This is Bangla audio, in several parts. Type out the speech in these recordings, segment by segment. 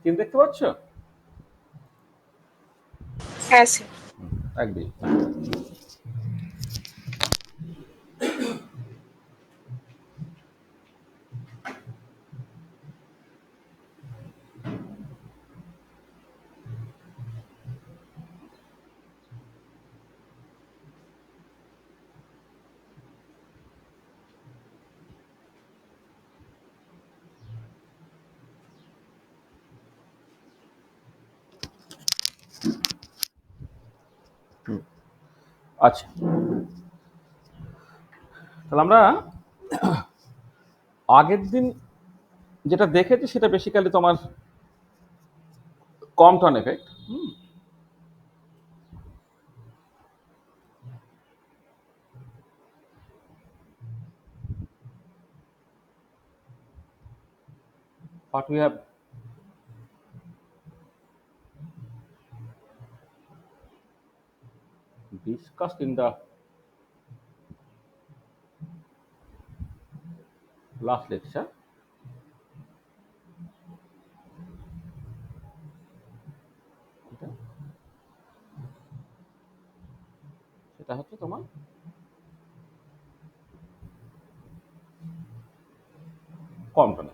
স্ক্রিন দেখতে পাচ্ছ? হ্যাঁ স্যার। এক মিনিট। আচ্ছা, তাহলে আমরা আগের দিন যেটা দেখেছি সেটা বেসিক্যালি তোমার Compton effect. What we have discussed in the last lecture, সেটা হচ্ছে তোমার কম্পটন।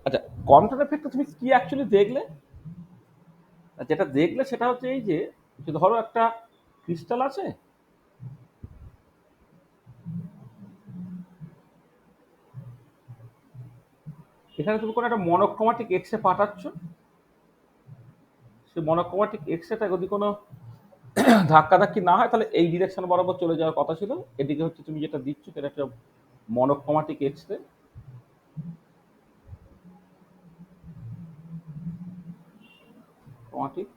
আচ্ছা, কম্পটন এফেক্টে তুমি কি অ্যাকচুয়ালি দেখলে? যেটা দেখলে সেটা হচ্ছে এই যে ধরো একটা ক্রিস্টাল আছে, এখানে তুমি কোনো একটা মনোক্রোমাটিক এক্স রে পাঠাচ্ছ, সেই মনোক্রোমাটিক এক্স রেটা যদি কোনো ধাক্কাধাক্কি না হয় তাহলে এই ডিরেকশন বরাবর চলে যাওয়ার কথা ছিল। এদিকে হচ্ছে তুমি যেটা দিচ্ছ সেটা একটা monochromatic X ray. Chromatic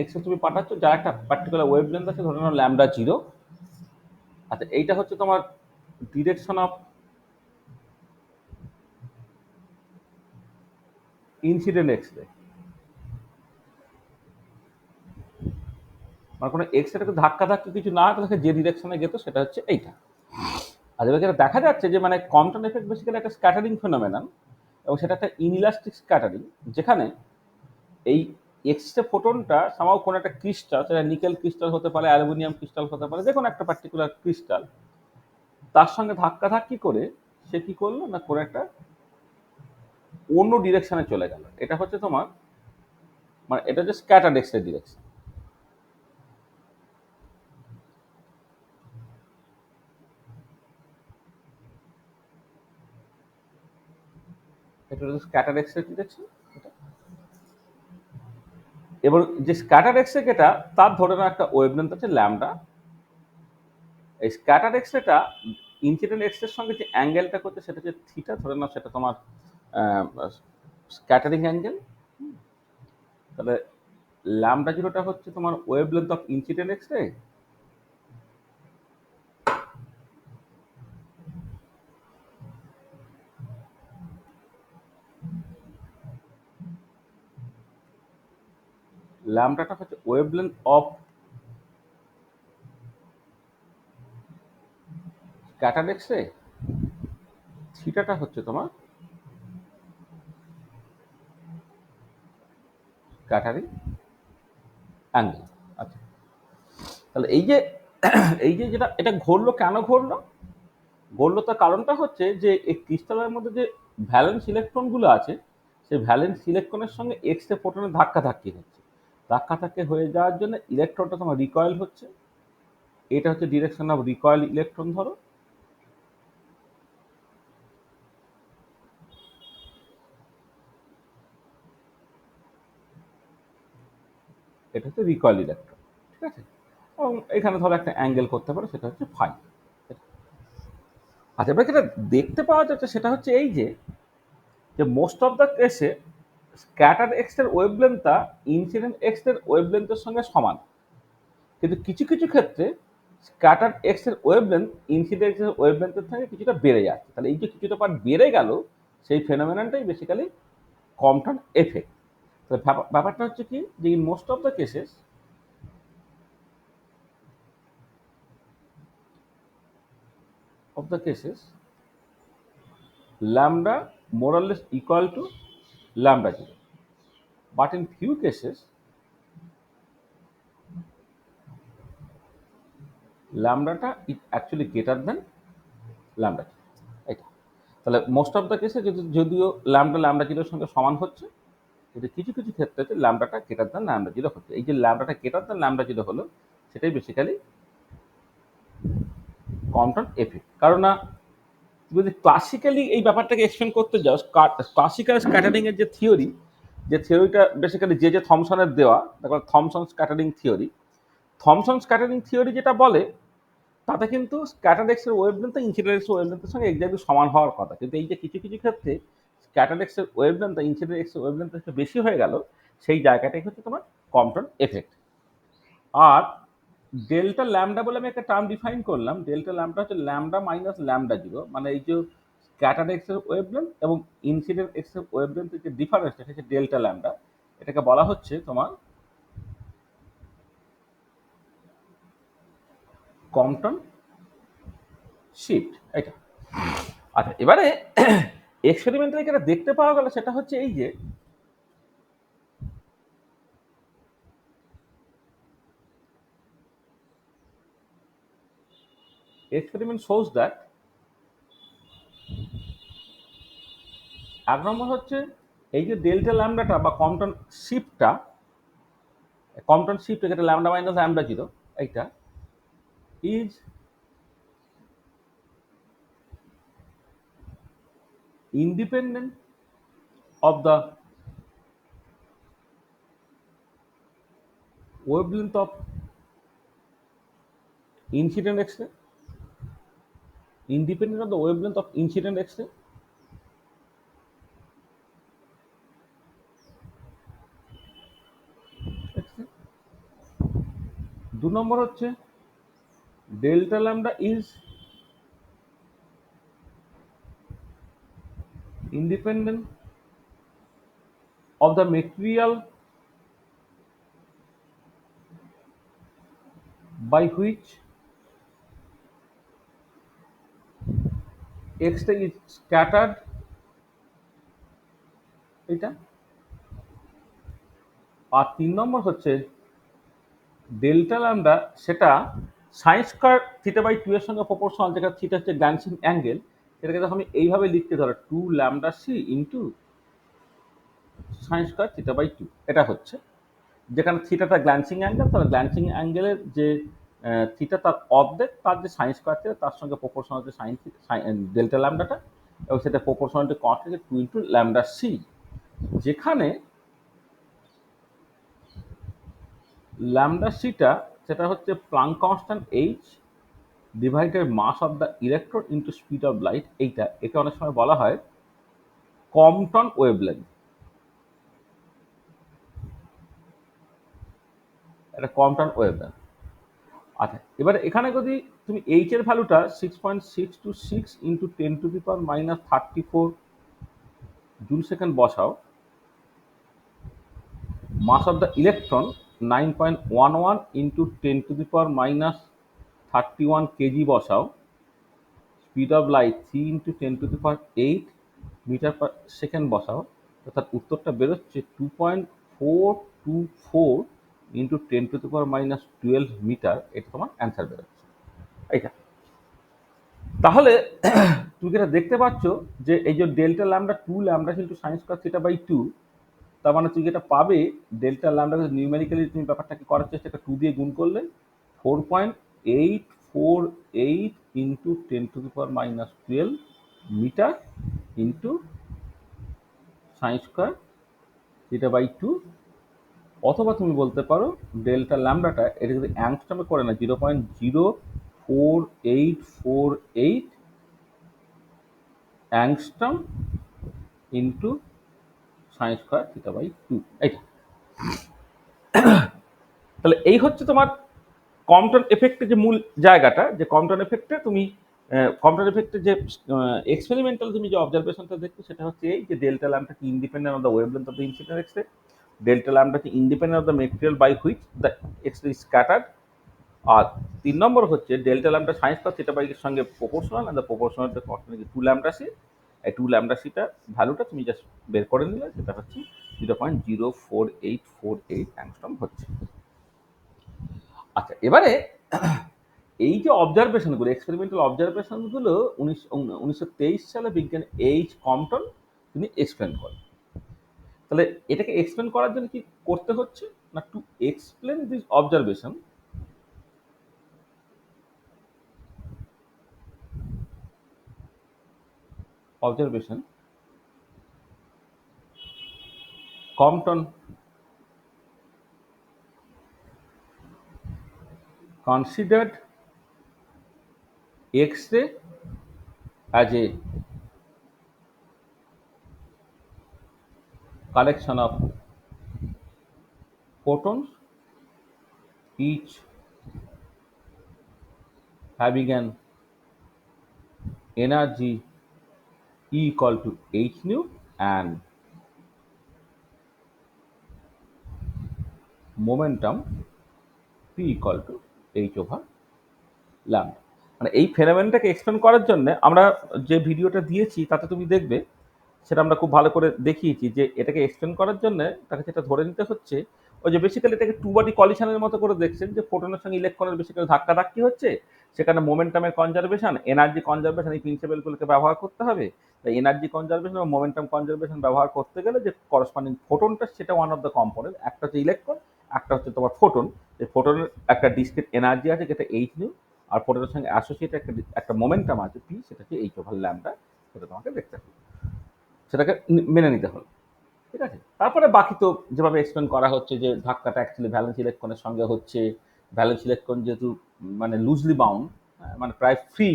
X ray তুমি পাঠাচ্ছ যার একটা পার্টিকুলার ওয়েভলেন্থ আছে, ধরে নাও ল্যামডা 0। আচ্ছা, এইটা হচ্ছে তোমার direction of incident X ray. মানে কোনো এক্স রেটাকে ধাক্কাধাক্কি কিছু না হয় তাহলে যে ডিরেকশনে যেত সেটা হচ্ছে এইটা। আর এবার যেটা দেখা যাচ্ছে যে মানে কম্পটন এফেক্ট বেসিক্যালি একটা স্ক্যাটারিং ফেনোমেনন, এবং সেটা একটা ইনইলাস্টিক স্ক্যাটারিং, যেখানে এই এক্স রে ফোটনটা সামাও কোনো একটা ক্রিস্টাল, সেটা নিকেল ক্রিস্টাল হতে পারে, অ্যালুমিনিয়াম ক্রিস্টাল হতে পারে, যে কোনো একটা পার্টিকুলার ক্রিস্টাল, তার সঙ্গে ধাক্কাধাক্কি করে সে কি করলো না কোনো একটা অন্য ডিরেকশনে চলে গেল। এটা হচ্ছে তোমার মানে এটা হচ্ছে স্ক্যাটার্ড এক্স রে ডিরেকশন। এটা হচ্ছে স্ক্যাটার্ড এক্স রে ডিরেকশন। এবং যে স্ক্যাটার্ড এক্স রে যেটা, তার ধরে নাও একটা ওয়েভলেন্থ আছে ল্যামডা। এই স্ক্যাটার্ড এক্স রেটা ইনসিডেন্ট এক্স রের সঙ্গে যে অ্যাঙ্গেলটা করছে সেটা হচ্ছে থিটা, ধরে নাও সেটা তোমার স্ক্যাটারিং অ্যাঙ্গেল। তাহলে ল্যামডা 0টা হচ্ছে তোমার wavelength of incident X ray, ল্যামডাটা হচ্ছে wavelength of scattered X ray, থিটাটা হচ্ছে তোমার স্ক্যাটারিং অ্যাঙ্গেল। আচ্ছা, তাহলে এই যে যেটা এটা ঘটলো, কেন ঘটলো? ঘটলো তার কারণটা হচ্ছে যে এই ক্রিস্টালের মধ্যে যে ভ্যালেন্স ইলেকট্রনগুলো আছে, সেই ভ্যালেন্স ইলেকট্রনের সঙ্গে এক্স রে ফোটনের ধাক্কাধাক্কি হচ্ছে। ধাক্কাধাক্কি হয়ে যাওয়ার জন্য ইলেকট্রনটা তোমার রিকয়েল হচ্ছে। এটা হচ্ছে ডিরেকশন অফ রিকয়েল ইলেকট্রন। ধরো এটা হচ্ছে রিকয়েল ইলেকট্রন, ঠিক আছে? এবং এখানে ধরো একটা অ্যাঙ্গেল করতে পারো, সেটা হচ্ছে ফাই। আচ্ছা, এবার যেটা দেখতে পাওয়া যাচ্ছে সেটা হচ্ছে এই যে মোস্ট অফ দ্য কেসে স্ক্যাটার এক্স এর ওয়েভলেন্থটা ইনসিডেন্ট এক্স এর ওয়েভলেন্থের সঙ্গে সমান, কিন্তু কিছু কিছু ক্ষেত্রে স্ক্যাটার এক্স এর ওয়েভলেন্থ ইনসিডেন্ট এক্স এর ওয়েভলেন্থের থেকে কিছুটা বেড়ে যাচ্ছে। তাহলে এই যে কিছুটা পার্ট বেড়ে গেল, সেই ফেনোমেননটাই বেসিক্যালি কম্পটন এফেক্ট। তাহলে ব্যাপারটা হচ্ছে কি যে in most of the cases lambda more or less equal to lambda 0. But in few cases, lambda is actually greater than lambda 0. এটা তাহলে মোস্ট অফ দ্য কেসে যদিও lambda 0 সঙ্গে সমান হচ্ছে, কিন্তু কিছু কিছু ক্ষেত্রে ল্যামডাটা গ্রেটার দ্যান ল্যামডা 0 হচ্ছে। এই যে ল্যামডাটা গ্রেটার দ্যান ল্যামডা 0 হলো, সেটাই বেসিক্যালি কম্পটন এফেক্ট। কারণ না, যদি ক্লাসিক্যালি এই ব্যাপারটাকে এক্সপ্লেন করতে যাও, ক্লাসিক্যাল স্ক্যাটারিং এর যে থিওরিটা বেসিক্যালি যে থমসনের দেওয়া, তারপর থমসন স্ক্যাটারিং থিওরি যেটা বলে, তাতে কিন্তু স্ক্যাটার্ড এক্সের ওয়েভলেন্থ ইনসিডেন্ট এক্সের ওয়েভলেন্থের সঙ্গে এক্স্যাক্টলি সমান হওয়ার কথা। কিন্তু এই যে কিছু কিছু ক্ষেত্রে স্ক্যাটার্ড এক্সের ওয়েভলেন্থ ইনসিডেন্ট এক্সের ওয়েভলেন্থ একটু বেশি হয়ে গেল, সেই জায়গাটাই হচ্ছে তোমার কম্পটন এফেক্ট। আর ডেল্টা ল্যামডা বলে আমি একটা টার্ম ডিফাইন করলাম। ডেল্টা ল্যামডা হচ্ছে ল্যামডা মাইনাস ল্যামডা 0, মানে এই যে স্ক্যাটার্ড এক্সের ওয়েভলেন্থ এবং ইনসিডেন্ট এক্সের ওয়েভলেন্থের যে ডিফারেন্সটা হচ্ছে ডেল্টা ল্যামডা, এটাকে বলা হচ্ছে তোমার কম্পটন শিফট। এটা আচ্ছা, এবারে এক্সপেরিমেন্টালি যেটা দেখতে পাওয়া গেল সেটা হচ্ছে এই যে experiment shows that এক নম্বর হচ্ছে এই যে ডেল্টা ল্যামডাটা বা কম্পটন শিফট যেটা ল্যামডা মাইনাস ল্যামডা 0, এইটা is independent of the wavelength of incident X-ray, independent of the wavelength of incident X-ray, দু নম্বর হচ্ছে delta lambda is independent of the material by which X-ray is scattered, এটা। আর 3 নম্বর হচ্ছে ডেল্টা ল্যামডা সেটা সাইন স্কয়ার থিটা বাই 2 এর সঙ্গে প্রপোর্শনাল, যেটা থিটা হচ্ছে গ্ল্যান্সিং অ্যাঙ্গেল, সেটাকে যখন আমি এইভাবে লিখতে ধরো 2 lambda C into sine square theta by 2, এটা হচ্ছে যেখানে থিটাটা গ্ল্যান্সিং অ্যাঙ্গেল, তাহলে গ্ল্যান্সিং অ্যাঙ্গেলের যে থিটা তার অর্ধেক, তার যে সাইন স্কয়ার থিটা তার সঙ্গে প্রপোর্শনাল যে ডেল্টা ল্যামডাটা, এবং সেটা proportional to constant 2 into lambda C, যেখানে ল্যামডা সিটা সেটা হচ্ছে Planck constant H divided mass of the electron into speed of light. একে অনেক সময় বলা হয় কম্পটন ওয়েভলেন্থ। এটা কম্পটন ওয়েভলেন্থ। আচ্ছা, এবারে এখানে যদি তুমি এইচ এর ভ্যালুটা 6.626 ইন্টু 10⁻−34 জুল সেকেন্ড বসাও, mass of the electron 9.11 into 10⁻31 kg বসাও, speed of light 3 into 10⁸ metre per second বসাও, অর্থাৎ উত্তরটা বেরোচ্ছে 2.424 ইন্টু 10⁻12 মিটার। এটা তোমার অ্যান্সার বেরোচ্ছে এইটা। তাহলে তুমি যেটা দেখতে পাচ্ছ যে এই যে delta lambda 2 lambda into sine square theta by 2, তার মানে তুমি যেটা পাবে ডেল্টা ল্যামডা নিউমেরিক্যালি তুমি ব্যাপারটাকে করার চেষ্টা, 2 দিয়ে গুণ করলে 4.848 ইন্টু 10⁻12 metre into sine square theta by 2, অথবা তুমি বলতে পারো ডেল্টা ল্যামডাটা এটা যদি অ্যাংস্ট্রমে করে না 0.04848 angstrom into sine square theta by 2। এইটা তাহলে এই হচ্ছে তোমার কম্পটন এফেক্টের যে মূল জায়গাটা, যে কম্পটন এফেক্টে তুমি কম্পটন এফেক্টের যে এক্সপেরিমেন্টাল তুমি যে অবজারভেশনটা দেখছো সেটা হচ্ছে এই যে ডেল্টা ল্যামডা কি independent of the wavelength of the incident x-ray, delta lambda কি independent of the material by which the x-ray is scattered, আর 3 নম্বর হচ্ছে delta lambda sine square theta by এর সঙ্গে proportional, and the proportional to constant 2 lambda c, এই 2λc ভ্যালুটা তুমি জাস্ট বের করে নিলে, সেটা হচ্ছে 0.04848 অ্যাংস্ট্রম হচ্ছে। আচ্ছা, এবারে এই যে অবজারভেশনগুলো, এক্সপেরিমেন্টাল অবজারভেশনগুলো 1923 সালে বিজ্ঞানী এইচ কম্পটন তিনি এক্সপ্লেন করেন। তাহলে এটাকে এক্সপ্লেন করার জন্য কি করতে হচ্ছে না, to explain this observation Compton considered X-ray as a collection of photons, each having an energy E equal to h nu and momentum P equal to h over lambda। মানে এই ফেনোমেনটাকে এক্সপ্লেন করার জন্য আমরা যে ভিডিওটা দিয়েছি তাতে তুমি দেখবে, সেটা আমরা খুব ভালো করে দেখিয়েছি যে এটাকে এক্সপ্লেন করার জন্য তাকে যেটা ধরে নিতে হচ্ছে, ওই যে বেসিক্যালি এটাকে টু বডি কলিশনের মতো করে দেখছেন, যে ফোটনের সঙ্গে ইলেকট্রনের বেসিক্যালি ধাক্কাধাক্কি হচ্ছে, সেখানে মোমেন্টামের কনজারভেশন, এনার্জি কনজারভেশন, এই প্রিন্সিপালগুলোকে ব্যবহার করতে হবে। তাই এনার্জি কনজারভেশন এবং মোমেন্টাম কনজারভেশন ব্যবহার করতে গেলে যে করসপন্ডিং ফোটনটা, সেটা ওয়ান অফ দ্য কম্পোনেন্ট, একটা হচ্ছে ইলেকট্রন, একটা হচ্ছে তোমার ফোটন। এই ফোটনের একটা ডিসক্রিট এনার্জি আছে যেটা এইচ নিউ, আর ফোটনের সঙ্গে অ্যাসোসিয়েটেড একটা মোমেন্টাম আছে পি, সেটা হচ্ছে এইচ ওভার ল্যাম্বডা। সেটা তোমাকে দেখতে হবে, সেটাকে মেনে নিতে হবে, ঠিক আছে। তারপরে বাকি তো যেভাবে এক্সপ্লেন করা হচ্ছে, যে ধাক্কাটা অ্যাকচুয়ালি ভ্যালেন্স ইলেকট্রনের সঙ্গে হচ্ছে, ভ্যালেন্স ইলেকট্রন যেহেতু মানে লুজলি বাউন্ড, মানে প্রায় ফ্রি,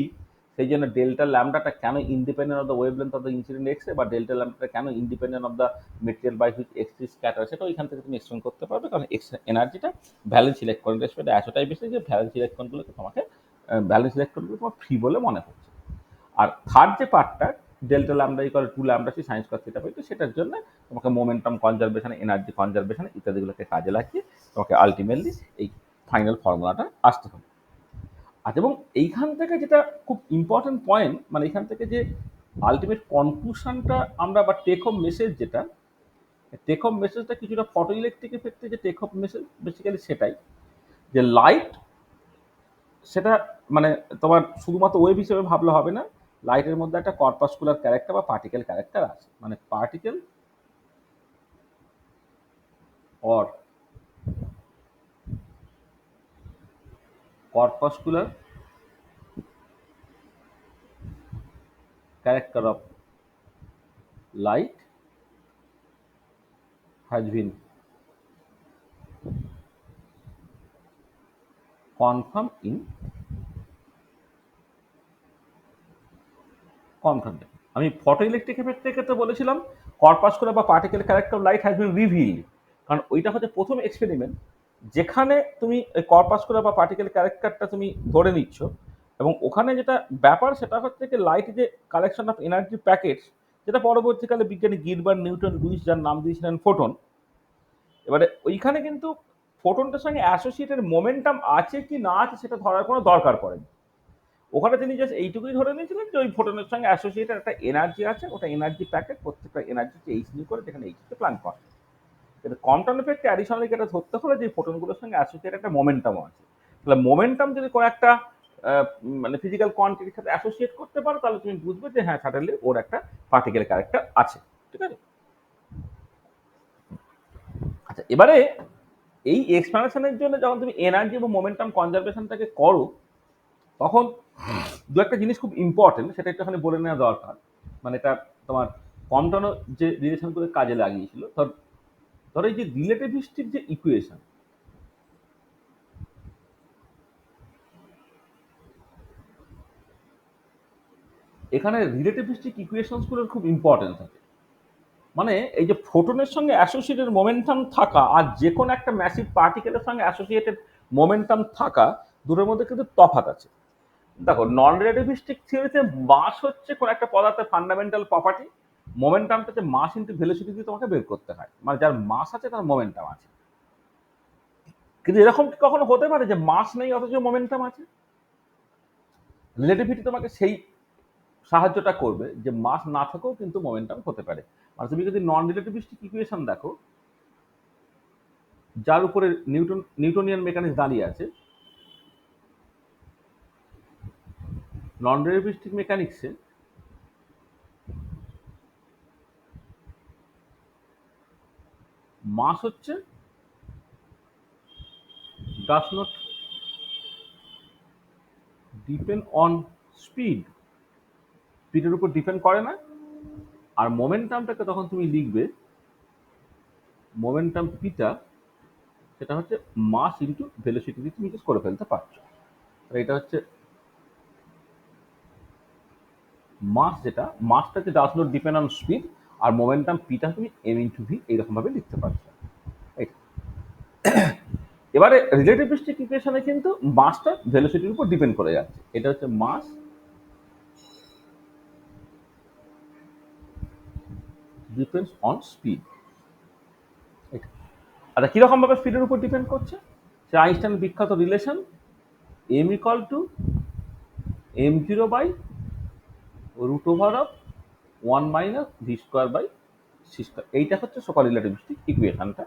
সেই জন্য ডেল্টা ল্যাম্বডাটা কেন independent of the wavelength of the incident x ray, বা ডেল্টা ল্যাম্বডাটা কেন independent of the material by which x ray scatter, সেটা ওইখান থেকে তুমি এক্সপ্লেন করতে পারবে, কারণ এক্স এনার্জিটা ভ্যালেন্স ইলেকট্রনের রেসপেক্টে এতটাই বেশি যে ভ্যালেন্স ইলেকট্রনগুলোকে তোমাকে তোমার ফ্রি বলে মনে হচ্ছে। আর থার্ড যে পার্টটা, delta lambda equal to lambda C সাইন্স কস থিটা বাই টু, সেটার জন্য তোমাকে মোমেন্টাম কনজারভেশন, এনার্জি কনজারভেশন ইত্যাদিগুলোকে কাজে লাগিয়ে তোমাকে আলটিমেটলি এই ফাইনাল ফর্মুলাটা আসতে হবে। আচ্ছা, এবং এইখান থেকে যেটা খুব ইম্পর্টেন্ট পয়েন্ট, মানে এখান থেকে যে আলটিমেট কনক্লুশনটা আমরা, বা টেক হোম মেসেজ যেটা, টেক হোম মেসেজটা কিছুটা ফটো ইলেকট্রিক এফেক্টে যে টেক হোম মেসেজ বেসিক্যালি সেটাই, যে লাইট সেটা মানে তোমার শুধুমাত্র ওয়েভ হিসেবে ভাবলে হবে না, লাইটের মধ্যে একটা কর্পাসকুলার ক্যারেক্টার বা পার্টিকেল ক্যারেক্টার আছে, মানে particle or corpuscular character of light has been confirmed in confirmed। আমি ফটো ইলেকট্রিক এফেক্ট থেকে তো বলেছিলাম কর্পাসকুলার বা particle character of light has been revealed, কারণ ওইটা হচ্ছে প্রথম এক্সপেরিমেন্ট যেখানে তুমি কর্পাসকুলার বা পার্টিকেল ক্যারেক্টারটা তুমি ধরে নিচ্ছ, এবং ওখানে যেটা ব্যাপার সেটা হচ্ছে যে লাইট যে কালেকশন অফ এনার্জি প্যাকেটস, যেটা পরবর্তীকালে বিজ্ঞানী গিলবার্ট, নিউটন, লুইস যার নাম দিয়েছিলেন ফোটন। এবারে ওইখানে কিন্তু ফোটনটার সঙ্গে অ্যাসোসিয়েটেড মোমেন্টাম আছে কি না আছে সেটা ধরার কোনো দরকার পড়েনি। ওখানে তিনি জাস্ট এইটুকুই ধরে নিয়েছিলেন যে ওই ফোটনের সঙ্গে অ্যাসোসিয়েটেড একটা এনার্জি আছে, ওটা এনার্জি প্যাকেট, প্রত্যেকটা এনার্জি এইচ নিউ করে, যেখানে এইচকে প্ল্যান করে। কিন্তু কোয়ান্টাম এফেক্টে অ্যাডিশনালি যেটা ধরতে হলে যে ফোটনগুলোর সঙ্গে অ্যাসোসিয়েটেড একটা মোমেন্টামও আছে। তাহলে মোমেন্টাম যদি কোনো একটা মানে ফিজিক্যাল কোয়ান্টিটির সাথে অ্যাসোসিয়েট করতে পারো, তাহলে তুমি বুঝবে যে হ্যাঁ সার্টেনলি ওর একটা পার্টিকেল ক্যারেক্টার আছে, ঠিক আছে। আচ্ছা, এবারে এই এক্সপ্লানেশনের জন্য যখন তুমি এনার্জি এবং মোমেন্টাম কনজারভেশনটাকে করো, তখন দু একটা জিনিস খুব ইম্পর্টেন্ট, সেটা একটুখানি বলে নেওয়া দরকার। মানে এটা তোমার কমটনও যে রিলেশনগুলো কাজে লাগিয়েছিল, ধরো এই যে রিলেটিভিস্টিক যে ইকুয়েশন, এখানে রিলেটিভিস্টিক ইকুয়েশনসগুলোর খুব ইম্পর্টেন্স আছে। মানে এই যে ফোটনের সঙ্গে অ্যাসোসিয়েটেড মোমেন্টাম থাকা আর যে কোনো একটা ম্যাসিভ পার্টিকেলের সঙ্গে অ্যাসোসিয়েটেড মোমেন্টাম থাকা, দুটোর মধ্যে কিন্তু তফাৎ আছে। দেখো, নন রিলেটিভিস্টিক থিওরিতে মাস হচ্ছে কোন একটা পদার্থের ফান্ডামেন্টাল প্রপার্টি, মোমেন্টামটা হচ্ছে মাস ইন্টু ভেলোসিটি দিয়ে তোমাকে বের করতে হয়, মানে যার মাস আছে তার মোমেন্টাম আছে। কিন্তু এরকম কি কখনো হতে পারে যে মাস নেই অথচ মোমেন্টাম আছে? রিলেটিভিটি তোমাকে সেই সাহায্যটা করবে যে মাস না থাকেও কিন্তু মোমেন্টাম হতে পারে। মানে তুমি যদি নন রিলেটিভিস্টিক ইকুয়েশন দেখো, যার উপরে নিউটনিয়ান মেকানিক্স দাঁড়িয়ে আছে, নন রিলেটিভিস্টিক মেকানিক্সে মাস হচ্ছে does not depend on speed, স্পিডের উপর ডিপেন্ড করে না। আর মোমেন্টামটাকে তখন তুমি লিখবে মোমেন্টাম পিটা, সেটা হচ্ছে মাস ইন্টু ভেলোসিটি দিয়ে তুমি করে ফেলতে পারছো। এটা হচ্ছে মাস, যেটা মাসটা হচ্ছে does not depend on speed, আর মোমেন্টাম পিটা তুমি এম ইন্টু ভি এইরকম ভাবে লিখতে পারছো। এবারে রিলেটিভিস্টিক ইকুয়েশনে কিন্তু মাসটা ভেলোসিটির উপর ডিপেন্ড করে যাচ্ছে। এটা হচ্ছে মাস ডিপেন্ডস অন স্পিড। আচ্ছা, কিরকম ভাবে স্পিডের উপর ডিপেন্ড করছে? সে আইনস্টাইনের বিখ্যাত relation M equal to M zero by root over of 1 minus V square by C square. এইটা হচ্ছে সকল রিলেটিভিস্টিক ইকুয়েশনটা।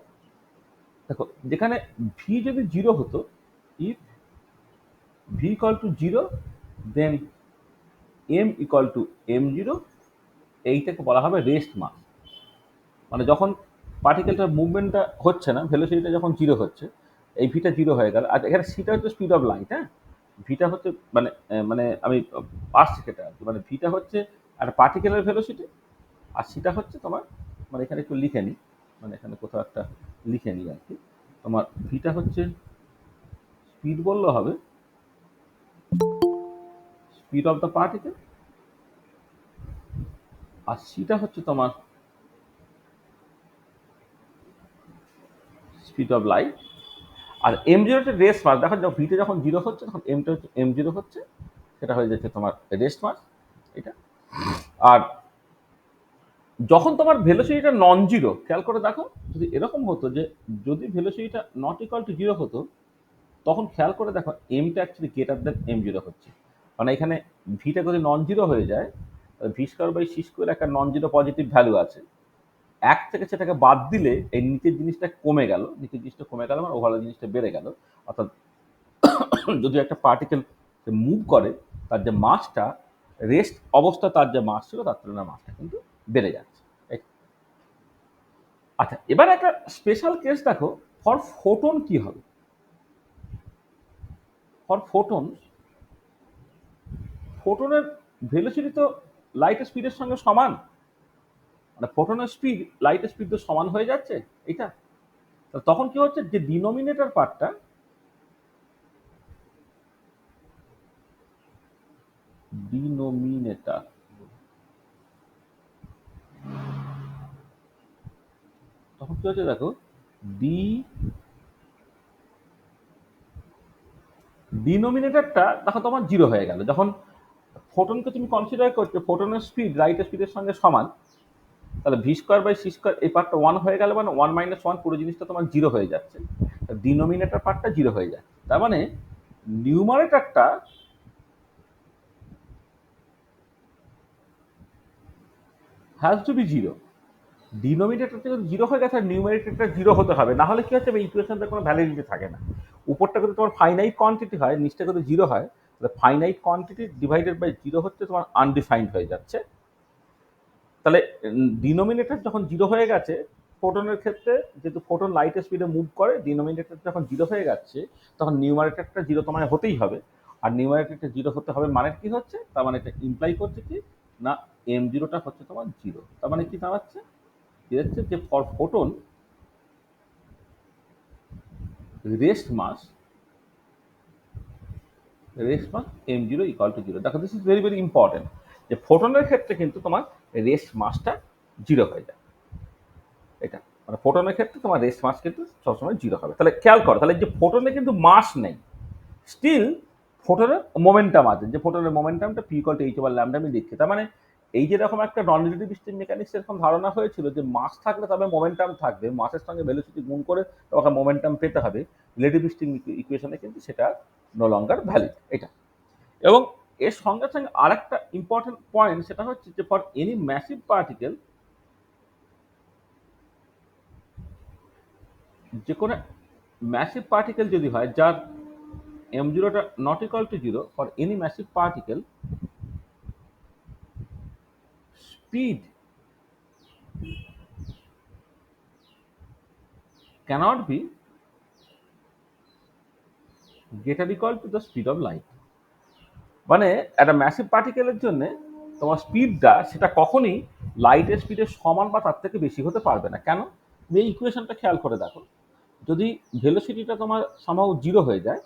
দেখো, যেখানে ভি যদি জিরো হতো, if V equal to zero then M equal to M zero, এইটাকে বলা হবে রেস্ট মাস। মানে যখন পার্টিকেলটার মুভমেন্টটা হচ্ছে না, ভেলোসিটিটা যখন জিরো হচ্ছে, এই ভিটা জিরো হয়ে গেল। আর এখানে সিটা হচ্ছে স্পিড অফ লাইট, হ্যাঁ, ভিটা হচ্ছে মানে মানে আমি পারছি সেটা আর কি, মানে ভিটা হচ্ছে একটা পার্টিকেলের ভেলোসিটি, আর সিটা হচ্ছে তোমার, মানে এখানে একটু লিখে নিই, মানে এখানে কোথাও একটা লিখে নিই আর কি। তোমার ভিটা হচ্ছে স্পিড বললে হবে, স্পিড অফ দ্য পার্টিকেল, আর সিটা হচ্ছে তোমার স্পিড অফ লাইট। আর এম জিরো হচ্ছে রেস্ট মাস। দেখো, ভিটা যখন জিরো হচ্ছে তখন এমটা হচ্ছে এম জিরো হচ্ছে, সেটা হয়ে যাচ্ছে তোমার রেস্ট মাস এটা। আর যখন তোমার ভেলোসিটিটা নন জিরো, খেয়াল করে দেখো, যদি এরকম হতো যে যদি ভেলোসিটিটা নট ইকুয়াল টু জিরো হতো, তখন খেয়াল করে দেখো এমটা actually greater than m zero হচ্ছে। মানে এখানে ভিটা যদি নন জিরো হয়ে যায়, v square by C square একটা নন জিরো পজিটিভ ভ্যালু আছে, এক থেকে সেটাকে বাদ দিলে এই নিচের জিনিসটা কমে গেল, নিচের জিনিসটা কমে গেল, মানে ওভারঅল জিনিসটা বেড়ে গেল। অর্থাৎ যদি একটা পার্টিকেল মুভ করে, তার যে মাসটা রেস্ট অবস্থা, তার যে মাস ছিল তার তুলনায় মাসটা কিন্তু বেড়ে যাচ্ছে। আচ্ছা, এবার একটা স্পেশাল কেস দেখো, ফর ফোটন কি হবে। ফর ফোটন, ফোটনের ভেলোসিটি তো লাইটের স্পিডের সঙ্গে সমান, মানে ফোটনের স্পিড লাইটের স্পিড তো সমান হয়ে যাচ্ছে এটা। তখন কি হচ্ছে, যে ডিনোমিনেটর পার্টটা, ডিনোমিনেটর, তখন কি হচ্ছে দেখো, ডিনোমিনেটরটা দেখো তোমার জিরো হয়ে গেল। যখন ফোটনকে তুমি কনসিডার করছো ফোটনের স্পিড লাইটের স্পিডের সঙ্গে সমান, তাহলে V square by C square এই পার্টটা ওয়ান হয়ে গেল, মানে ওয়ান মাইনাস ওয়ান, পুরো জিনিসটা তোমার জিরো হয়ে যাচ্ছে, ডিনোমিনেটর পার্টটা জিরো হয়ে যাচ্ছে। তার মানে নিউমারেটরটা হ্যাজ টু বি জিরো। ডিনোমিনেটরটা যদি জিরো হয়ে গেছে, নিউমারেটরটা জিরো হতে হবে, না হলে কি হচ্ছে, এই ইকুয়েশনটার কোনো ভ্যালিডিটি থাকে না। উপরটা যদি তোমার ফাইনাইট কোয়ান্টিটি হয়, নিচটা যদি জিরো হয়, তাহলে finite quantity divided by zero হচ্ছে তোমার আনডিফাইন্ড হয়ে যাচ্ছে। তাহলে ডিনোমিনেটর যখন জিরো হয়ে গেছে, ফোটনের ক্ষেত্রে যেহেতু ফোটন লাইটের স্পিডে মুভ করে, ডিনোমিনেটর যখন জিরো হয়ে যাচ্ছে, তখন নিউমারেটরটা জিরো তোমার হতেই হবে। আর নিউমারেটরটা জিরো হতে হবে মানে কি হচ্ছে, তার মানে এটা ইমপ্লাই করছে কি না, এম জিরোটা হচ্ছে তোমার জিরো। তার মানে কি দাঁড়াচ্ছে, হচ্ছে যে for photon rest mass m zero equal to zero. দেখো, this is very very important, যে ফোটনের ক্ষেত্রে কিন্তু তোমার রেস্ট মাসটা জিরো হয়ে যায়। এটা মানে ফোটনের ক্ষেত্রে তোমার রেস্ট মাস কিন্তু সবসময় জিরো হবে। তাহলে খেয়াল করো, তাহলে যে ফোটনে কিন্তু মাস নেই, স্টিল ফোটনের মোমেন্টাম আছে, যে ফোটনের মোমেন্টামটা p equal to H over lambda আমি লিখছি। তার মানে এই যেরকম একটা নন রিলেটিভিস্টিক মেকানিক্স এরকম ধারণা হয়েছিল যে মাস থাকলে তবে মোমেন্টাম থাকবে, মাসের সঙ্গে ভেলোসিটি গুণ করে তোমাকে মোমেন্টাম পেতে হবে, রিলেটিভিস্টিক ইকুয়েশনে কিন্তু সেটা নো লঙ্গার ভ্যালিড এটা। এবং এর সঙ্গে সঙ্গে আরেকটা ইম্পর্টেন্ট পয়েন্ট, সেটা হচ্ছে যে ফর এনি ম্যাসিভ পার্টিকেল, যে কোনো ম্যাসিভ পার্টিকেল যদি হয় যার এম জিরোটা not equal to zero, for any massive particle speed cannot be greater equal to the speed of light। মানে একটা ম্যাসিভ পার্টিকেলের জন্য তোমার স্পিডটা সেটা কখনই লাইটের স্পিডের সমান বা তার থেকে বেশি হতে পারবে না। কেন? তুমি এই ইকুয়েশনটা খেয়াল করে দেখো, যদি ভেলোসিটিটা তোমার সামহাউ জিরো হয়ে যায়,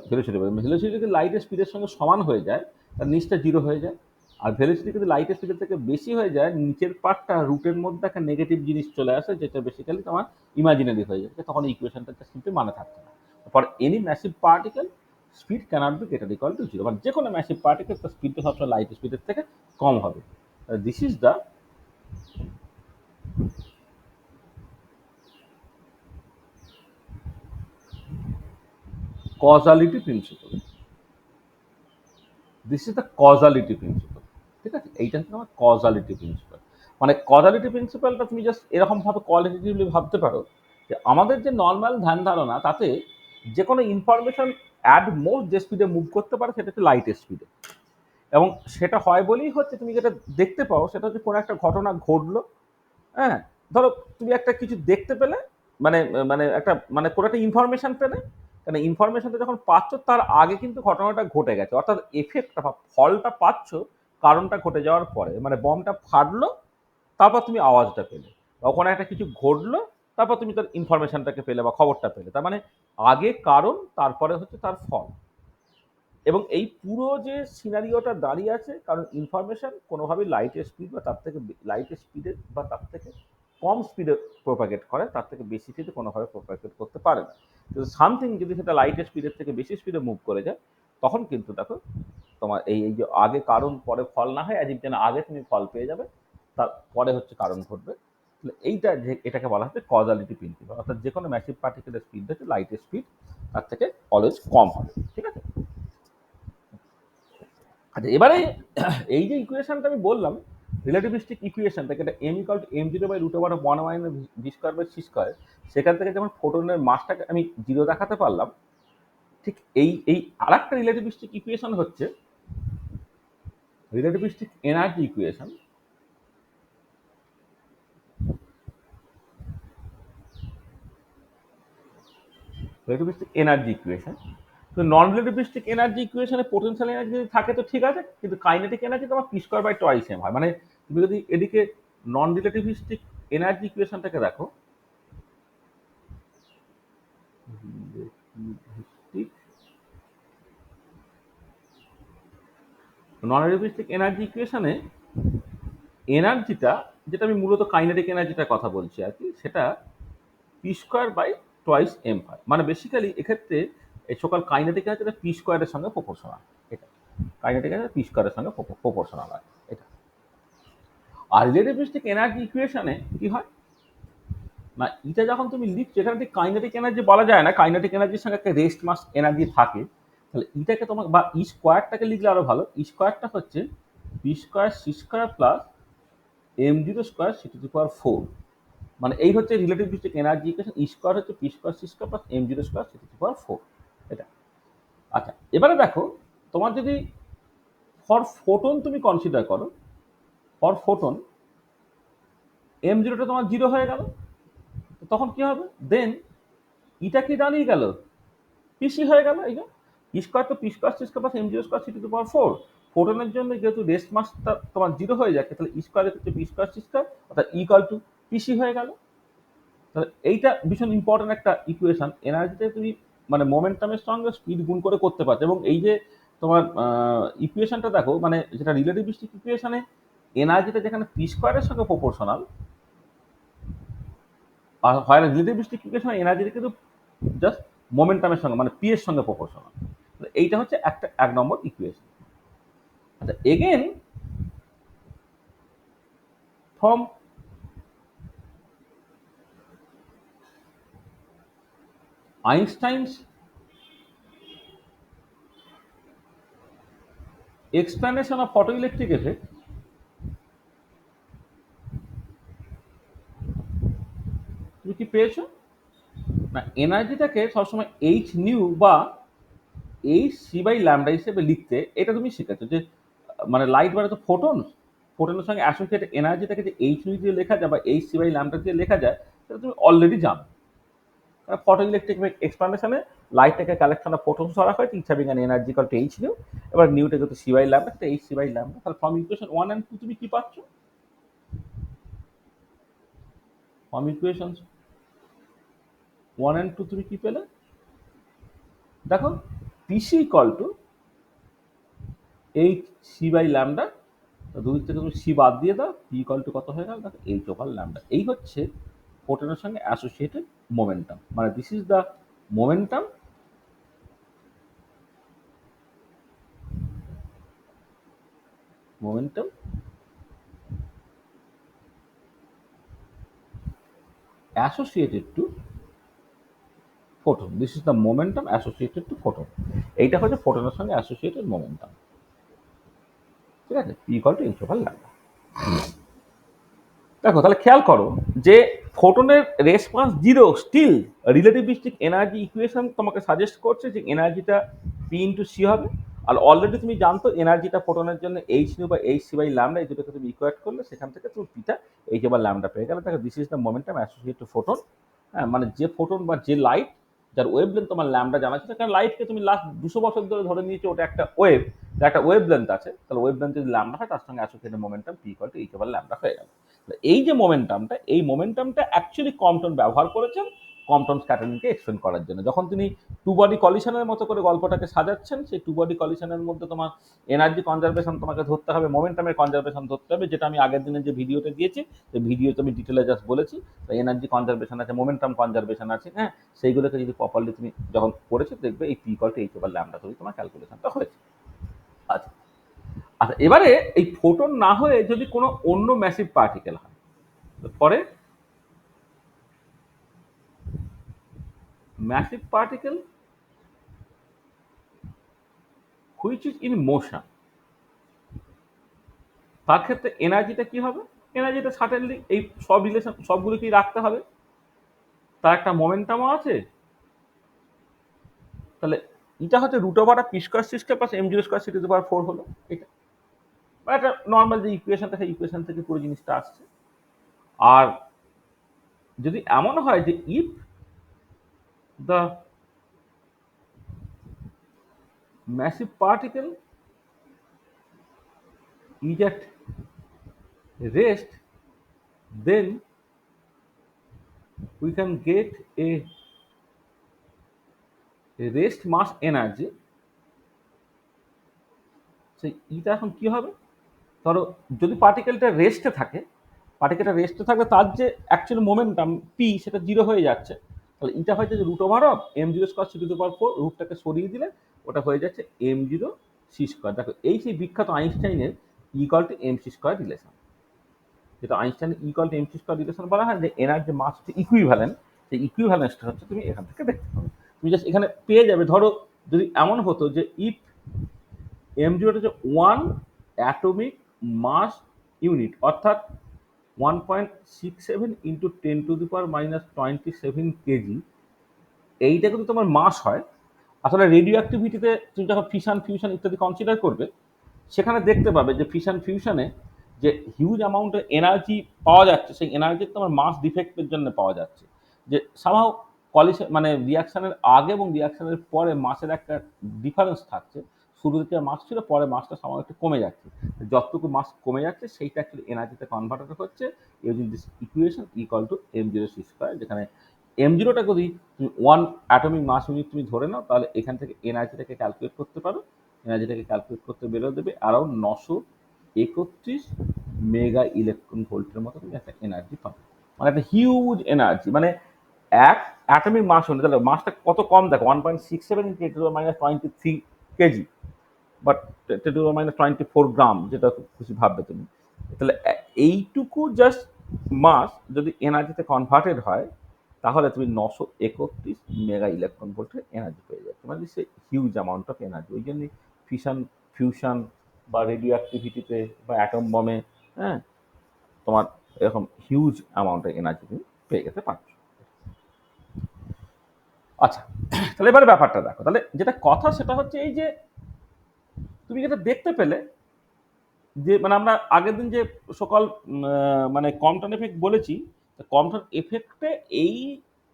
ভেলোসিটি যদি লাইটের স্পিডের সঙ্গে সমান হয়ে যায়, তার নিচটা জিরো হয়ে যায়। আর ভেলোসিটি যদি লাইটের স্পিডের থেকে বেশি হয়ে যায়, নিচের পার্টটা রুটের মধ্যে একটা নেগেটিভ জিনিস চলে আসে, যেটা বেসিক্যালি তোমার ইমাজিনারি হয়ে যায়, তখন ইকুয়েশনটা সিম্পলি মানে থাকছে না। For any massive particle speed cannot be greater equal to zero, মানে যে কোনো ম্যাসিভ পার্টিকেল তার স্পিডটা সবসময় লাইট স্পিডের থেকে কম হবে। This is the causality principle. This is the causality principle. ঠিক আছে, এইটা হচ্ছে আমার কজালিটি প্রিন্সিপাল। মানে কজালিটি প্রিন্সিপালটা তুমি জাস্ট এরকম ভাবে কোয়ালিটেটিভলি ভাবতে পারো যে আমাদের যে নর্মাল ধ্যান ধারণা, তাতে যে কোনো ইনফরমেশন অ্যাট মোস্ট যে স্পিডে মুভ করতে পারে সেটা হচ্ছে লাইটের স্পিডে। এবং সেটা হয় বলেই হচ্ছে তুমি যেটা দেখতে পাও সেটা হচ্ছে কোনো একটা ঘটনা ঘটলো, হ্যাঁ, ধরো তুমি একটা কিছু দেখতে পেলে, মানে মানে একটা মানে কোনো একটা ইনফরমেশন পেলে, মানে ইনফরমেশনটা যখন পাচ্ছ তার আগে কিন্তু ঘটনাটা ঘটে গেছে, অর্থাৎ এফেক্টটা বা ফলটা পাচ্ছ কারণটা ঘটে যাওয়ার পরে। মানে বমটা ফাটলো, তারপর তুমি আওয়াজটা পেলে, বা ওখানে একটা কিছু ঘটলো, তারপর তুমি তার ইনফরমেশনটাকে পেলে বা খবরটা পেলে। তার মানে আগে কারণ, তারপরে হচ্ছে তার ফল। এবং এই পুরো যে সিনারিওটা দাঁড়িয়ে আছে কারণ ইনফরমেশন কোনোভাবেই লাইটের স্পিড বা তার থেকে লাইটের স্পিডে বা তার থেকে কম স্পিডে প্রোপাগেট করে, তার থেকে বেশি স্পিডে কোনোভাবে প্রোপাগেট করতে পারে না। কিন্তু সামথিং যদি সেটা লাইটের স্পিডের থেকে বেশি স্পিডে মুভ করে যায়, তখন কিন্তু দেখো তোমার এই এই যে আগে কারণ পরে ফল না হয়, অ্যাজ ইফ যেন আগে তুমি ফল পেয়ে যাবে, তারপরে হচ্ছে কারণ ঘটবে। এইটা যে এটাকে বলা হচ্ছে কজালিটি প্রিন্সিপাল, অর্থাৎ যে কোনো ম্যাসিভ পার্টিকেলের স্পিড হচ্ছে লাইটের স্পিড তার থেকে অলওয়েজ কম হবে। ঠিক আছে, আচ্ছা এবারে এই যে ইকুয়েশনটা আমি বললাম, রিলেটিভিস্টিক ইকুয়েশন থেকে এটা M equal to M zero by root over one minus V square by C square, সেখান থেকে যেমন ফোটনের মাসটাকে আমি জিরো দেখাতে পারলাম, ঠিক এই এই আর একটা রিলেটিভিস্টিক ইকুয়েশন হচ্ছে relativistic energy equation. Relativistic energy equation, তো নন রিলেটিভিস্টিক এনার্জি ইকুয়েশনে পোটেনশিয়াল এনার্জি যদি থাকে তো ঠিক আছে, কিন্তু কাইনেটিক এনার্জি তোমার P square by twice M হয়। মানে তুমি যদি এদিকে নন রিলেটিভিস্টিক এনার্জি ইকুয়েশনটাকে দেখো, নন রিলেটিভিস্টিক এনার্জি ইকুয়েশনে এনার্জিটা, যেটা আমি মূলত কাইনেটিক এনার্জিটার কথা বলছি আর কি, সেটা P square by twice M হয়। মানে বেসিক্যালি এক্ষেত্রে এই সকল কাইনেটিক এনার্জিটা পি স্কোয়ারের সঙ্গে প্রপোর্শনাল। এটা কাইনেটিক এনার্জি পি স্কোয়ারের সঙ্গে প্রপোর্শনাল হয় এটা। আর রিলেটিভিস্টিক এনার্জি ইকুয়েশনে কি হয় না, এটা যখন তুমি লিখছো এখানে ঠিক কাইনেটিক এনার্জি বলা যায় না, কাইনেটিক এনার্জির সঙ্গে একটা রেস্ট মাস এনার্জি থাকে। তাহলে এটাকে তোমার বা ই স্কোয়ারটাকে লিখলে আরো ভালো। ই স্কোয়ারটা হচ্ছে P square C square plus M zero square C to the power four. মানে এই হচ্ছে relativistic energy equation. E square হচ্ছে P square C square plus M zero square C to the power four. এটা আচ্ছা, এবারে দেখো তোমার যদি ফর ফোটন তুমি কনসিডার করো, ফর ফোটন এম জিরোটা তোমার জিরো হয়ে গেল, তখন কি হবে? দেন ইটা কি দাঁড়িয়ে গেল? পিসি হয়ে গেল। এই যে পি স্কোয়ার তো P square C square plus M zero square C to the power four. ফোটনের জন্য যেহেতু রেস্ট মাসটা তোমার জিরো হয়ে যাচ্ছে, তাহলে ই স্কোয়ার হচ্ছে পি স্কোয়ার সি স্কোয়ার, অর্থাৎ ইকুয়াল টু পিসি হয়ে গেল। তাহলে এইটা ভীষণ ইম্পর্টেন্ট একটা ইকুয়েশন। এনার্জিতে তুমি মানে মোমেন্টামের সঙ্গে স্পিড গুণ করে করতে পারছো। এবং এই যে তোমার ইকুয়েশনটা দেখো, মানে যেটা রিলেটিভিস্টিক ইকুয়েশনে এনার্জিটা যেখানে পি স্কোয়ারের সঙ্গে প্রপোর্শনাল, আর হয় না রিলেটিভিস্টিক ইকুয়েশনে এনার্জিটা কিন্তু জাস্ট মোমেন্টামের সঙ্গে মানে পি এর সঙ্গে প্রপোর্শনাল। এইটা হচ্ছে একটা এক নম্বর ইকুয়েশন। আচ্ছা, again from Einstein's explanation of photoelectric effect তুমি কি পেয়েছো? না, এনার্জিটাকে সবসময় এইচ নিউ বা এইচ সি বাই ল্যামডা হিসেবে লিখতে এটা তুমি শিখেছো যে মানে লাইট মানে তো ফোটন, ফোটনের সঙ্গে অ্যাসোসিয়েটেড এনার্জিটাকে যে এইচ নিউ দিয়ে লেখা যায় বা এইচ সি বাই ল্যামডা দিয়ে লেখা যায় সেটা তুমি অলরেডি জানো। ফটো ইলেকট্রিক এক্সপ্লানেশনে লাইটটাকে কালেকশন অফ ফোটনস ধরা হয়, each having an energy equal to H nu. এবার নিউটা যেহেতু সি বাই ল্যামডা, সেটা এইচ সি বাই ল্যামডা। তাহলে ফ্রম ইকুয়েশন 1 and 2 তুমি কি পাচ্ছ? ফ্রম ইকুয়েশন 1 and 2 তুমি কি পেলে? দেখো, PC equal to H C by lambda, দুই থেকে তুমি সি বাদ দিয়ে দাও, পি ইকুয়াল টু কত হয়ে গেল? দেখো এইচ ওভার ল্যামডা। এই হচ্ছে ফোটনের সঙ্গে অ্যাসোসিয়েটেড মোমেন্টাম, মানে this is the momentum momentum associated to photon. This is the momentum associated to photon. এইটা হচ্ছে ফোটনের সঙ্গে অ্যাসোসিয়েটেড মোমেন্টাম। ঠিক আছে, P equal to H over lambda. দেখো তাহলে খেয়াল করো যে ফোটনের response zero, still relativistic energy equation তোমাকে সাজেস্ট করছে যে এনার্জিটা পি ইন্টু সি হবে। আর অলরেডি তুমি জানতো এনার্জিটা ফোটনের জন্য এইচ নিউ বা এইচ সি বাই ল্যামডা, এই দুটোকে তুমি ইকুয়েট করলে সেখান থেকে তুমি পিটা এইচ ওভার ল্যামডা পেয়ে গেলে। দেখো this is the momentum associated to photon. হ্যাঁ, মানে যে ফোটন বা যে লাইট যার ওয়েভ লেন্থ তোমার ল্যামডা জানা ছিল, কারণ লাইটকে তুমি লাস্ট 200 বছর ধরে নিয়েছো ওটা একটা ওয়েভ, একটা ওয়েভ লেন্থ আছে, তাহলে ওয়েভ লেন্থ যদি ল্যামডা হয় তার সঙ্গে associated momentum P equal to H over lambda হয়ে গেল। এই যে মোমেন্টামটা, এই মোমেন্টামটা অ্যাকচুয়ালি কম্পটন ব্যবহার করেছেন কম্পটন স্ক্যাটারিংকে এক্সপ্লেন করার জন্য। যখন তিনি টু বডি কলিশনের মতো করে গল্পটাকে সাজাচ্ছেন, সেই টু বডি কলিশনের মধ্যে তোমার এনার্জি কনজারভেশন তোমাকে ধরতে হবে, মোমেন্টামের কনজারভেশন ধরতে হবে, যেটা আমি আগের দিনে যে ভিডিওতে দিয়েছি, সেই ভিডিওতে আমি ডিটেলে জাস্ট বলেছি। এনার্জি কনজারভেশন আছে, মোমেন্টাম কনজারভেশন আছে, হ্যাঁ, সেইগুলোকে যদি প্রপারলি তুমি যখন করেছো দেখবে এই P equal to H over lambda ধরে তোমার ক্যালকুলেশনটা হয়েছে। আচ্ছা আচ্ছা, এবারে এই ফোটন না হয়ে যদি কোনো অন্য ম্যাসিভ পার্টিকেল হয়, পরে massive particle which is in motion, তার ক্ষেত্রে এনার্জিটা কি হবে? এনার্জিটা সার্টেনলি এই সব রিলেশন সবগুলোকেই রাখতে হবে, তার একটা মোমেন্টামও আছে। তাহলে এটা হচ্ছে root over P square C square plus M zero square C to the power 4 হলো এটা। একটা নর্মাল যে ইকুয়েশনটা, সেই ইকুয়েশন থেকে পুরো জিনিসটা আসছে। আর যদি এমন হয় যে if the massive particle is at rest, then we can get a rest mass energy. সেই ইটা এখন কি হবে? ধরো যদি পার্টিকেলটা রেস্টে থাকে, পার্টিকেলটা রেস্টে থাকলে তার যে অ্যাকচুয়াল মোমেন্টাম পি সেটা জিরো হয়ে যাচ্ছে। তাহলে ইটা হয়েছে যে root over of M zero square C to the power 4, রুটটাকে সরিয়ে দিলে ওটা হয়ে যাচ্ছে এম জিরো সি স্কোয়ার। দেখো এই সেই বিখ্যাত আইনস্টাইনের equal to M C square relation, যেটা আইনস্টাইনের equal to M C square relation বলা হয়, যে এনার্জি মাস ইকুইভ্যালেন্ট, সেই ইকুইভ্যালেন্সটা হচ্ছে তুমি এখান থেকে দেখতে পাবে। তুমি জাস্ট এখানে পেয়ে যাবে। ধরো যদি এমন হতো যে ইফ এম জিরোটা হচ্ছে 1 অ্যাটমিক মাস ইউনিট, অর্থাৎ 1.67 into 10 to the power minus 27 KG, এইটা কিন্তু তোমার মাস হয়। আসলে রেডিও অ্যাক্টিভিটিতে তুমি যখন ফিশন ফিউশন ইত্যাদি কনসিডার করবে, সেখানে দেখতে পাবে যে ফিশন ফিউশনে যে হিউজ অ্যামাউন্টের এনার্জি পাওয়া যাচ্ছে, সেই এনার্জি তোমার মাস ডিফেক্টের জন্য পাওয়া যাচ্ছে। যে সামহাও কলিশন মানে রিয়াকশনের আগে এবং রিয়াকশনের পরে মাসের একটা ডিফারেন্স থাকছে। শুরুতে মাস ছিল, পরে মাসটা সামহাও একটু কমে যাচ্ছে। যতটুকু মাস কমে যাচ্ছে সেইটা অ্যাকচুয়ালি এনার্জিতে কনভার্টেড হচ্ছে using this equation equal to M zero C square, যেখানে এম জিরোটা যদি তুমি 1 অ্যাটমিক মাস ইউনিট তুমি ধরে নাও, তাহলে এখান থেকে এনার্জিটাকে ক্যালকুলেট করতে পারো। এনার্জিটাকে ক্যালকুলেট করতে বেরো দেবে অ্যারাউন্ড 931 মেগা ইলেকট্রন ভোল্টের মতো তুমি একটা এনার্জি পাবে। মানে একটা হিউজ এনার্জি, মানে এক অ্যাটমিক মাস হলে তাহলে মাসটা কত কম দেখো, 1.67 into 10 to the minus 23 KG, but 10 to the minus 24 গ্রাম, যেটা খুব খুশি ভাববে তুমি। তাহলে এইটুকু জাস্ট মাস যদি এনার্জিতে কনভার্টেড হয়, তাহলে তুমি 931 মেগা ইলেকট্রন ভোল্টের এনার্জি পেয়ে যাচ্ছ। মানে সে হিউজ অ্যামাউন্ট অফ এনার্জি। ওই জন্যই ফিশন ফিউশন বা রেডিও অ্যাক্টিভিটিতে বা অ্যাটম বমে, হ্যাঁ, তোমার এরকম হিউজ অ্যামাউন্টের এনার্জি তুমি পেয়ে যেতে পারছো। আচ্ছা, তাহলে এবারে ব্যাপারটা দেখো, তাহলে যেটা কথা সেটা হচ্ছে এই যে তুমি যেটা দেখতে পেলে যে মানে আমরা আগের দিন যে সকল মানে কমটন এফেক্ট বলেছি, কমটন এফেক্টে এই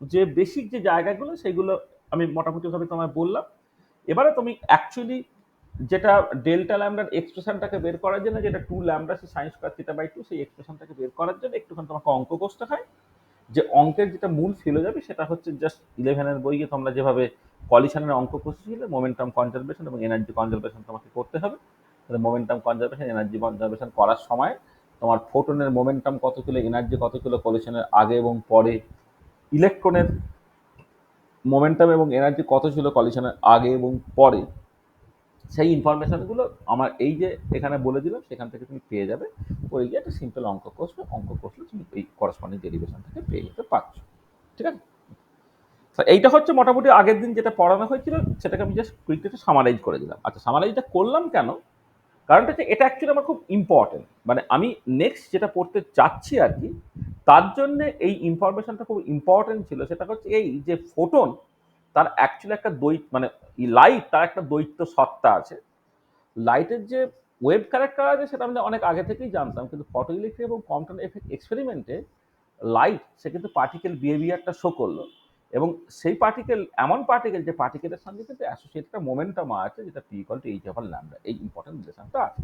যে বেসিক যে জায়গাগুলো সেগুলো আমি মোটামুটিভাবে তোমায় বললাম। এবারে তুমি অ্যাকচুয়ালি যেটা ডেল্টা ল্যামডার এক্সপ্রেশনটাকে বের করার জন্য, যেটা 2 lambda sine square theta by 2, সেই এক্সপ্রেশনটাকে বের করার জন্য একটুখানি তোমাকে অঙ্ক কষতে হয়। যে অঙ্কের যেটা মূল ফিলোজফি সেটা হচ্ছে জাস্ট 11 এর বইয়ে তোমরা যেভাবে কলিশনের অঙ্ক কষেছিলে, মোমেন্টাম কনজারভেশন এবং এনার্জি কনজারভেশন তোমাকে করতে হবে। তাহলে মোমেন্টাম কনজারভেশন, এনার্জি কনজারভেশন করার সময় তোমার ফোটনের মোমেন্টাম কত কিলো, এনার্জি কত কিলো, কলিশনের আগে এবং পরে, ইলেকট্রনের মোমেন্টাম এবং এনার্জি কত ছিল কলিশনের আগে এবং পরে, সেই ইনফরমেশনগুলো আমার এই যে এখানে বলে দিলাম সেখান থেকে তুমি পেয়ে যাবে। ওই গিয়ে একটা সিম্পল অঙ্ক কষবে, অঙ্ক কষলে তুমি এই করসপন্ডিং ডেরিভেশন থেকে পেয়ে যেতে পারছো। ঠিক আছে? তো এইটা হচ্ছে মোটামুটি আগের দিন যেটা পড়ানো হয়েছিল সেটাকে আমি জাস্ট কুইকলি একটু সামারাইজ করে দিলাম। আচ্ছা, সামারাইজটা করলাম কেন? কারণটা হচ্ছে এটা অ্যাকচুয়ালি আমার খুব ইম্পর্টেন্ট, মানে আমি নেক্সট যেটা পড়তে চাচ্ছি আর কি, তার জন্য এই ইনফরমেশনটা খুব ইম্পর্টেন্ট ছিল। সেটা হচ্ছে এই যে ফোটন, তার অ্যাকচুয়ালি একটা দ্বৈত মানে লাইট, তার একটা দ্বৈত সত্তা আছে। লাইটের যে ওয়েভ ক্যারেক্টার আছে সেটা আমরা অনেক আগে থেকেই জানতাম, কিন্তু ফটো ইলেকট্রিক এবং কম্পটন এফেক্ট এক্সপেরিমেন্টে লাইট সে কিন্তু পার্টিকেল বিহেভিয়ারটা শো করলো। এবং সেই পার্টিকেল এমন পার্টিকেল যে পার্টিকেলের সঙ্গে কিন্তু অ্যাসোসিয়েটেড একটা মোমেন্টাম আছে, যেটা P equal to H over lambda, এই ইম্পর্টেন্ট রিলেশনটা আছে।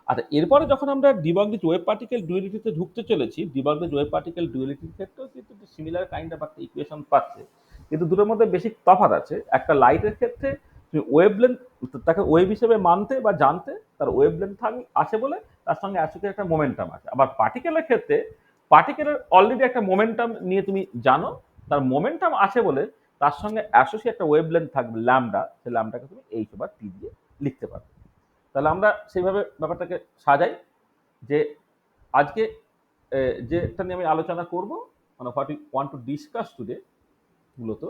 আচ্ছা, এরপরে যখন আমরা ডিবাগলিজ ওয়েভ পার্টিকেল ডুয়ালিটিতে ঢুকতে চলেছি, ডিবাগলিজ ওয়েভ পার্টিকেল ডুয়ালিটির ক্ষেত্রেও কিন্তু সিমিলার কাইন্ড অফ একটা ইকুয়েশন পাচ্ছে, কিন্তু দুটোর মধ্যে বেশি তফাৎ আছে। একটা লাইটের ক্ষেত্রে তুমি ওয়েভ লেন্থ, তাকে ওয়েভ হিসেবে মানতে বা জানতে, তার ওয়েভ লেন্থ আছে বলে তার সঙ্গে অ্যাসোসিয়েটেড একটা মোমেন্টাম আছে। আবার পার্টিকেলের ক্ষেত্রে পার্টিকেলের অলরেডি একটা মোমেন্টাম নিয়ে তুমি জানো, তার মোমেন্টাম আছে বলে তার সঙ্গে অ্যাসোসিয়েট একটা ওয়েভ লেন্থ থাকবে ল্যামডা, সেই ল্যামডাকে তুমি এইচ ওভার টি দিয়ে লিখতে পারবে। তাহলে আমরা সেইভাবে ব্যাপারটাকে সাজাই যে আজকে যেটা নিয়ে আমি আলোচনা করব, মানে what you want to discuss today, মূলত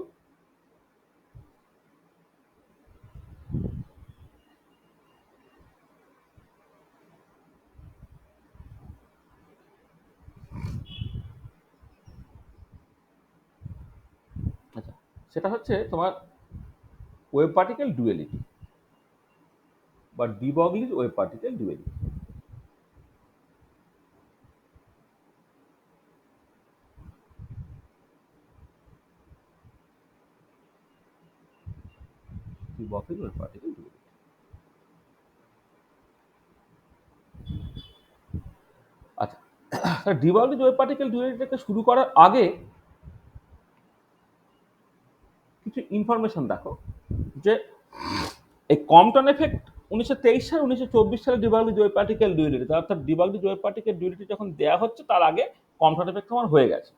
আচ্ছা, সেটা হচ্ছে তোমার ওয়েভ পার্টিকেল ডুয়েলিটি বা de Broglie's wave particle duality. De Broglie's wave particle duality. আচ্ছা, ডিবগলিজ ওয়েভ পার্টিকেল ডুয়েলিটিকে শুরু করার আগে কিছু ইনফরমেশন দেখো, যে এই কম্পটন এফেক্ট 1923 সাল 1924 সালে ডিবাগলিজ ওয়েভ পার্টিকেল ডুয়েলিটি, অর্থাৎ ডিবাগলিজ ওয়েভ পার্টিকেল ডুয়েলিটি যখন দেওয়া হচ্ছে তার আগে কম্পটন এফেক্ট আমার হয়ে গেছে।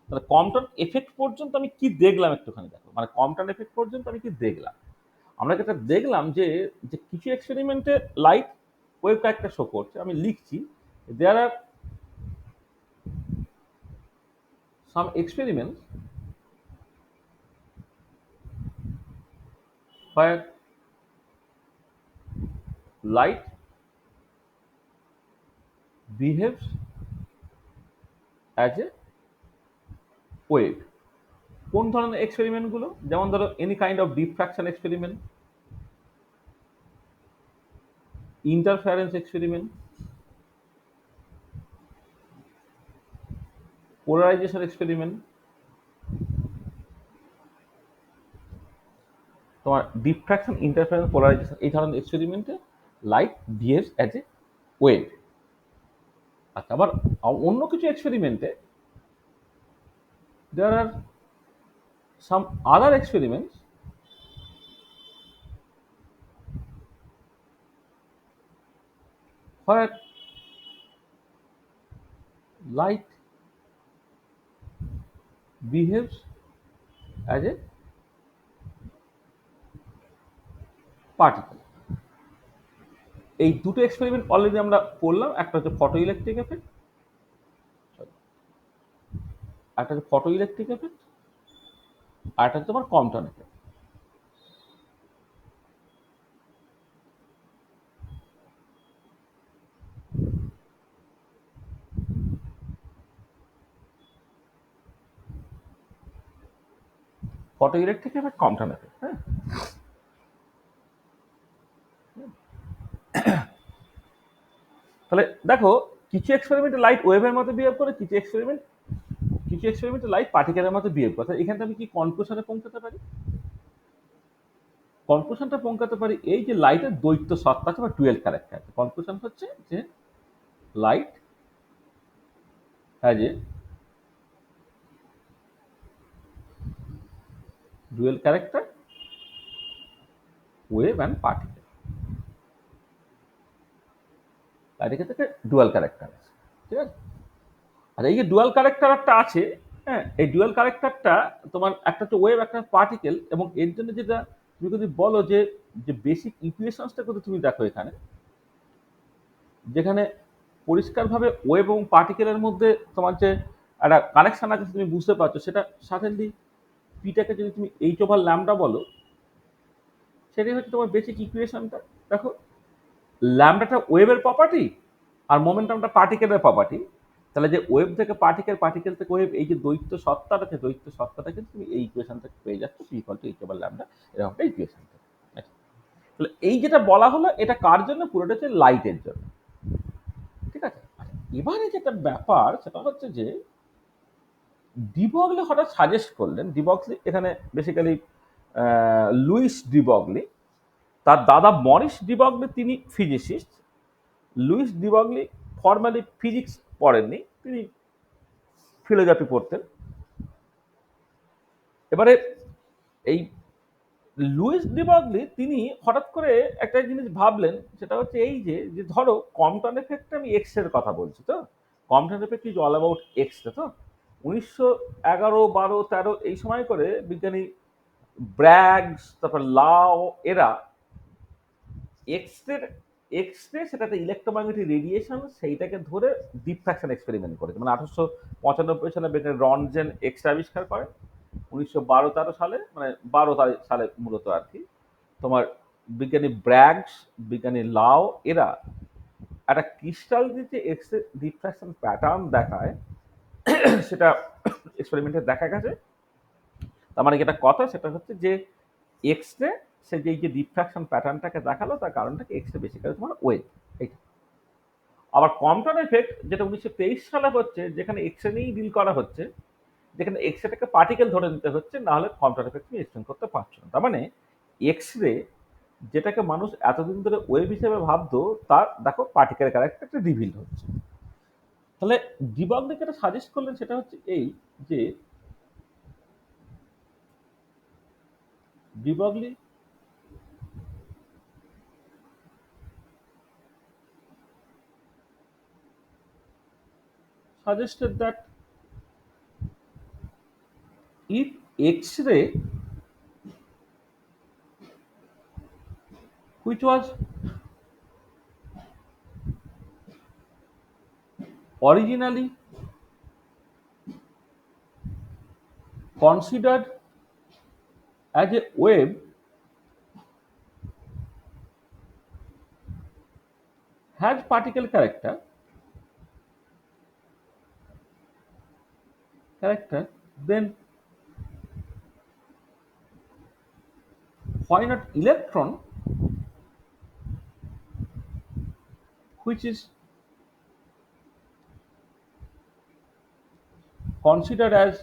তাহলে কম্পটন এফেক্ট পর্যন্ত আমি কি দেখলাম একটুখানি দেখো, মানে কম্পটন এফেক্ট পর্যন্ত আমি কি দেখলাম। আমরা যেটা দেখলাম যে যে কিছু এক্সপেরিমেন্টে লাইট ওয়েভ ক্যারেক্টার শো করছে, আমি লিখছি দেয়ার আর সাম experiments where light behaves as a wave। কোন ধরনের এক্সপেরিমেন্টগুলো? যেমন ধরো any kind of diffraction experiment, interference experiment, polarization experiment. তোমার ডিফ্র্যাকশন, ইন্টারফারেন্স, পোলারাইজেশন, এই ধরনের এক্সপেরিমেন্টে light behaves as a wave. আচ্ছা, আবার অন্য কিছু এক্সপেরিমেন্টে there are some other experiments where light behaves as a particle। এই দুটো এক্সপেরিমেন্ট অলরেডি আমরা করলাম, একটা হচ্ছে ফটো ইলেকট্রিক এফেক্ট, একটা হচ্ছে ফটো ইলেকট্রিক এফেক্ট, আর একটা হচ্ছে তোমার Compton effect. Photo electric effect, Compton effect. হ্যাঁ, তাহলে দেখো কিছু এক্সপেরিমেন্টে লাইট ওয়েভের মতো বিহেভ করে, কিছু এক্সপেরিমেন্টে লাইট পার্টিকেলের মতো বিহেভ করে। এখানে আমি কি কনক্লুশনে পৌঁছাতে পারি? কনক্লুশনটা পৌঁছাতে পারি এই যে লাইটের দ্বৈত সত্তা আছে বা ডুয়েল ক্যারেক্টার আছে। কনক্লুশন হচ্ছে যে light has a dual character, wave and particle. লাইটের ক্ষেত্রে ডুয়াল ক্যারেক্টার আছে, ঠিক আছে। আর এই যে ডুয়াল ক্যারেক্টার একটা আছে, হ্যাঁ, এই ডুয়াল ক্যারেক্টারটা তোমার একটা হচ্ছে ওয়েভ, একটা পার্টিকেল, এবং এর জন্য যেটা তুমি যদি বলো যে যে বেসিক ইকুয়েশনসটা কিন্তু তুমি দেখো এখানে, যেখানে পরিষ্কারভাবে ওয়েভ এবং পার্টিকেলের মধ্যে তোমার যে একটা কানেকশন আছে তুমি বুঝতে পারছো, সেটা সাডেনলি পিটাকে যদি তুমি এইচ ওভার ল্যামডা বলো, সেটাই হচ্ছে তোমার বেসিক ইকুয়েশনটা। দেখো ল্যামডাটা ওয়েভের প্রপার্টি আর মোমেন্টামটা পার্টিকেলের প্রপার্টি। তাহলে যে ওয়েভ থেকে পার্টিকেল, পার্টিকেল থেকে ওয়েভ, এই যে দ্বৈত সত্তাটা আছে, দ্বৈত সত্তাটা কিন্তু তুমি এই ইকুয়েশনটা পেয়ে যাচ্ছ, P equal to H over lambda, এরকম একটা ইকুয়েশনটা। তাহলে এই যেটা বলা হলো এটা কার জন্য? পুরোটা হচ্ছে লাইটের জন্য, ঠিক আছে। এবারে যেটা ব্যাপার সেটা হচ্ছে যে ডিবগলি হঠাৎ সাজেস্ট করলেন, ডিবগলি এখানে বেসিক্যালি লুইস ডিবগলি, তার দাদা মরিস ডিবগলি তিনি ফিজিসিস্ট। লুইস ডিবগলি ফর্মালি ফিজিক্স পড়েননি, তিনি ফিলোজফি পড়তেন। এবারে এই লুইস ডিবগলি তিনি হঠাৎ করে একটা জিনিস ভাবলেন, সেটা হচ্ছে এই যে যে ধরো কম্পটন এফেক্ট, আমি এক্স এর কথা বলছি, তো Compton effect is all about x. তো 1911, 12, 13 এই সময় করে বিজ্ঞানী ব্র্যাগস, তারপর লাও, এরা এক্সরের এক্সরে সেটাতে ইলেকট্রোম্যাগনেটিক রেডিয়েশন, সেইটাকে ধরে ডিফ্র্যাকশন এক্সপেরিমেন্ট করেছে। মানে 1895 সালে বিজ্ঞানী রনজেন এক্স আবিষ্কার করে। 1912-13 সালে, মানে 12 সালে মূলত আর কি, তোমার বিজ্ঞানী ব্র্যাগস, বিজ্ঞানী লাও, এরা একটা ক্রিস্টাল দিতে এক্স ডিফ্র্যাকশন প্যাটার্ন দেখায়, সেটা এক্সপেরিমেন্টে দেখা গেছে। তার মানে যেটা কথা সেটা হচ্ছে যে এক্স রে সে যে ডিফ্র্যাকশন প্যাটার্নটাকে দেখালো, তার কারণটাকে এক্স রে বেসিক্যালি তোমার ওয়েভ। এইটা আবার কম্পটন এফেক্ট যেটা 1923 সালে হচ্ছে, যেখানে এক্স রে নিয়েই ডিল করা হচ্ছে, যেখানে এক্স রেটাকে পার্টিকেল ধরে নিতে হচ্ছে, না হলে কম্পটন এফেক্ট তুমি এক্সপ্লেন করতে পারছো না। তার মানে এক্স রে যেটাকে মানুষ এতদিন ধরে ওয়েভ হিসেবে ভাবতো, তার দেখো পার্টিকেল ক্যারেক্টারটা রিভিল হচ্ছে। তাহলে ডিবগলি যেটা সাজেস্ট করলেন সেটা হচ্ছে এই যে ডিবগলি suggested that if X-ray, which was originally considered as a wave, has particle character, then why not electron, which is considered as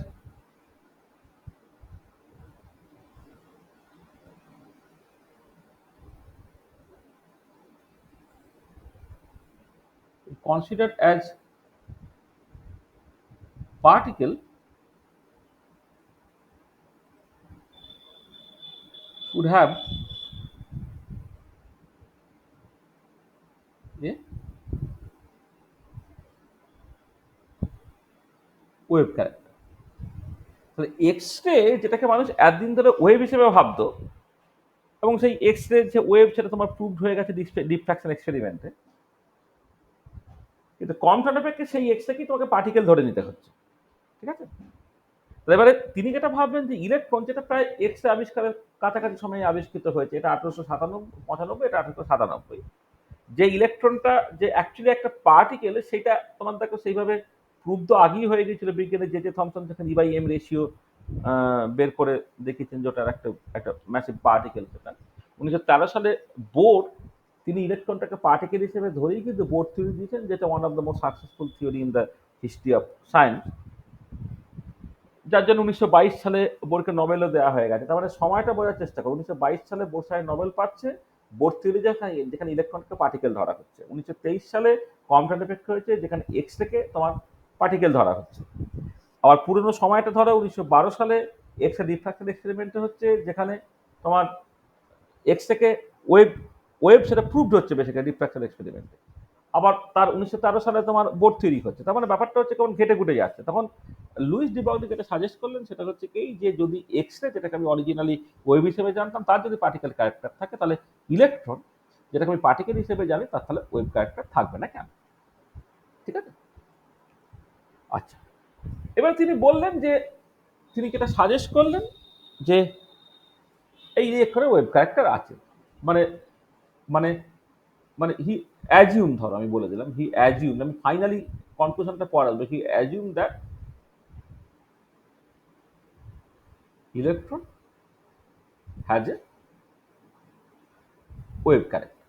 particle, should have a wave character। তাহলে এক্স রে যেটাকে মানুষ এতদিন ধরে ওয়েভ হিসেবে ভাবতো, এবং সেই এক্স রে যে ওয়েভ সেটা তোমার প্রুভড হয়ে গেছে ডিফ্র্যাকশন এক্সপেরিমেন্টে, কিন্তু কম্পটন এফেক্টে সেই এক্স রেকেই তোমাকে পার্টিকেল ধরে নিতে হচ্ছে, ঠিক আছে। এবারে তিনি যেটা ভাবলেন যে ইলেকট্রন, যেটা প্রায় এক্স রে আবিষ্কারের কাছাকাছি সময়ে আবিষ্কৃত হয়েছে, এটা 1895, এটা 1897, যে ইলেকট্রনটা যে অ্যাকচুয়ালি একটা পার্টিকেল, সেটা তোমার দেখো সেইভাবে প্রুভ তো আগেই হয়ে গেছিল বিজ্ঞানের যে থমসন, যেখানে ই বাই এম রেশিও বের করে দেখিয়েছেন যে ওটার একটা একটা ম্যাসিভ পার্টিকেল সেটা 1913 সালে বোর তিনি ইলেকট্রনটাকে পার্টিকেল হিসেবে ধরেই কিন্তু বোর থিওরি দিয়েছেন, যেটা one of the most successful theory in the history of science, যার জন্য 1922 সালে বোরকে নোবেলও দেওয়া হয়ে গেছে। তার মানে সময়টা বোঝার চেষ্টা করো, 1922 সালে বোর সাহেব নোবেল পাচ্ছে বোর থিওরি যেখানে ইলেকট্রনকে পার্টিকেল ধরা হচ্ছে। 1923 সালে কম্পটন এফেক্ট হয়েছে যেখানে এক্স থেকে তোমার পার্টিকেল ধরা হচ্ছে। আবার পুরনো সময়টা ধরো 1912 সালে এক্স এর রিফ্রাকশন এক্সপেরিমেন্ট হচ্ছে, যেখানে তোমার এক্স থেকে ওয়েব ওয়েব সেটা প্রুভড হচ্ছে বেসিক্যালি রিফ্রাকশন এক্সপেরিমেন্টে। আবার তার 1913 সালে তোমার বোর থিওরি হচ্ছে। তার মানে ব্যাপারটা হচ্ছে কেমন ঘেটে ঘুটে যাচ্ছে। তখন লুইস ডি ব্রগলি যেটা সাজেস্ট করলেন সেটা হচ্ছে এই যে যদি এক্স রে, যেটাকে আমি অরিজিনালি ওয়েভ হিসেবে জানতাম, তার যদি পার্টিকেল ক্যারেক্টার থাকে, তাহলে ইলেকট্রন, যেটাকে আমি পার্টিকেল হিসেবে জানি, তার তাহলে ওয়েভ ক্যারেক্টার থাকবে না কেন? ঠিক আছে। আচ্ছা, এবার তিনি বললেন যে তিনি যেটা সাজেস্ট করলেন যে এই ইলেকট্রনের ওয়েভ ক্যারেক্টার আছে। মানে মানে মানে হি অ্যাজিউম, ধরো আমি বলে দিলাম হি অ্যাজিউম, আমি ফাইনালি কনক্লুশনটা পরে আসবে, he assume that electron has a wave character.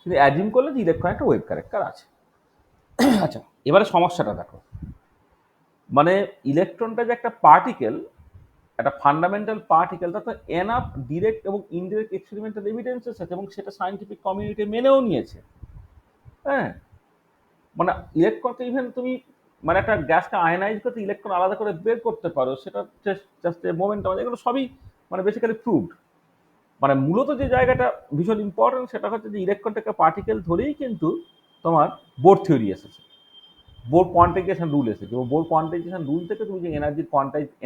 তিনি অ্যাজিউম করলেন যে ইলেকট্রন একটা ওয়েভ ক্যারেক্টার আছে। আচ্ছা, এবারে সমস্যাটা দেখো, মানে ইলেকট্রনটা যে একটা পার্টিকেল, একটা ফান্ডামেন্টাল পার্টিকেল, তার তো এনাফ ডিরেক্ট এবং ইনডিরেক্ট এক্সপেরিমেন্টাল এভিডেন্সেস আছে এবং সেটা সায়েন্টিফিক কমিউনিটি মেনেও নিয়েছে। হ্যাঁ, মানে ইলেকট্রনকে ইভেন তুমি মানে একটা গ্যাসকে আয়নাইজ করতে ইলেকট্রন আলাদা করে বের করতে পারো, সেটা জাস্ট এ মোমেন্টাম, এগুলো সবই মানে বেসিক্যালি প্রুভড। মানে মূলত যে জায়গাটা ভীষণ ইম্পর্টেন্ট সেটা হচ্ছে যে ইলেকট্রনটাকে পার্টিকেল ধরেই কিন্তু তোমার বোর থিওরি এসেছে, বোর কোয়ান্টাইজেশন রুল এসেছে। এবং বোর কোয়ান্টাইজেশন রুল থেকে তুমি যে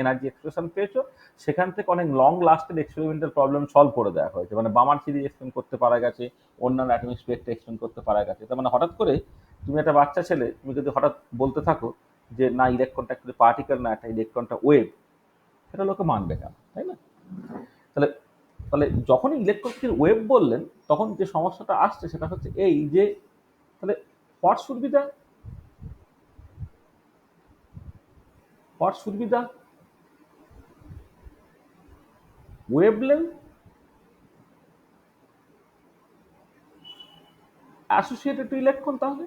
এনার্জি এক্সপ্রেশন পেয়েছো, সেখান থেকে অনেক long lasted experimental problem solve করে দেওয়া হয়েছে। মানে বামার সিরিজ এক্সপ্লেন করতে পারা গেছে, অন্যান্য অ্যাটমিক স্পেক্ট্রা এক্সপ্লেন করতে পারা গেছে। তার মানে হঠাৎ করে তুমি একটা বাচ্চা ছেলে, তুমি যদি হঠাৎ বলতে থাকো যে না ইলেকট্রনটা একটা পার্টিকেল না, একটা ইলেকট্রনটা ওয়েভ, সেটা লোকে মানবে কেন, তাই না? তাহলে তাহলে যখনই ইলেকট্রনকে ওয়েভ বললেন, তখন যে সমস্যাটা আসছে সেটা হচ্ছে এই যে তাহলে what should be the what should be the wavelength associated to electron. তাহলে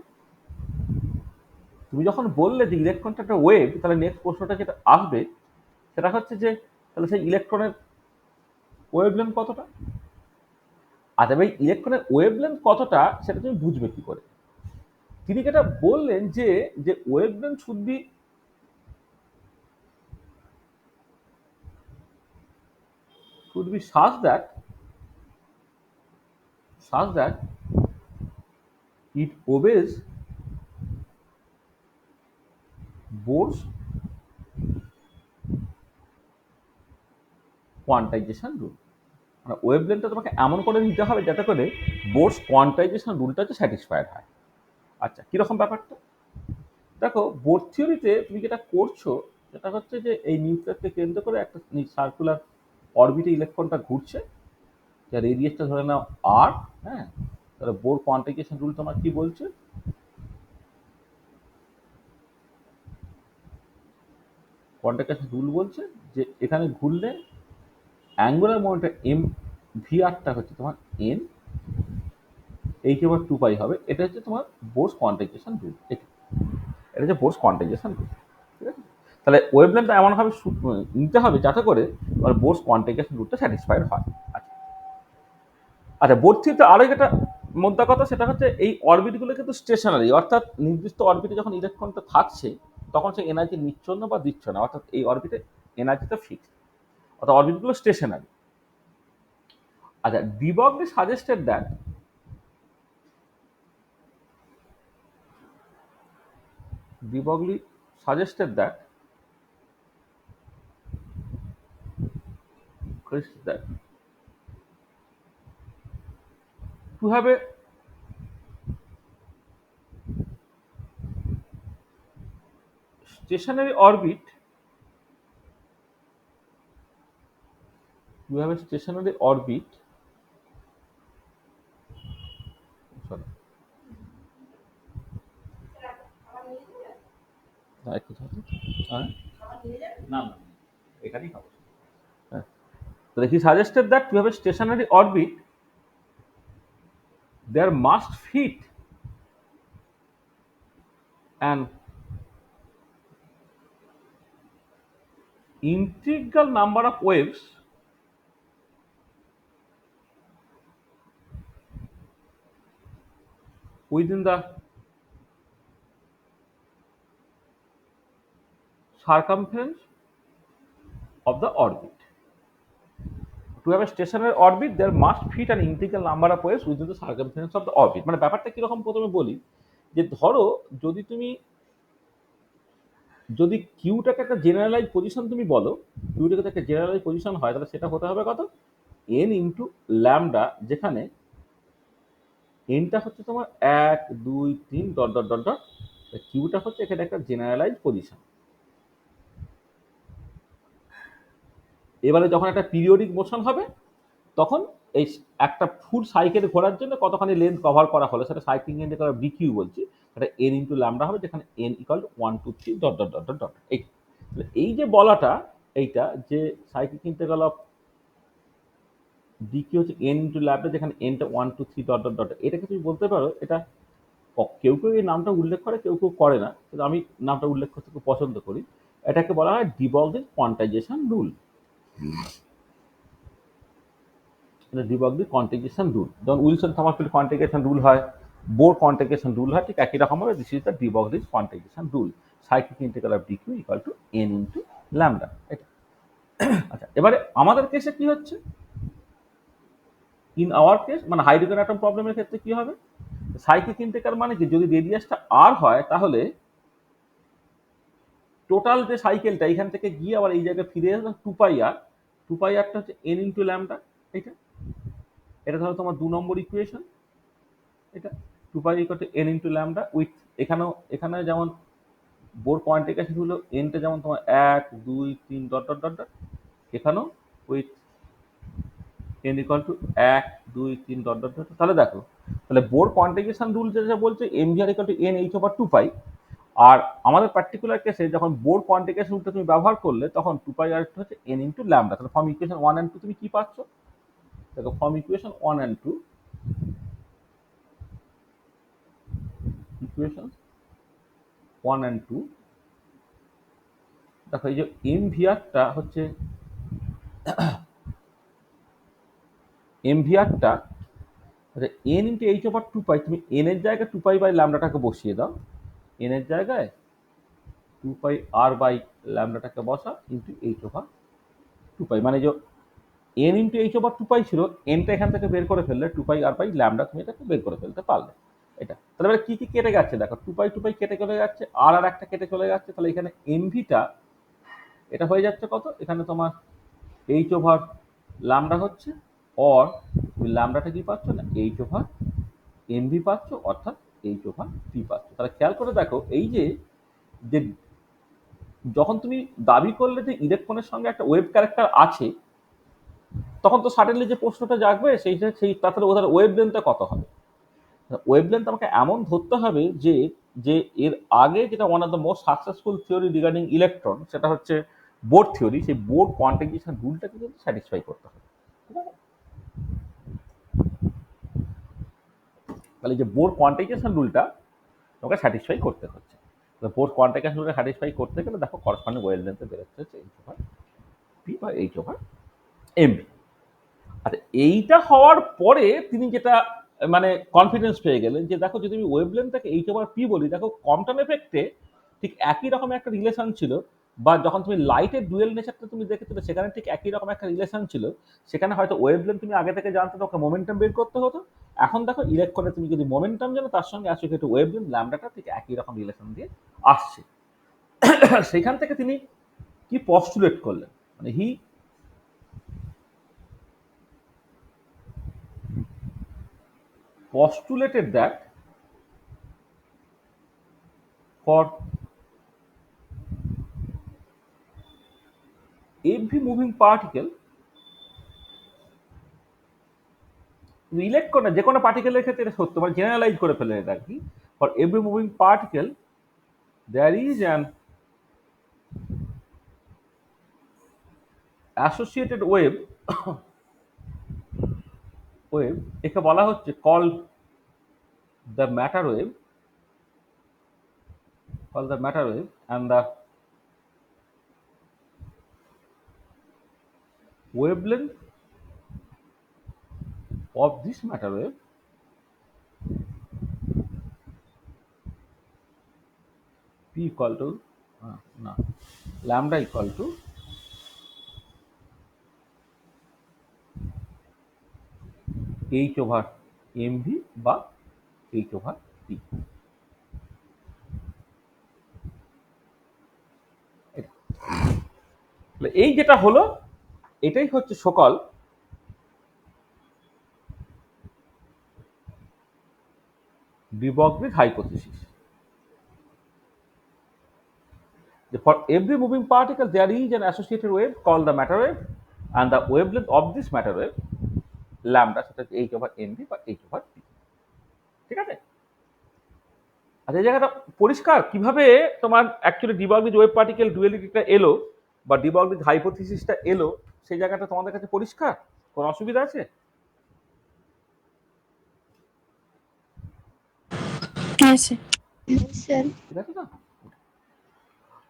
তুমি যখন বললে যে ইলেকট্রনটা একটা ওয়েভ, তাহলে নেক্সট প্রশ্নটা যেটা আসবে সেটা হচ্ছে যে তাহলে সেই ইলেকট্রনের ওয়েভলেন্থ কতটা? আচ্ছা ভাই, ইলেকট্রনের ওয়েভলেন্থ কতটা সেটা তুমি বুঝবে কি করে? তিনি যেটা বললেন যে যে wavelength should be such that it obeys Bohr's quantisation rule. মানে ওয়েভলেন্থটা তোমাকে এমন করে নিতে হবে যাতে করে বোর্স কোয়ান্টাইজেশন রুলটা হচ্ছে স্যাটিসফাইড হয়। আচ্ছা, কিরকম ব্যাপারটা দেখো, বোর থিওরিতে তুমি যেটা করছো সেটা হচ্ছে যে এই নিউক্লিয়াসকে কেন্দ্র করে একটা সার্কুলার অরবিটে ইলেকট্রনটা ঘুরছে, যার রেডিয়াসটা ধরে নাও আর। হ্যাঁ, তাহলে বোর কোয়ান্টাইজেশন রুল তোমার কি বলছে? কোয়ান্টাইজেশন রুল বলছে যে এখানে ঘুরলে অ্যাঙ্গুলার মোমেন্টের এম ভি আরটা হচ্ছে তোমার এন, এইচ ওভার 2 পাই হবে। এটা হচ্ছে তোমার বোর্স কোয়ান্টাইজেশন রুল। এটা হচ্ছে বোর্স কোয়ান্টাইজেশন রুল। ঠিক আছে, তাহলে ওয়েভলেন্থটা এমনভাবে নিতে হবে যাতে করে তোমার বোর্স কোয়ান্টাইজেশন রুলটা স্যাটিসফাইড হয়। আচ্ছা আচ্ছা, বোর থিওরিতে আরো যেটা মোদ্দা কথা সেটা হচ্ছে এই অরবিটগুলো কিন্তু স্টেশনারি, অর্থাৎ নির্দিষ্ট অরবিটে যখন ইলেকট্রনটা থাকছে তখন সে এনার্জি নিচ্ছ না বা দিচ্ছ না, অর্থাৎ এই অরবিটে এনার্জিটা ফিক্সড, অর্থাৎ অরবিটগুলো স্টেশনারি। আচ্ছা, de Broglie suggested that De Broglie suggested that to have a stationary orbit, you have a stationary orbit. Sorry, একটু থাকে। হ্যাঁ, না না, এখানেই খাবো। হ্যাঁ, so he suggested that to have a stationary orbit there must fit an integral number of waves within the circumference of the orbit. To have a stationary orbit there must fit an integral number of waves within the circumference of the orbit. মানে ব্যাপারটা কিরকম প্রথমে বলি, যে ধরো যদি কিউটাকে একটা জেনারেলাইজ পজিশন তুমি বলো, কিউটাকে একটা জেনারেলাইজ পজিশন হয়, তাহলে সেটা হতে হবে কত, এন ইন্টু ল্যামডা, যেখানে এনটা হচ্ছে তোমার 1 2 3 ডট ডট ডট ডট, কিউটা হচ্ছে এখানে একটা জেনারেলাইজ পজিশন। এবারে যখন একটা পিরিয়ডিক মোশন হবে তখন এই একটা ফুল সাইকেল ঘোরার জন্য কতখানি লেন্থ কভার করা হলো সেটা সাইক্লিং এন্ড করা ডিকিউ বলছি, সেটা এন ইন্টু ল্যামডা হবে, যেখানে N equal to 1 2 3 dot dot dot dot dot. এই যে বলাটা, এইটা যে সাইক্লিক ইন্টিগ্রাল অফ ডিকিউ হচ্ছে এন ইন্টু ল্যামডা, যেখানে এনটা 1 2 3 ডট ডট ডট, এটাকে তুমি বলতে পারো, এটা কেউ কেউ এই নামটা উল্লেখ করে, কেউ কেউ করে না, কিন্তু আমি নামটা উল্লেখ করতে খুব পছন্দ করি। এটাকে বলা হয় ডি ব্রগলির কোয়ান্টাইজেশন রুল। ডি ব্রগলির কোয়ান্টাইজেশন রুল, যেমন উইলসন সমারফিল্ড কোয়ান্টাইজেশন রুল হয়, বোর কোয়ান্টাইজেশন রুল হয়, ঠিক একই রকম ভাবে দিস ইজ দ্য ডি ব্রগলির quantization rule, cyclic integral of DQ equal to N into lambda. এটা আচ্ছা, এবারে আমাদের কেসে কি হচ্ছে, ইন আওয়ার কেস মানে হাইড্রোজেন অ্যাটম প্রবলেমের ক্ষেত্রে কি হবে, সাইক্লিক ইন্টিগ্রাল মানে কি, যদি রেডিয়াসটা আর হয় তাহলে টোটাল যে সাইকেলটা এখান থেকে গিয়ে আবার এই জায়গায় ফিরে আসবে 2 পাই আর, 2 পাই আরটা হচ্ছে এন ইন্টু ল্যামডা। এটা এটা ধরো তোমার 2 নম্বর ইকুয়েশন, এটা 2 pi equal to N into lambda with, এখানে যেমন বোর কোয়ান্টিফিকেশন হলো এনটা যেমন তোমার 1 2 3 ডট ডট ডট ডট, এখানেও with n equal to 1 2 3 dot dot dot. তাহলে দেখো, তাহলে বোর কোয়ান্টিফিকেশন রুল যেটা বলছে m v r equal to N H over 2 pi, আর আমাদের পার্টিকুলার কেসে যখন বোর কোয়ান্টিফিকেশন রুলটা তুমি ব্যবহার করলে তখন 2 পাই আর হচ্ছে এন ইন্টু ল্যামডা। তাহলে ফর্ম ইকুয়েশন 1 and 2 তুমি কি পাচ্ছ, দেখো form equation 1 and 2, equation 1 and 2, দেখো এই যে এম ভি আরটা হচ্ছে, এম ভি আরটা এন ইন্টু এইচ ওভার 2 পাই, তুমি এন এর জায়গায় 2 পাই বাই ল্যামডাটাকে বসিয়ে দাও, এন এর জায়গায় 2 পাই আর বাই ল্যামডাটাকে বসা ইন্টু এইচ ওভার 2 পাই, মানে যে এন ইন্টু এইচ ওভার 2 পাই ছিল, এনটা এখান থেকে বের করে ফেললে 2 পাই আর বাই ল্যামডা তুমি এটাকে বের করে ফেলতে পারলে। এটা তাহলে এবার কি কি কেটে যাচ্ছে, দেখো 2 পাই কেটে চলে যাচ্ছে, আর একটা কেটে চলে যাচ্ছে, তাহলে এখানে এমভিটা এটা হয়ে যাচ্ছে কত, এখানে তোমার এইচ ওভার ল্যামডা হচ্ছে, অর তুমি ল্যামডাটা কি পাচ্ছ না এইচ ওভার এমভি পাচ্ছ, অর্থাৎ এইচ ওভার পি পাচ্ছ। তাহলে খেয়াল করে দেখো, এই যে যে যখন তুমি দাবি করলে যে ইলেকট্রনের সঙ্গে একটা ওয়েভ ক্যারেক্টার আছে, তখন তো সাডেনলি যে প্রশ্নটা জাগবে সেই তাহলে ওদের ওয়েভ লেন্থটা কত হবে। ওয়েভ লেন্থ আমাকে এমন ধরতে হবে যে যে এর আগে যেটা one of the most successful theory regarding electron, সেটা হচ্ছে বোর থিওরি, সেই বোর কোয়ান্টিফিকেশন রুলটাকে কিন্তু স্যাটিসফাই করতে হবে। তাহলে যে বোর কোয়ান্টিফিকেশন রুলটা তোমাকে স্যাটিসফাই করতে হচ্ছে, বোর কোয়ান্টিফিকেশন রুলটা স্যাটিসফাই করতে গেলে দেখো করসপন্ডিং ওয়েভ লেন্থে বেরোচ্ছে হচ্ছে এইচ ওভার পি বা এইচ ওভার এমবি। আচ্ছা, এইটা হওয়ার পরে তিনি যেটা মানে কনফিডেন্স পেয়ে গেলেন যে দেখো, যদি আমি ওয়েভ লেন্থটাকে এইচ ওভার পি বলি, দেখো কম্পটন এফেক্টে ঠিক একই রকম একটা রিলেশন ছিল, বা যখন তুমি লাইটের ডুয়েল নেচারটা তুমি দেখেছিলে সেখানে ঠিক একই রকম একটা রিলেশন ছিল, সেখানে হয়তো ওয়েভ লেন্থ তুমি আগে থেকে জানতে তোমাকে মোমেন্টাম বের করতে হতো। এখন দেখো ইলেকট্রনে তুমি যদি মোমেন্টাম জানো, তার সঙ্গে অ্যাসোসিয়েটেড ওয়েভ লেন্থ ল্যামডাটা ঠিক একই রকম রিলেশন দিয়ে আসছে। সেখান থেকে তিনি কি পস্টুলেট করলেন, মানে হি postulated that for every moving particle, relate করে যে কোনো পার্টিকেলের ক্ষেত্রে এটা সত্য, মানে জেনারেলাইজ করে ফেলেন এটা কি, for every moving particle there is an associated wave একে বলা হচ্ছে called the matter wave, and the wavelength of this matter wave p equal to no, lambda equal to h over mv বা h over p। এই যেটা হলো এটাই হচ্ছে সকল de Broglie hypothesis. For every moving particle there is an associated wave called the matter wave, and the wavelength of this matter wave lambda সেটা হচ্ছে h over mv বা h over p। ঠিক আছে? আচ্ছা, এই জায়গাটা পরিষ্কার কিভাবে তোমার actually de Broglie wave particle ডুয়ালিটিটা এলো বা ডি ব্রগলি হাইপোথিসিসটা এলো, সেই জায়গাটা তোমাদের কাছে পরিষ্কার? কোনো অসুবিধা আছে? ঠিক আছে না?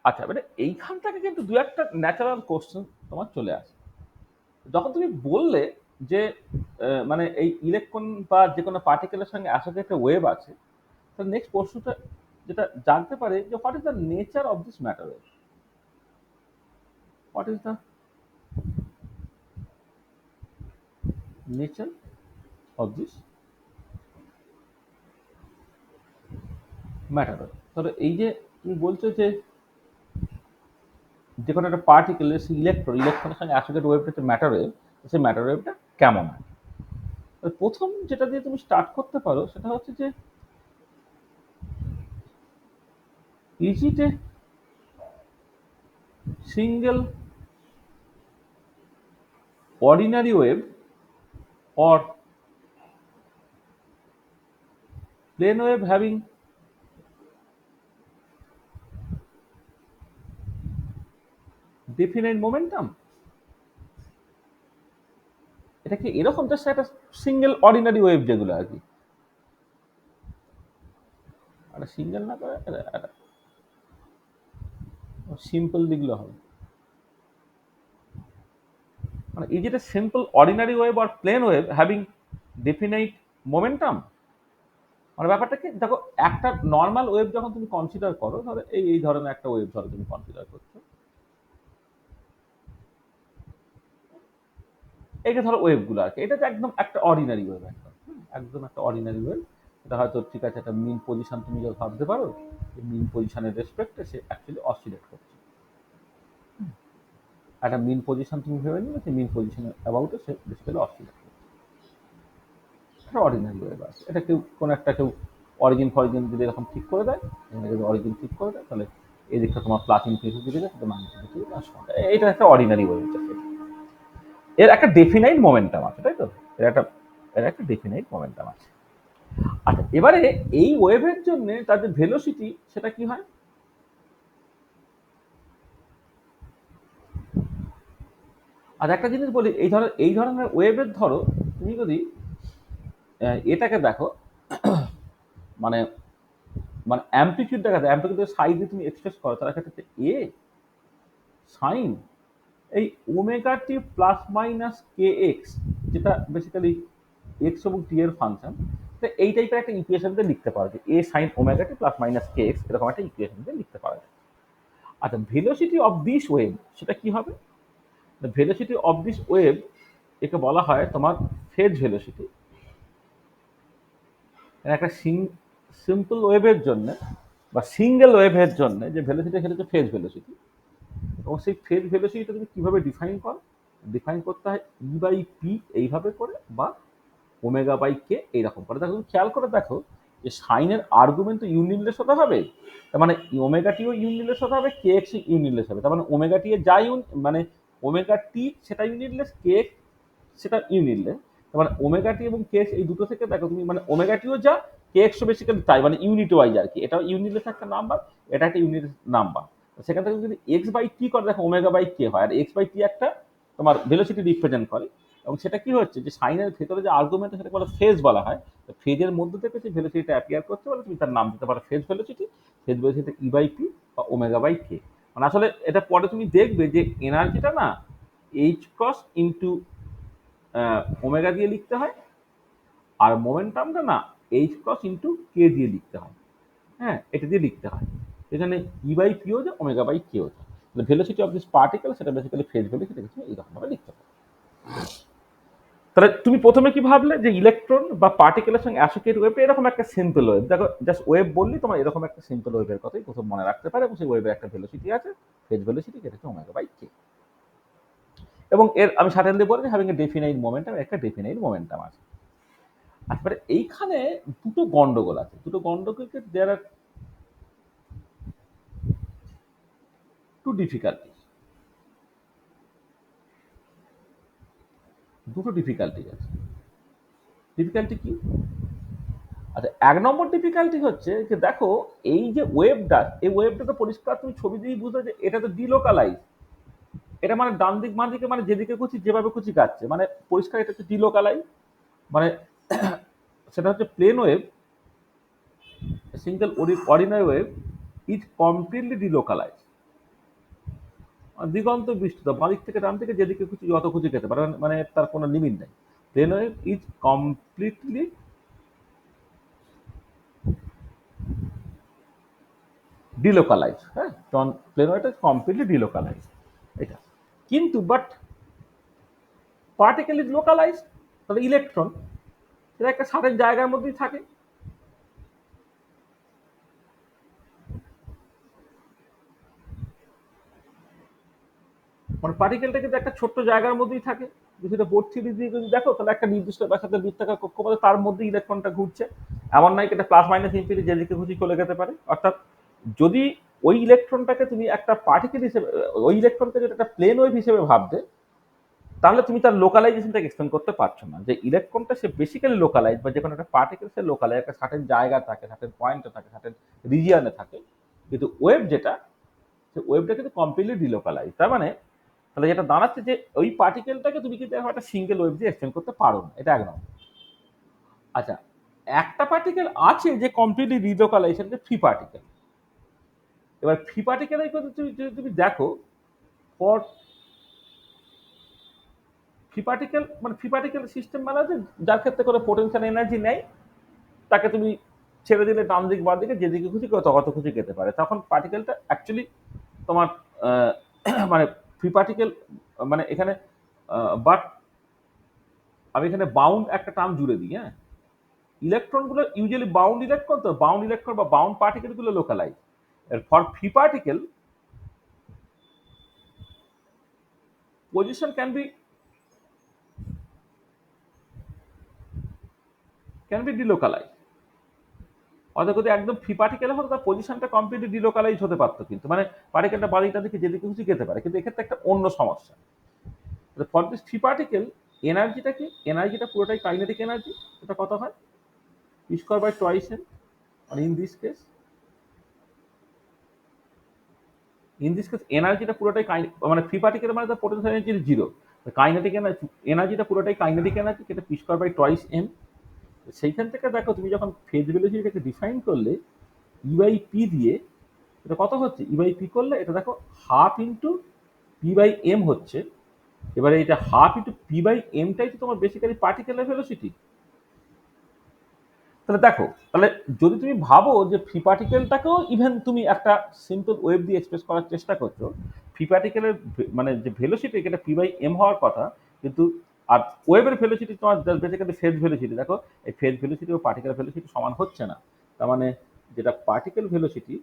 আচ্ছা, মানে এইখান থেকে কিন্তু দু একটা ন্যাচারাল কোশ্চেন তোমার চলে আসে। যখন তুমি বললে যে মানে এই ইলেকট্রন বা যে কোনো পার্টিকেলের সঙ্গে অ্যাসোসিয়েটেড ওয়েভ আছে, তাহলে নেক্সট প্রশ্নটা যেটা জানতে পারে যে what is the nature of this matter wave, what is the nature of this matter wave. তাহলে এই যে তুমি বলছো যে কোনো একটা পার্টিকেল ইলেকট্রনের সঙ্গে অ্যাসোসিয়েটেড ওয়েভটা হচ্ছে ম্যাটার ওয়েভ, সেই ম্যাটার ওয়েভটা কেমন হয়? প্রথম যেটা দিয়ে তুমি স্টার্ট করতে পারো সেটা হচ্ছে যে is it a single ordinary wave or plane wave having definite momentum? এটা কি এরকম জাস্ট একটা সিঙ্গেল অর্ডিনারি ওয়েভ যেগুলো আর কি, একটা সিঙ্গেল না করে একটা সিম্পল দিকগুলো হবে, মানে is it a simple ordinary wave or plane wave having definite momentum? মানে ব্যাপারটা কি, দেখো একটা নর্মাল ওয়েভ যখন তুমি কনসিডার করো, ধরো এই ধরনের একটা ওয়েভ ধরো তুমি কনসিডার করছো, এইটা ধরো ওয়েভগুলো আছে, এটা তো একদম একটা অর্ডিনারি ওয়েভ, একদম একটা অর্ডিনারি ওয়েভ। এটা হয়তো ঠিক আছে একটা মিন পজিশন তুমি যখন ভাবতে পারো, মিন পজিশনের রেসপেক্টে সে অ্যাকচুয়ালি অসিলেট করছে, একটা মিন পজিশন তুমি ভেবে নিলে সেই মিন পজিশনের অ্যাবাউটে সে বেসিক্যালি অসিলেট করছে, একটা অর্ডিনারি ওয়েভ আছে। এটা কোনো একটা কেউ অরিজিন ফরিজিন যদি এরকম ঠিক করে দেয়, যদি অরিজিন ঠিক করে দেয়, তাহলে এই দিকটা তোমার প্লাস ইনফিনিটি দিকে যায়, সেটা মাইনাস ইনফিনিটি এটা একটা অর্ডিনারি ওয়েভ। এর একটা ডেফিনাইট মোমেন্টাম আছে, তাই তো? এর একটা ডেফিনাইট মোমেন্টাম আছে। আচ্ছা, এবারে এই ওয়েভের জন্য তার যে ভেলোসিটি সেটা কি হয়? আর একটা জিনিস বলি, এই ধরনের ওয়েভের ধরো তুমি যদি এটাকে দেখো, মানে মানে অ্যাম্পলিটিউড দেখা যায়, অ্যাম্পলিটিউডের সাইজ দিয়ে তুমি এক্সপ্রেস করো, তার ক্ষেত্রে এ সাইন এই ওমেগা টি প্লাস মাইনাস কে এক্স, যেটা বেসিক্যালি এক্স এবং টি এর ফাংশন, তো এই টাইপের একটা ইকুয়েশন দিয়ে লিখতে পারো যে এ sine omega t plus minus কে এক্স, এরকম একটা ইকুয়েশন দিয়ে লিখতে পারা যায়। আচ্ছা, ভেলোসিটি অফ দিস ওয়েভ সেটা কি হবে? ভেলোসিটি অফ দিস ওয়েভ একে বলা হয় তোমার ফেজ ভেলোসিটি। একটা সিম্পল ওয়েভের জন্য বা সিঙ্গেল ওয়েভের জন্য যে ভেলোসিটি সেটা হচ্ছে ফেজ ভেলোসিটি, এবং সেই ফেজ ভেলোসিটিটা তুমি কিভাবে ডিফাইন করো? ডিফাইন করতে হয় ই বাই পি এইভাবে করে, বা ওমেগা বাই কে এইরকম করে। দেখো, তুমি খেয়াল করে দেখো যে সাইনের আর্গুমেন্ট তো ইউনিটলেস হতে হবে, তার মানে ওমেগা টিও ইউনিটলেস হতে হবে, কে এক্স ইউনিটলেস হবে, তার মানে ওমেগা টি এর যা মানে ওমেগা টি সেটা ইউনিটলেস, কে এক্স সেটা ইউনিটলেস, তার মানে ওমেগা টি এবং কে এক্স এই দুটো থেকে দেখো তুমি, মানে ওমেগা টিও যা, কে এক্সও বেসিক্যালি তাই, মানে ইউনিট ওয়াইজ আর কি, এটাও ইউনিটলেস একটা নাম্বার, এটা একটা ইউনিট নাম্বার। সেখান থেকে যদি এক্স বাই টি করে দেখো ওমেগা বাই কে হয়, আর এক্স বাই টি একটা তোমার ভেলোসিটি রিপ্রেজেন্ট করে, এবং সেটা কি হচ্ছে যে সাইনের ভেতরে যে আর্গুমেন্ট সেটাকে বলে ফেজ বলা হয়। ফেজের মধ্যে থেকে যে ভেলোসিটিটা অ্যাপিয়ার করতে পারে তুমি তার নাম দিতে পারো phase velocity. Phase velocity E by P বা ওমেগা বাই কে। মানে আসলে এটা পরে তুমি দেখবে যে এনার্জিটা না এইচ ক্রস ইন্টু ওমেগা দিয়ে লিখতে হয়, আর মোমেন্টামটা না এইচ ক্রস ইন্টু কে দিয়ে লিখতে হয়। হ্যাঁ, এটা দিয়ে লিখতে হয়। এখানে ই বাই পিও যে ওমেগা বাই কেও যে ভেলোসিটি অফ দিস পার্টিকেল সেটা বেসিক্যালি ফেজ ভেলোসিটি তুমি এইরকম ভাবে লিখতে পারো। তাহলে তুমি প্রথমে কি ভাবলে যে ইলেকট্রন বা পার্টিকেলের সঙ্গে অ্যাসোসিয়েট ওয়েভ এরকম একটা সিম্পল ওয়েভ। দেখো জাস্ট ওয়েভ বললি তোমার এরকম একটা সিম্পল ওয়েভের কথাই প্রথম মনে রাখতে পারে, এবং সেই ওয়েভের একটা ভেলোসিটি আছে ফেজ ভেলোসিটি, যেটা হচ্ছে ওমেগা বাই কে। এবং এর আমি সার্টেনলি বলি হ্যাভিং এ ডেফিনাইট মোমেন্টাম, একটা ডেফিনাইট মোমেন্টাম আছে। তারপরে এইখানে দুটো গন্ডগোল আছে, দুটো গন্ডগোলকে দেয়ার আর টু ডিফিকাল্টি, দুটো ডিফিকাল্টি আছে। ডিফিকাল্টি কি? আচ্ছা, ১ নম্বর ডিফিকাল্টি হচ্ছে যে দেখো এই যে ওয়েভটা, এই ওয়েভটা তো পরিষ্কার তুমি ছবি দিয়েই বুঝতে যে এটা তো ডিলোকালাইজ। এটা মানে ডান দিক বাঁ দিকে মানে যেদিকে খুশি যেভাবে খুশি যাচ্ছে, মানে পরিষ্কার এটা হচ্ছে ডিলোকালাইজ। মানে সেটা হচ্ছে plane wave, single ordinary wave is completely delocalize. দিগন্ত বিস্তৃত, বাঁ দিক থেকে ডান থেকে যেদিকে খুশি যত খুশি যেতে পারে, মানে তার কোনো লিমিট নেই। Plane wave is completely delocalize. হ্যাঁ, প্লেন ওয়েভটা কমপ্লিটলি ডিলোকালাইজ এটা। কিন্তু বাট পার্টিকেল ইজ লোকালাইজ। তাহলে ইলেকট্রন সেটা একটা সার্টেন জায়গার মধ্যেই থাকে। মানে পার্টিকেলটা কিন্তু একটা ছোট্ট জায়গার মধ্যেই থাকে। সেটা বোর্ড থিওরি দিয়ে যদি দেখো তাহলে একটা নির্দিষ্ট ব্যাসার্ধের বৃত্তাকার কক্ষপথে তার মধ্যে ইলেকট্রনটা ঘুরছে। এমন নয় এটা প্লাস মাইনাস ইনফিনিটি যেদিকে খুশি চলে যেতে পারে। অর্থাৎ যদি ওই ইলেকট্রনটাকে তুমি একটা পার্টিকেল হিসেবে, ওই ইলেকট্রনকে যদি একটা প্লেন ওয়েভ হিসেবে ভাবতে, তাহলে তুমি তার লোকালাইজেশনটাকে এক্সপ্লেন করতে পারছো না। যে ইলেকট্রনটা সে বেসিক্যালি লোকালাইজ, বা যে কোনো একটা পার্টিকেল সে লোকালাইজ, একটা সার্টেন জায়গা থাকে, সার্টেন পয়েন্টে থাকে, সার্টেন রিজিয়নে থাকে। কিন্তু ওয়েভ যেটা, সে ওয়েভটা কিন্তু কমপ্লিটলি ডিলোকালাইজ। তার মানে তাহলে যেটা দাঁড়াচ্ছে যে ওই পার্টিকেলটাকে তুমি কিন্তু এখন একটা সিঙ্গেল ওয়েভ দিয়ে এক্সপ্লেন করতে পারো না। এটা এক নম্বর। আচ্ছা, একটা পার্টিকেল আছে যে কমপ্লিটলি ডিলোকালাইজ, সেটা ফ্রি পার্টিকেল। এবার ফ্রি পার্টিকেলের কথা যদি তুমি দেখো, ফর ফ্রি পার্টিকেল মানে ফ্রি পার্টিকেল সিস্টেম মানে হচ্ছে যার ক্ষেত্রে কোনো পোটেনশিয়াল এনার্জি নেই, তাকে তুমি ছেড়ে দিলে ডান দিক বাঁ দিকে যেদিকে খুশি কেউ তত খুশি যেতে পারে, তখন পার্টিকেলটা অ্যাকচুয়ালি তোমার মানে ফ্রি পার্টিকেল। মানে এখানে বাট আমি এখানে বাউন্ড একটা টার্ম জুড়ে দিই। হ্যাঁ, ইলেকট্রনগুলো ইউজুয়ালি বাউন্ড ইলেকট্রন, তো বাউন্ড ইলেকট্রন বা বাউন্ড পার্টিকেলগুলো localize. For free particle position can be delocalized। অর্থাৎ যদি একদম ফ্রি পার্টিকেল হতো তার পজিশনটা কমপ্লিটলি ডিলোকালাইজ হতে পারতো, কিন্তু মানে পার্টিকেলটা বাদিকটা দিকে যেদিকে খুশি যেতে পারে। কিন্তু এক্ষেত্রে একটা অন্য সমস্যা। ফর দিস ফ্রি পার্টিকেল এনার্জিটা কি? এনার্জিটা পুরোটাই কাইনেটিক এনার্জি। এটা কত হয়? P square by twice m. মানে ইন দিস কেস এনার্জিটা পুরোটাই মানে ফ্রি পার্টিকেল মানে তার পোটেনশিয়াল এনার্জি জিরো। কাইনেটিক এনার্জিটা পুরোটাই কাইনেটিক এনার্জি, যেটা p square by twice m. সেইখান থেকে দেখো তুমি যখন ফেজ ভেলোসিটিটাকে ডিফাইন করলে ই বাই পি দিয়ে, এটা কত হচ্ছে? ই বাই পি করলে এটা দেখো half into p by m হচ্ছে। এবারে এটা হাফ ইন্টু পি বাই এমটাই তো তোমার বেসিক্যালি পার্টিকেলের ভেলোসিটি। তাহলে দেখো, তাহলে যদি তুমি ভাবো যে ফ্রি পার্টিকেলটাকেও ইভেন তুমি একটা সিম্পল ওয়েভ দিয়ে এক্সপ্রেস করার চেষ্টা করছো, ফ্রি পার্টিকেলের মানে যে ভেলোসিটি এটা পি বাই এম হওয়ার কথা, কিন্তু আর ওয়েভের ভেলোসিটি তোমার বেসিক্যালি ফেজ ভেলোসিটি। দেখো এই ফেজ ভেলোসিটি ও পার্টিকেল ভেলোসিটি সমান হচ্ছে না। তার মানে যেটা পার্টিকেল ভেলোসিটি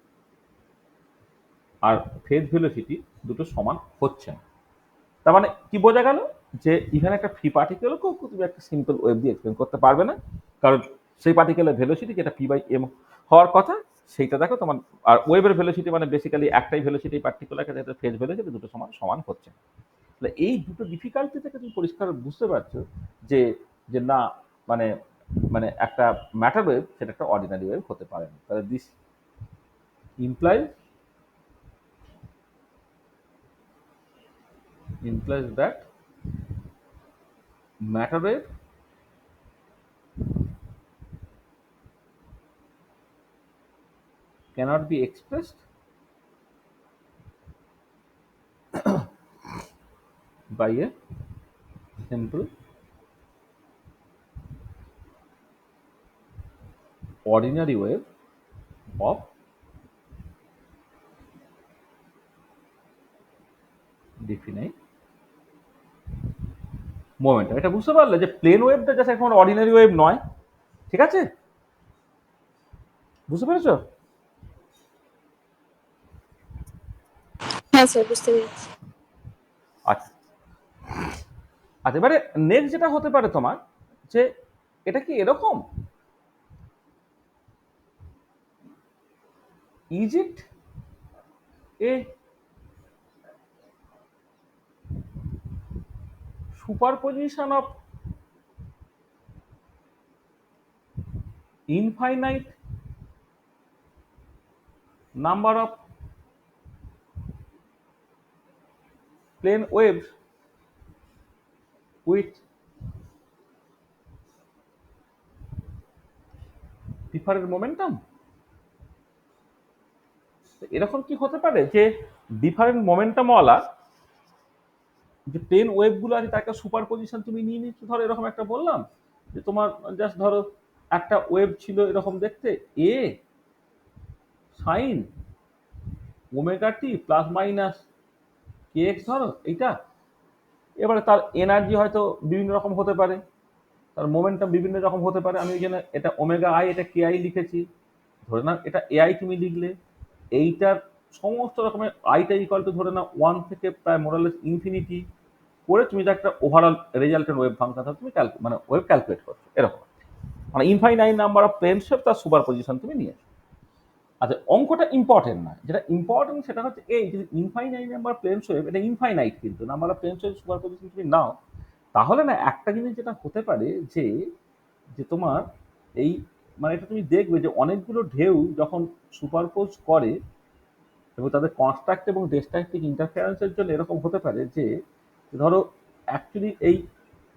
আর ফেজ ভেলোসিটি দুটো সমান হচ্ছে না। তার মানে কি বোঝা গেল? যে ইভেন একটা ফ্রি পার্টিকেলকেও তুমি একটা সিম্পল ওয়েভ দিয়ে এক্সপ্লেন করতে পারবে না, কারণ সেই পার্টিকেলের ভেলোসিটি যেটা পি বাই এম হওয়ার কথা সেইটা দেখো তোমার। আর ওয়েভের ভেলোসিটি মানে বেসিক্যালি একটাই ভেলোসিটি পার্টিকুলার ক্ষেত্রে ফেজ ভেলোসিটি দুটো সমান সমান হচ্ছে না। তাহলে এই দুটো ডিফিকাল্টি থেকে তুমি পরিষ্কার বুঝতে পারছো যে যে না, মানে মানে একটা ম্যাটার ওয়েভ সেটা একটা অর্ডিনারি ওয়েভ হতে পারে না। তাহলে this implies that matter wave cannot be expressed by a simple ordinary wave of definite momentum। এটা বুঝতে পারলে যে প্লেন ওয়েভটা জাস্ট এখন অর্ডিনারি ওয়েভ নয়, ঠিক আছে? বুঝতে পেরেছো? হ্যাঁ স্যার, বুঝতে পেরেছি। আচ্ছা আচ্ছা, এবারে নেক্সট যেটা হতে পারে তোমার, যে এটা কি এরকম, is it A superposition of infinite number of plane waves with different momentum? এরকম কি হতে পারে যে ডিফারেন্ট মোমেন্টামওয়ালা যে প্লেন ওয়েভগুলো আছে তার একটা সুপার পজিশন তুমি নিয়ে নিচ্ছ? ধরো এরকম একটা বললাম যে তোমার জাস্ট ধরো একটা ওয়েভ ছিল এরকম দেখতে, এ sine omega t plus minus কে এক্স, ধরো এইটা। এবারে তার এনার্জি হয়তো বিভিন্ন রকম হতে পারে, তার মোমেন্টাম বিভিন্ন রকম হতে পারে। আমি ওই জন্য এটা ওমেগা আই, এটা কে আই লিখেছি। ধরে নাও এটা এআই তুমি লিখলে, এইটার সমস্ত রকমের আইটা ইকুয়াল টু ধরে নাও 1 থেকে প্রায় মোরালেস ইনফিনিটি করে তুমি যে একটা ওভারঅল রেজাল্টেন্ট ওয়েভ ফাংশন তুমি মানে ওয়েভ ক্যালকুলেট করছো এরকম। মানে infinite number of plane shape তার সুপার পজিশন তুমি নিয়েছো। আচ্ছা, অঙ্কটা ইম্পর্টেন্ট না, যেটা ইম্পর্টেন্ট সেটা হচ্ছে এই যে ইনফাইনাইট নাম্বার প্লেন শেপ, এটা ইনফাইনাইট কিন্তু number of plane shape superposition তুমি নাও, তাহলে না একটা জিনিস যেটা হতে পারে যে যে তোমার এই মানে এটা তুমি দেখবে যে অনেকগুলো ঢেউ যখন সুপারপোজ করে এবং তাদের কনস্ট্রাক্ট এবং ডিস্ট্রাকটিভ ইন্টারফারেন্সের জন্য এরকম হতে পারে যে ধরো অ্যাকচুয়ালি এই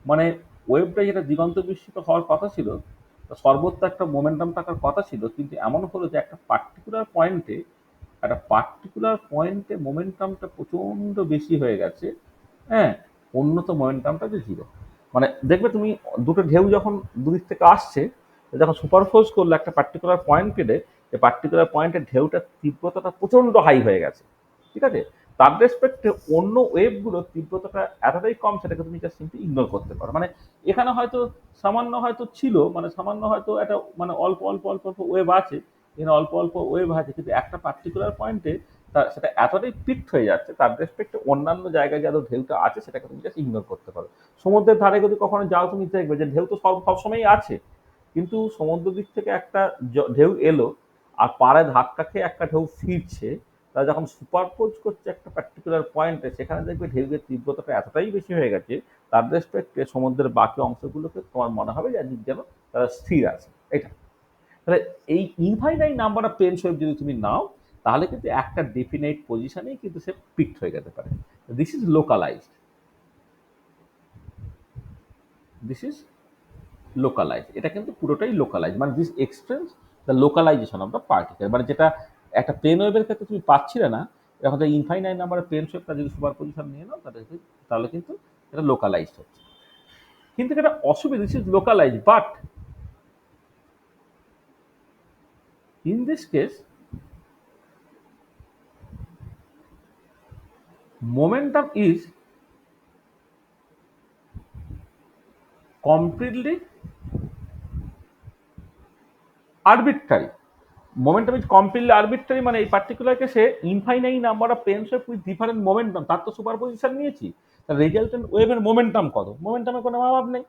মানে ওয়েভটা যেটা দিগন্ত বিস্মিত হওয়ার কথা ছিল, সর্বত্র একটা মোমেন্টাম থাকার কথা ছিল, কিন্তু এমন হলো যে একটা পার্টিকুলার পয়েন্টে মোমেন্টামটা প্রচণ্ড বেশি হয়ে গেছে, হ্যাঁ, অন্যত মোমেন্টামটা যে জিরো। মানে দেখবে তুমি দুটো ঢেউ যখন দুদিক থেকে আসছে, যখন সুপারফোজ করলো একটা পার্টিকুলার পয়েন্ট পেলে, যে পার্টিকুলার পয়েন্টের ঢেউটার তীব্রতাটা প্রচণ্ড হাই হয়ে গেছে, ঠিক আছে? তার রেসপেক্টে অন্য ওয়েভগুলোর তীব্রতাটা এতটাই কম, সেটাকে তুমি জাস্ট সিম্পলি ইগনোর করতে পারো। মানে এখানে হয়তো সামান্য হয়তো ছিল, মানে সামান্য হয়তো একটা মানে অল্প অল্প অল্প অল্প ওয়েভ আছে, এখানে অল্প অল্প ওয়েভ আছে, কিন্তু একটা পার্টিকুলার পয়েন্টে সেটা এতটাই পিকড হয়ে যাচ্ছে, তার রেসপেক্টে অন্যান্য জায়গায় যত ঢেউটা আছে সেটাকে তুমি জাস্ট ইগনোর করতে পারো। সমুদ্রের ধারে যদি কখনো যাও তুমি দেখবে যে ঢেউ তো সবসময়ই আছে, কিন্তু সমুদ্র দিক থেকে একটা ঢেউ এলো আর পাড়ে ধাক্কা খেয়ে একটা ঢেউ ফিরছে, তারা যখন সুপারপোজ করছে একটা পার্টিকুলার পয়েন্টে, সেখানে দেখবে ঢেউয়ের তীব্রতাটা এতটাই বেশি হয়ে গেছে, তার রেসপেক্টে সমুদ্রের বাকি অংশগুলোকে তোমার মনে হবে যে যেন তারা স্থির আছে। এটা তাহলে এই infinite number of plane wave যদি তুমি নাও, তাহলে কিন্তু একটা ডেফিনাইট পজিশনেই কিন্তু সে পিকড হয়ে যেতে পারে। This is localised, this is localise, এটা কিন্তু পুরোটাই লোকালাইজ, মানে this express the localisation of the particle. মানে যেটা একটা প্লেন ওয়েভের ক্ষেত্রে তুমি পাচ্ছিলে না, এখন ইনফাইনাইট নাম্বারের প্লেন ওয়েভটা যদি সুপার পজিশন নিয়ে নাও, তাহলে কিন্তু এটা লোকালাইজড হচ্ছে। কিন্তু এটা অসুবিধা, this is localise, but in this case momentum is completely arbitrary. Momentum is completely arbitrary, মানে এই পার্টিকুলার কেসে infinite number of plane wave with different momentum, তার তো সুপারপজিশন নিয়েছি, তার রেজাল্টেন্ট ওয়েভের মোমেন্টাম কত? মোমেন্টামের কোনো অভাব নেই,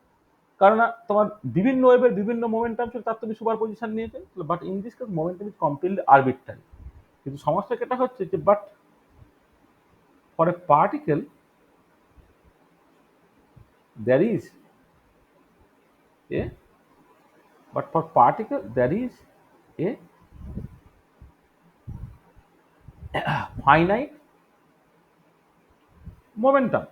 কারণ তোমার বিভিন্ন ওয়েভের বিভিন্ন মোমেন্টাম ছিল, তার তুমি সুপারপজিশন নিয়েছে। But in this case momentum is completely arbitrary. কিন্তু সমস্যা যেটা হচ্ছে যে but for a particle there is a but for particle there is a finite momentum.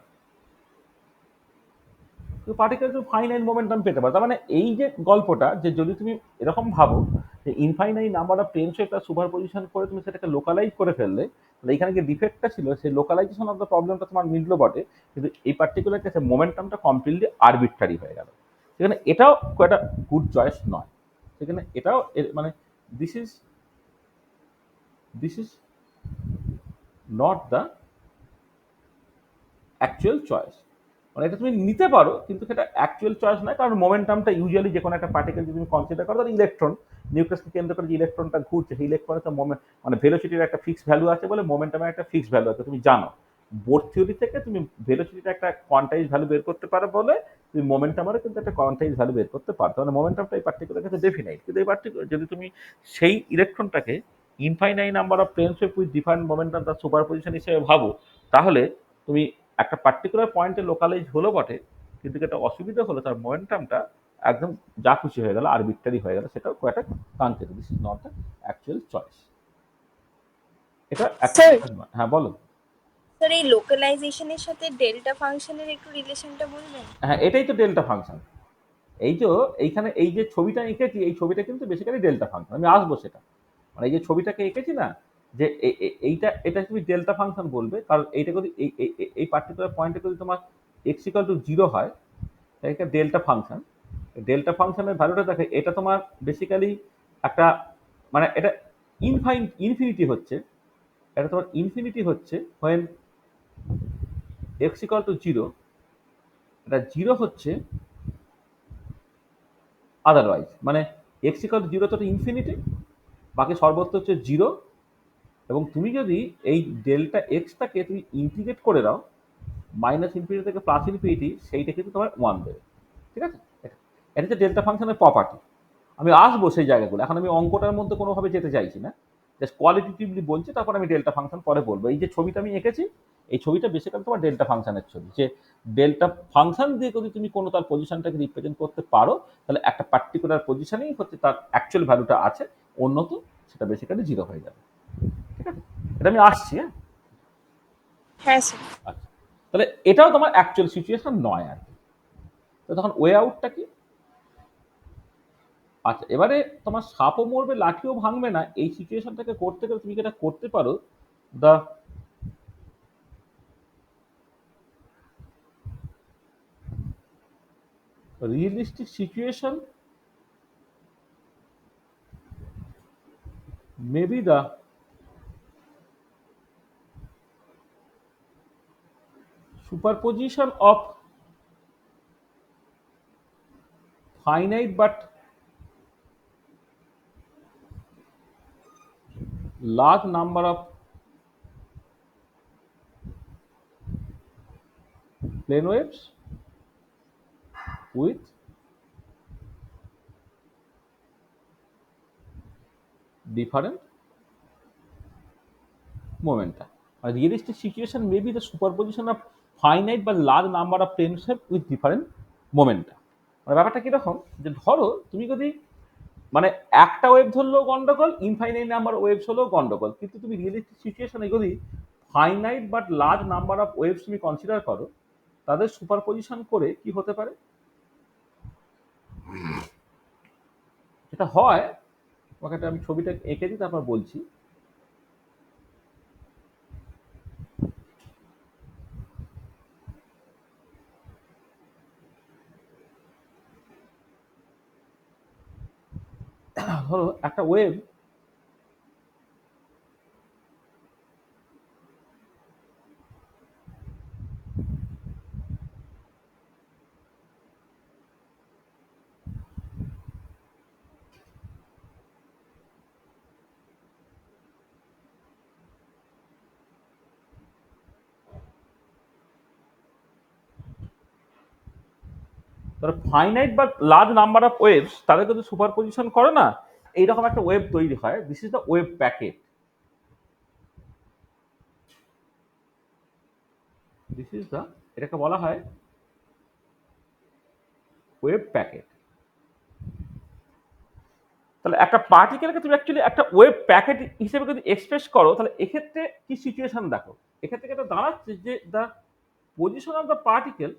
Particle to finite momentum পেতে পারো। তার মানে এই যে গল্পটা, যে যদি তুমি এরকম ভাবো যে ইনফাইনাইট নাম্বার অফ প্লেনস একটা সুপার পজিশন করে তুমি সেটাকে লোকালাইজ করে ফেললে, তাহলে এখানে যে ডিফেক্টটা ছিল সেই লোকালাইজেশন অফ দ্য প্রবলেমটা তোমার মিটলো বটে, কিন্তু এই পার্টিকুলার কেসে মোমেন্টামটা কমপ্লিটলি আরবিট্রারি হয়ে গেল। সেখানে এটাও খুব একটা গুড চয়েস নয়। সেখানে এটাও মানে this is not the actual choice. মানে এটা তুমি নিতে পারো কিন্তু সেটা অ্যাকচুয়াল চয়েস নয়, কারণ মোমেন্টামটা ইউজুয়ালি যে কোনো একটা পার্টিকেল যদি তুমি কনসিডার করো, তাহলে ইলেকট্রন নিউক্লিয়াসকে কেন্দ্র করে যে ইলেকট্রনটা ঘুরছে, সেই ইলেকট্রনের তো মানে ভেলোসিটির একটা ফিক্স ভ্যালু আছে বলে মোমেন্টামের একটা ফিক্স ভ্যালু আছে, তুমি জানো। বোর থিওরি থেকে তুমি ভেলোসিটির একটা কোয়ান্টাইজ ভ্যালু বের করতে পারো বলে তুমি মোমেন্টামেরও কিন্তু একটা কোয়ান্টাইজ ভ্যালু বের করতে পারো। মানে মোমেন্টামটা এই পার্টিকুলার ক্ষেত্রে ডেফিনাইট, কিন্তু এই পার্টিকুলার যদি তুমি সেই ইলেকট্রনটাকে infinite number of planes with different momentum তার সুপার পজিশন হিসেবে ভাবো, তাহলে তুমি একটা পার্টিকুলার পয়েন্টে লোকালাইজ হলো বটে, কিন্তু একটা অসুবিধা হলো তার মোমেন্টামটা একদম যা খুশি হয়ে গেল, আরবিট্রারি হয়ে গেল, সেটাও খুব একটা কাঙ্ক্ষিত। This is not the actual choice. এটা স্যার, হ্যাঁ বলো। স্যার এই লোকালাইজেশনের সাথে ডেল্টা ফাংশনের একটু রিলেশনটা বলবেন? হ্যাঁ, এটাই তো ডেল্টা ফাংশন। এই যে এইখানে এই যে ছবিটা এঁকেছি, এই ছবিটা কিন্তু বেসিক্যালি ডেল্টা ফাংশন। আমি আসবো সেটা। মানে এই যে ছবিটাকে এঁকেছি না, যে এটা তুমি ডেল্টা ফাংশন বলবে, কারণ এইটা যদি এই পার্টিকুলার পয়েন্টে যদি তোমার এক্স ইকাল টু 0 হয়, তাই এটা ডেল্টা ফাংশন। ডেল্টা ফাংশনের ভ্যালুটা দেখে, এটা তোমার বেসিক্যালি একটা মানে এটা ইনফিনিটি হচ্ছে, এটা তোমার ইনফিনিটি হচ্ছে when x equal to 0, এটা 0 হচ্ছে আদারওয়াইজ। মানে x equal to 0 তো ইনফিনিটি, বাকি সর্বত্র হচ্ছে 0, এবং তুমি যদি এই ডেল্টা এক্সটাকে তুমি ইন্টিগ্রেট করে দাও মাইনাস ইনফিনিটি থেকে প্লাস ইনফিনিটি, সেইটা কিন্তু তোমার 1 দেবে। ঠিক আছে, এটা হচ্ছে ডেল্টা ফাংশনের প্রপার্টি। আমি আসবো সেই জায়গাগুলো, এখন আমি অঙ্কটার মধ্যে কোনোভাবে যেতে চাইছি না, জাস্ট কোয়ালিটেটিভলি বলছি, তারপর আমি ডেল্টা ফাংশন পরে বলবো। এই যে ছবিটা আমি এঁকেছি, এই ছবিটা বেসিক্যালি তোমার ডেল্টা ফাংশনের ছবি, যে ডেল্টা ফাংশন দিয়ে যদি তুমি কোনো তার পজিশনটাকে রিপ্রেজেন্ট করতে পারো, তাহলে একটা পার্টিকুলার পজিশনেই হচ্ছে তার অ্যাকচুয়াল ভ্যালুটা আছে, অন্যত সেটা বেসিক্যালি 0 হয়ে যাবে। ঠিক আছে, এটা আমি আসছি। হ্যাঁ, হ্যাঁ স্যার। আচ্ছা, তাহলে এটাও তোমার অ্যাকচুয়াল সিচুয়েশন নয় আর কি। তো তখন ওয়ে আউটটা কি? আচ্ছা, এবারে তোমার সাপও মরবে লাঠিও ভাঙবে না, এই সিচুয়েশনটাকে করতে গেলে তুমি যেটা করতে পারো, the realistic situation maybe the superposition of finite but large number of plane waves with different momenta. A realistic situation may be the superposition of finite but large number of plane waves with different momenta. মানে ব্যাপারটা কিরকম, যে ধরো তুমি যদি মানে একটা ওয়েভ ধরলেও গন্ডগোল, ইনফাইনাইট নাম্বার ওয়েভস হলেও গন্ডগোল, কিন্তু তুমি রিয়েলিস্টিক সিচুয়েশনে যদি finite but large number of waves তুমি কনসিডার করো, তাদের সুপারপজিশন করে কি হতে পারে, যেটা হয়, তোমাকে আমি ছবিটা এঁকে দিই তারপর বলছি। ধরো একটা ওয়েভ ধরো ফাইনাইট বা লার্জ নাম্বার অফ ওয়েভস, তাদের যদি সুপারপজিশন করো না, এইরকম একটা ওয়েভ তৈরি হয়। This is the wave packet. This is the, এটাকে বলা হয় ওয়েভ প্যাকেট। তাহলে একটা পার্টিকেলকে তুমি অ্যাকচুয়ালি একটা ওয়েভ প্যাকেট হিসেবে যদি এক্সপ্রেস করো, তাহলে এক্ষেত্রে কি সিচুয়েশন দেখো, এক্ষেত্রে এটা দাঁড়াচ্ছে যে the position of the particle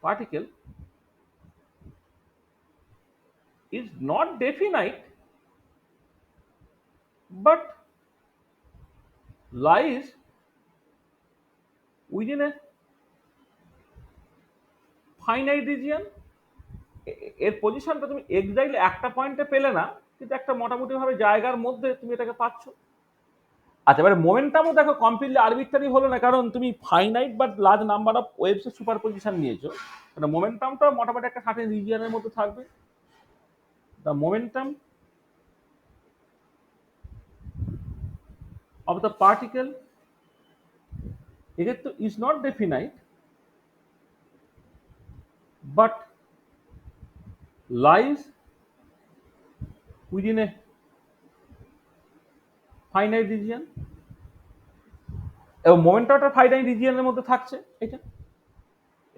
particle is not definite but lies within a finite region. এর পজিশনটা তুমি এক্স্যাক্টলি একটা পয়েন্টে পেলে না, কিন্তু একটা মোটামুটি ভাবে জায়গার মধ্যে তুমি এটাকে পাচ্ছ। আচ্ছা, এবারে মোমেন্টামও দেখো কমপ্লিটলি আরবিট্রারি হলো না, কারণ তুমি ফাইনাইট বা লার্জ নাম্বার অফ ওয়েভসের সুপার পজিশন নিয়েছো। কারণ মোমেন্টামটা মোটামুটি একটা সার্টেন রিজিয়নের মধ্যে থাকবে। The momentum of the particle এক্ষেত্রে is not definite but lies within a finite region, এবং মোমেন্টামটা ফাইনাইট রিজিয়নের মধ্যে থাকছে এটা।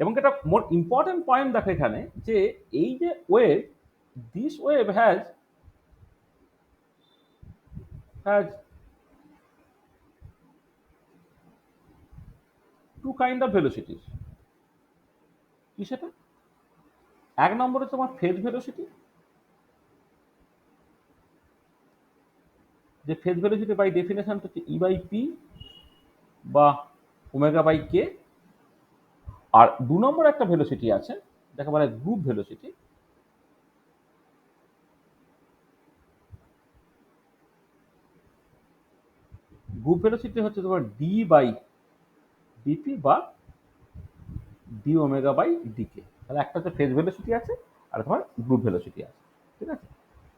এবং এটা মোর ইম্পর্টেন্ট পয়েন্ট দেখো এখানে, যে এই যে wave, this wave has two kind of velocities. কি সেটা? এক নম্বরে তোমার ফেজ ভেলোসিটি, যে ফেজ ভেলোসিটি বাই ডেফিনেশন হচ্ছে ই বাই পি বা ওমেগা বাই কে। আর দু নম্বর একটা ভেলোসিটি আছে যাকে বলা হয় গ্রুপ ভেলোসিটি। গ্রুপ ভেলোসিটি হচ্ছে তোমার ডি বাই ডিপি বা ডি ওমেগা বাই ডিকে। তাহলে একটা হচ্ছে ফেজ ভেলোসিটি আছে, আর তোমার গ্রুপ ভেলোসিটি আছে, ঠিক আছে?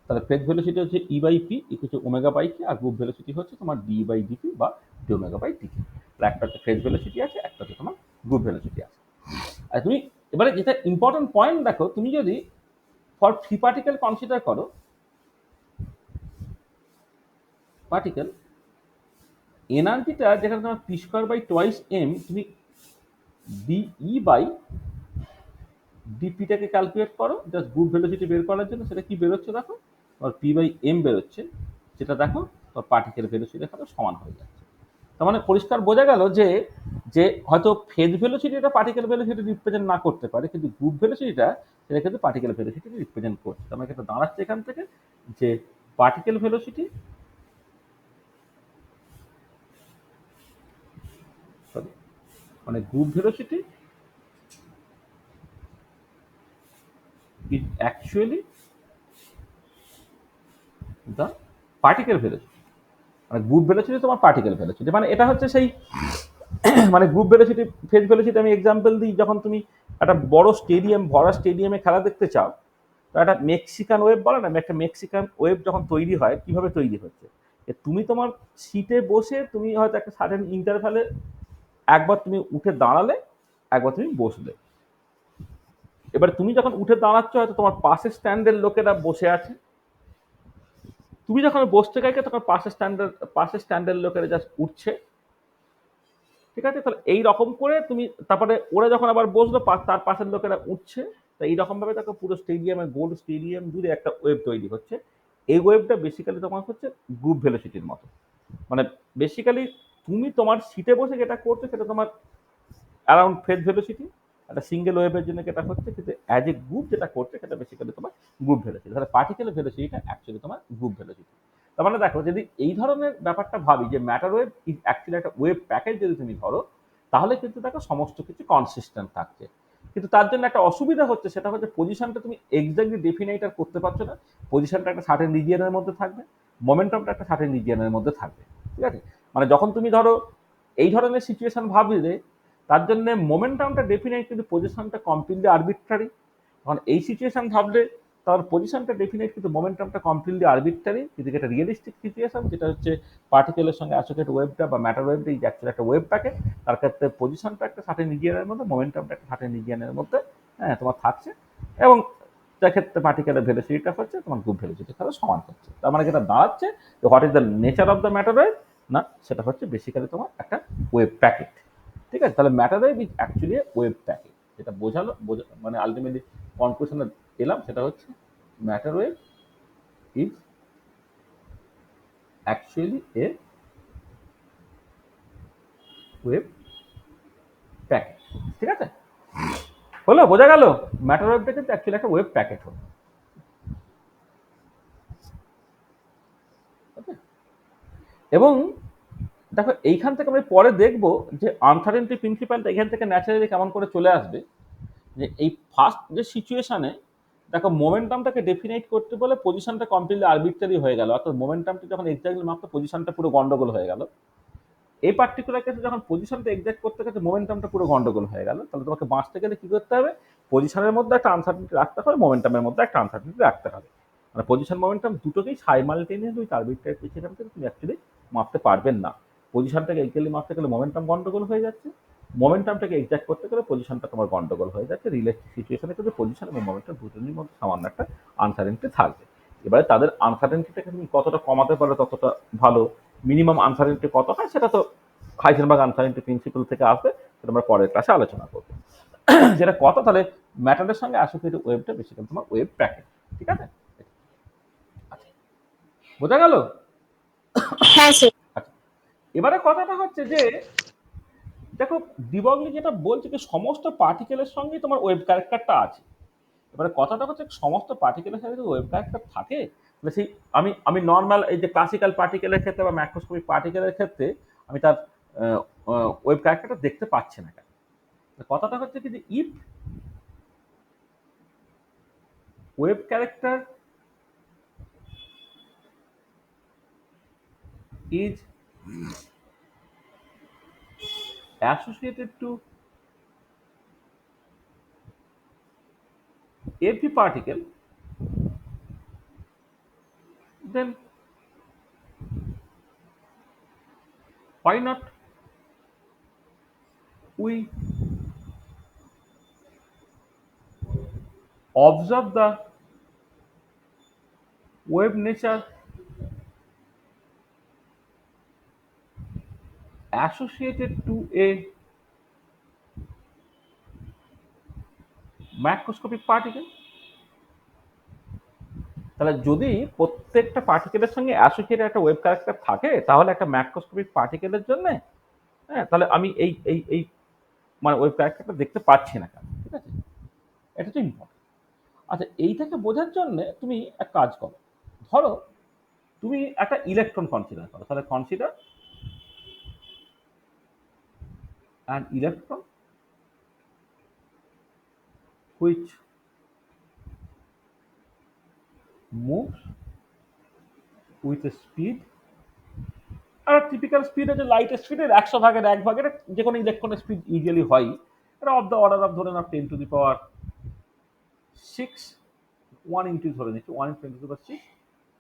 তাহলে ফেজ ভেলোসিটি হচ্ছে ই বাই পি হচ্ছে ওমেগা বাই কে, আর গ্রুপ ভেলোসিটি হচ্ছে তোমার ডি বাই ডিপি বা ডি ওমেগা বাই ডিকে। তাহলে একটা হচ্ছে ফেজ ভেলোসিটি আছে, একটা হচ্ছে তোমার গ্রুপ ভেলোসিটি আছে। আর তুমি এবারে যেটা ইম্পর্টেন্ট পয়েন্ট দেখো, তুমি যদি ফর ফ্রি পার্টিকেল কনসিডার করো, পার্টিকেল এনার্জিটা যেখানে তোমার P square by twice m, তুমি ডিই বাই ডিপিটাকে ক্যালকুলেট করো জাস্ট গ্রুপ ভেলোসিটি বের করার জন্য। সেটা কি বেরোচ্ছে দেখো, তোমার পি বাই এম বেরোচ্ছে, যেটা দেখো তোমার পার্টিকেল ভেলোসিটির সাথে সমান হয়ে যাচ্ছে। তার মানে পরিষ্কার বোঝা গেল যে যে হয়তো ফেজ ভেলোসিটিটা পার্টিকেল ভেলোসিটি রিপ্রেজেন্ট না করতে পারে, কিন্তু গ্রুপ ভেলোসিটিটা সেটা কিন্তু পার্টিকেল ভেলোসিটি রিপ্রেজেন্ট করছে। তার মানে এটা দাঁড়াচ্ছে এখান থেকে যে পার্টিকেল ভেলোসিটি মানে group velocity is actually the particle velocity। মানে গ্রুপ ভেলোসিটি তোমার পার্টিকেল ভেলোসিটি, মানে এটা হচ্ছে সেই মানে গ্রুপ ভেলোসিটি ফেজ ভেলোসিটি আমি এক্সাম্পল দিই, যখন তুমি একটা বড় স্টেডিয়াম, ভরা স্টেডিয়ামে খেলা দেখতে চাও, তো একটা মেক্সিকান ওয়েভ বলে না, একটা মেক্সিকান ওয়েভ যখন তৈরি হয়, কিভাবে তৈরি হচ্ছে, তুমি তোমার সিটে বসে তুমি হয়তো একটা সার্টেন ইন্টারভ্যালে একবার তুমি উঠে দাঁড়ালে, একবার তুমি বসলে। এবার তুমি যখন উঠে দাঁড়াচ্ছ, হয়তো তোমার পাশের স্ট্যান্ডের লোকেরা বসে আছে, তুমি যখন বসতে গাইকে তখন পাশের স্ট্যান্ডের লোকেরা জাস্ট উঠছে, ঠিক আছে? তাহলে এই রকম করে তুমি তারপরে ওরা যখন আবার বসলো, তার পাশের লোকেরা উঠছে, তো এইরকম ভাবে দেখো পুরো স্টেডিয়ামে, গোল স্টেডিয়াম জুড়ে একটা ওয়েভ তৈরি হচ্ছে। এই ওয়েভটা বেসিক্যালি তোমার হচ্ছে গ্রুপ ভেলোসিটির মতো। মানে বেসিক্যালি তুমি তোমার সিটে বসে যেটা করছো সেটা তোমার অ্যারাউন্ড ফেজ ভেলোসিটি, একটা সিঙ্গেল ওয়েভের জন্য যেটা হচ্ছে, কিন্তু অ্যাজ এ গ্রুপ যেটা করছে সেটা বেসিক্যালি তোমার গ্রুপ ভেলোসিটি। তাহলে পার্টিকেল ভেলোসিটিটা অ্যাকচুয়ালি তোমার গ্রুপ ভেলোসিটি। তার মানে দেখো, যদি এই ধরনের ব্যাপারটা ভাবি যে ম্যাটার ওয়েভ ইজ অ্যাকচুয়ালি একটা ওয়েভ প্যাকেজ যদি তুমি ধরো, তাহলে কিন্তু দেখো সমস্ত কিছু কনসিস্টেন্ট থাকছে। কিন্তু তার জন্য একটা অসুবিধা হচ্ছে, সেটা হচ্ছে পজিশনটা তুমি এক্স্যাক্টলি ডেফিনাইট আর করতে পারছো না। পজিশনটা একটা সার্টেন রিজিয়নের মধ্যে থাকবে, মোমেন্টামটা একটা সার্টেন রিজিয়নের মধ্যে থাকবে, ঠিক আছে? মানে যখন তুমি ধরো এই ধরনের সিচুয়েশন ভাবলে, তার জন্য মোমেন্টামটা ডেফিনাইট, কিন্তু পজিশনটা কমপ্লিটলি আরবিট্রারি। তখন এই সিচুয়েশন ভাবলে তার পজিশনটা ডেফিনাইট, কিন্তু মোমেন্টামটা কমপ্লিটলি আরবিট্রারি। কিন্তু এটা রিয়েলিস্টিক সিচুয়েশন, যেটা হচ্ছে পার্টিকেলের সঙ্গে অ্যাসোসিয়েটেড ওয়েভটা বা ম্যাটার ওয়েভটা এই অ্যাকচুয়ালি একটা ওয়েভ প্যাকেট। তার ক্ষেত্রে পজিশনটা একটা সার্টেন রিজিয়নের মধ্যে, মোমেন্টামটা একটা সার্টেন রিজিয়নের মধ্যে, হ্যাঁ, তোমার থাকছে। এবং সেক্ষেত্রে পার্টিকেলের ভেলোসিটিটা হচ্ছে তোমার গ্রুপ ভেলোসিটির সাথে সমান হচ্ছে। তার মানে যেটা দাঁড়াচ্ছে, what is the nature of the matter wave, না সেটা হচ্ছে বেসিক্যালি তোমার একটা ওয়েভ প্যাকেট, ঠিক আছে? তাহলে matter wave is actually wave packet. যেটা মানে আলটিমেটলি কনক্লুশনে এলাম, সেটা হচ্ছে matter wave is actually A wave packet, ঠিক আছে? হলো, বোঝা গেল? ম্যাটার ওয়েভটা কিন্তু অ্যাকচুয়ালি একটা ওয়েব প্যাকেট হলো। এবং দেখো এইখান থেকে আমরা পরে দেখবো যে আনসার্টেনটি প্রিন্সিপালটা এখান থেকে ন্যাচারালি কেমন করে চলে আসবে, যে এই ফার্স্ট যে সিচুয়েশনে দেখো মোমেন্টামটাকে ডেফিনাইট করতে বলে পজিশনটা কমপ্লিটলি আরবিট্রারি হয়ে গেল, অর্থাৎ মোমেন্টামটা যখন এক্স্যাক্টলি মাপতো পজিশনটা পুরো গন্ডগোল হয়ে গেল। এই পার্টিকুলার কেসে যখন পজিশনটা এক্সাক্ট করতে গেছে মোমেন্টামটা পুরো গন্ডগোল হয়ে গেল, তাহলে তোমাকে বাঁচতে গেলে কি করতে হবে? পজিশনের মধ্যে একটা আনসার্টেনিটি রাখতে হবে, মোমেন্টামের মধ্যে একটা আনসার্টেনিটি রাখতে হবে। মানে পজিশন মোমেন্টাম দুটোকেই সাইমালটেনিয়াস উইথ আরবিট্রারি সেখান থেকে তুমি অ্যাকচুয়ালি মাপতে পারবেন না। পজিশনটাকে এক্স্যাক্টলি মাপতে গেলে মোমেন্টাম গন্ডগোল হয়ে যাচ্ছে, মোমেন্টামটাকে এক্সাক্ট করতে গেলে পজিশনটা তোমার গন্ডগোল হয়ে যাচ্ছে। রিলেটিভ সিচুয়েশনে কিন্তু পজিশন এবং মোমেন্টাম দুটোর মধ্যে সামান্য একটা আনসার্টেনিটি থাকবে। এবারে তাদের আনসার্টেনিটিটাকে তুমি কতটা কমাতে পারো ততটা ভালো, মিনিমাম আনসার্টেনিটি কত হয় সেটা তো হাইজেনবার্গ আনসার্টেনিটি প্রিন্সিপাল থেকে আসবে, সেটা আমরা পরের ক্লাসে আলোচনা করবো। যেটা কত তাহলে ম্যাটারের সঙ্গে অ্যাসোসিয়েটেড ওয়েবটা বেসিক্যালি তোমার ওয়েব প্যাকেট, ঠিক আছে? আচ্ছা, বোঝা গেল? হ্যাঁ স্যার। আচ্ছা, এবারে কথাটা হচ্ছে যে দেখো ডিবগলি যেটা বলছে যে সমস্ত পার্টিকেলের সঙ্গেই তোমার ওয়েব ক্যারেক্টারটা আছে। এবারে কথাটা হচ্ছে সমস্ত পার্টিকেলের সাথে যদি ওয়েব ক্যারেক্টার থাকে তাহলে সেই আমি নর্মাল এই যে ক্লাসিক্যাল পার্টিকেলের ক্ষেত্রে বা ম্যাক্রোস্কোপিক পার্টিকেলের ক্ষেত্রে আমি তার ওয়েব ক্যারেক্টারটা দেখতে পাচ্ছি না কেন? কথাটা হচ্ছে কি যে if web character is associated to every particle, then why not we observe the wave nature associated to a macroscopic particle? তাহলে যদি প্রত্যেকটা পার্টিকেলের সঙ্গে অ্যাসোসিয়েটেড একটা ওয়েব ক্যারেক্টার থাকে তাহলে একটা ম্যাক্রোস্কোপিক পার্টিকেলের জন্য হ্যাঁ তাহলে আমি এই এই এই মানে ওয়েব ক্যারেক্টারটা দেখতে পাচ্ছি না কেন, ঠিক আছে? এটা তো ইম্পর্টেন্ট। আচ্ছা, এইটাকে বোঝার জন্য তুমি এক কাজ করো, ধরো তুমি একটা ইলেকট্রন কনসিডার করো, তাহলে consider an electron which moves with a speed, আর টিপিক্যাল স্পিড হচ্ছে লাইট স্পিডের 100 ভাগের 1 ভাগের যে কোনো ইলেকট্রনের স্পিড ইউজুয়ালি হয় এটা অফ দ্য অর্ডার অফ ধরে নাও 10⁶, 1 ইন্টু ধরে নিচ্ছি 1 × 10⁶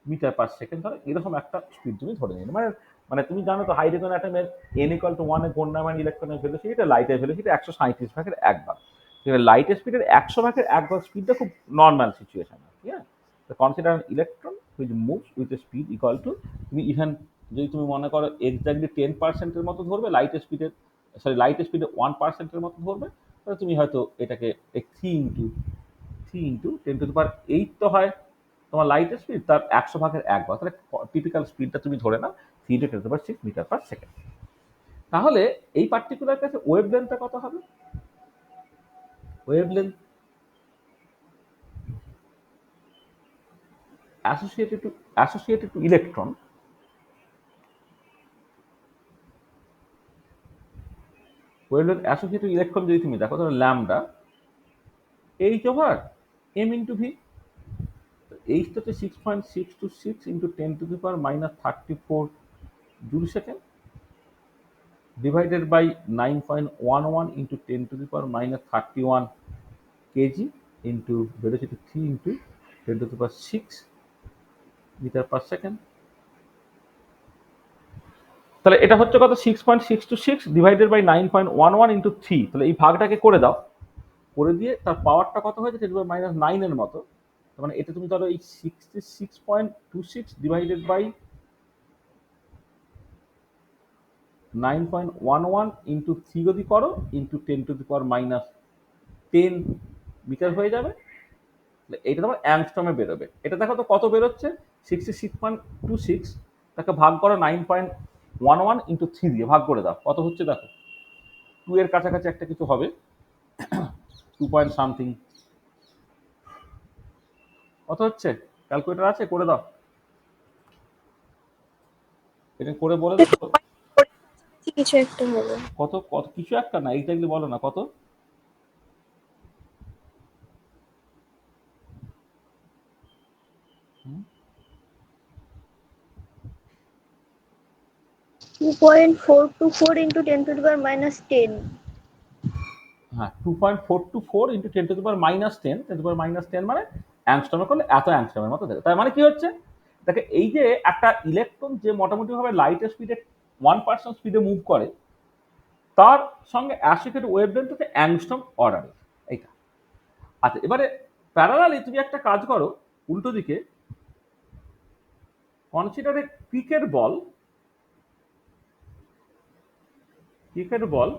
মিটার পার সেকেন্ড, ধরে এরকম একটা স্পিড তুমি ধরে নিলে মানে মানে তুমি জানো তো হাইড্রোজেন অ্যাটমের n=1 এর ঘূর্ণায়মান ইলেকট্রনের ভেলোসিটি, এটা লাইটের ভেলোসিটি 137/1 লাইটের স্পিডের 100/1 স্পিডটা খুব নর্মাল সিচুয়েশন, ঠিক আছে? তো consider an electron which moves with a speed equal to, তুমি ইভেন যদি তুমি মনে করো এক্স্যাক্টলি 10%-এর মতো ধরবে লাইটের স্পিডের, সরি লাইটের স্পিডে 1%-এর মতো ধরবে, তাহলে তুমি হয়তো এটাকে 3 × 10⁸ তো হয় তোমার লাইটের স্পিড, তার 100/1 তাহলে টিপিক্যাল স্পিডটা তুমি ধরে নাও 3 × 10⁶ মিটার পার সেকেন্ড। তাহলে এই পার্টিকুলার কেসে ওয়েভ লেন্থটা কত হবে? Wave length associated to electron wavelength associated electron যদি তুমি দেখো তাহলে ল্যামডা h/m × v, h হচ্ছে 6.626 × 10⁻³ joule second divided by 9.11 × 10⁻³ KG into velocity 3 × 10⁶ metre per second. তাহলে এটা হচ্ছে কত? 6.626 ডিভাইডেড বাই 9.11 × 3, তাহলে এই ভাগটাকে করে দাও, করে দিয়ে তার পাওয়ারটা কত হয়েছে 10⁻৯ এর মতো। তার মানে এটা তুমি ধরো এই 66.26 ডিভাইডেড বাই 9.11 × 3 যদি করো ইন্টু 10⁻10 মিটার হয়ে যাবে। এটা তোমার অ্যাংস্ট্রমে বেরোবে। এটা দেখো তো কত বেরোচ্ছে, 66.26 তাকে ভাগ করো 9.11 × 3 দিয়ে ভাগ করে দাও, কত হচ্ছে দেখো 2 এর কাছাকাছি একটা কিছু হবে। 2 2 পয়েন্ট সামথিং, কত হচ্ছে? ক্যালকুলেটর আছে, করে দাও, এটা করে বলে দাও কত। কিছু একটা হবে। কত কত কিছু একটা না, এক্স্যাক্টলি বলো না কত। হুম? 2.424 into 10 to the power minus 10. হ্যাঁ, 2.424 into 10 to the power minus 10, 10 to the power minus 10 মানে অ্যাংস্ট্রমে করলে এত অ্যাংস্ট্রমের মতো দেবে। তার মানে কি হচ্ছে, দেখে এই যে একটা ইলেকট্রন যে মোটামুটি ভাবে লাইটের স্পিডে 1% স্পিডে মুভ করে, তার সঙ্গে অ্যাসোসিয়েটেড ওয়েভলেন্থ হচ্ছে অ্যাংস্ট্রম অর্ডারে, এইটা। আচ্ছা, এবারে প্যারালালি তুমি একটা কাজ করো উল্টো দিকে, কনসিডার এ ক্রিকেট বল, ক্রিকেট বল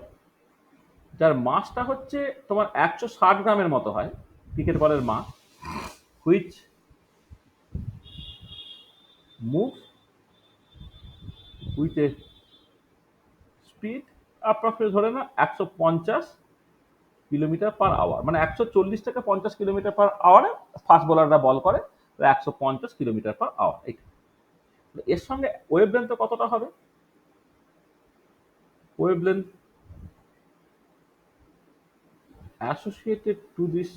যার মাসটা হচ্ছে তোমার 160 গ্রামের মতো হয়, ক্রিকেট বলের মাস, which move with a speed approximate ধরে না 150 কিলোমিটার পার আওয়ার, মানে 140 থেকে 50 কিলোমিটার পার আওয়ারে ফাস্ট বোলাররা বল করে, 150 কিলোমিটার পার আওয়ার। এইটা এর সঙ্গে ওয়েভলেন্থ কতটা হবে? Wavelength associated to this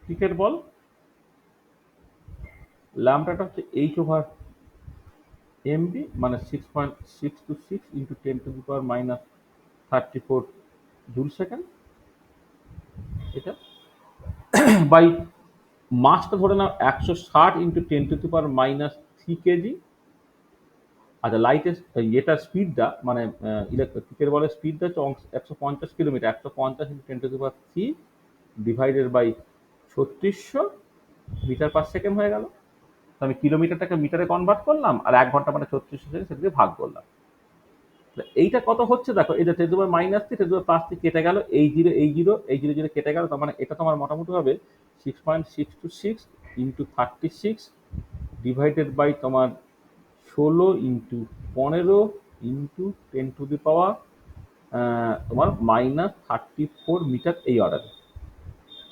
cricket ball, ল্যাম্বডাটা হচ্ছে h/mb, মানে 6.626 into 10 to the power minus 34 joule second, এটা বাই মাসটা ধরে নাও 160 into 10 to the power minus 3 KG. আচ্ছা, লাইটের এটার স্পিডটা মানে ক্রিকেট বলের স্পিডটা হচ্ছে 150 kilometre, 150 into 10 to the power 3 divided by 3600 metre per second হয়ে গেল। তো আমি কিলোমিটারটাকে মিটারে কনভার্ট করলাম, আর 1 ঘন্টা মানে 3600 সেকেন্ড, সেটাকে ভাগ করলাম। এইটা কত হচ্ছে দেখো, এই যে 10 to the power minus 3, 10 to the power plus 3 কেটে গেল, এই জিরো এই জিরো এই জিরো জিরো কেটে গেল, তার মানে এটা তোমার মোটামুটি হবে 6.626 ইন্টু 36 ডিভাইডেড বাই তোমার 16 ইন্টু 15 ইন্টু 10 টু দি পাওয়ার তোমার মাইনাস 34 মিটার, এই অর্ডারে।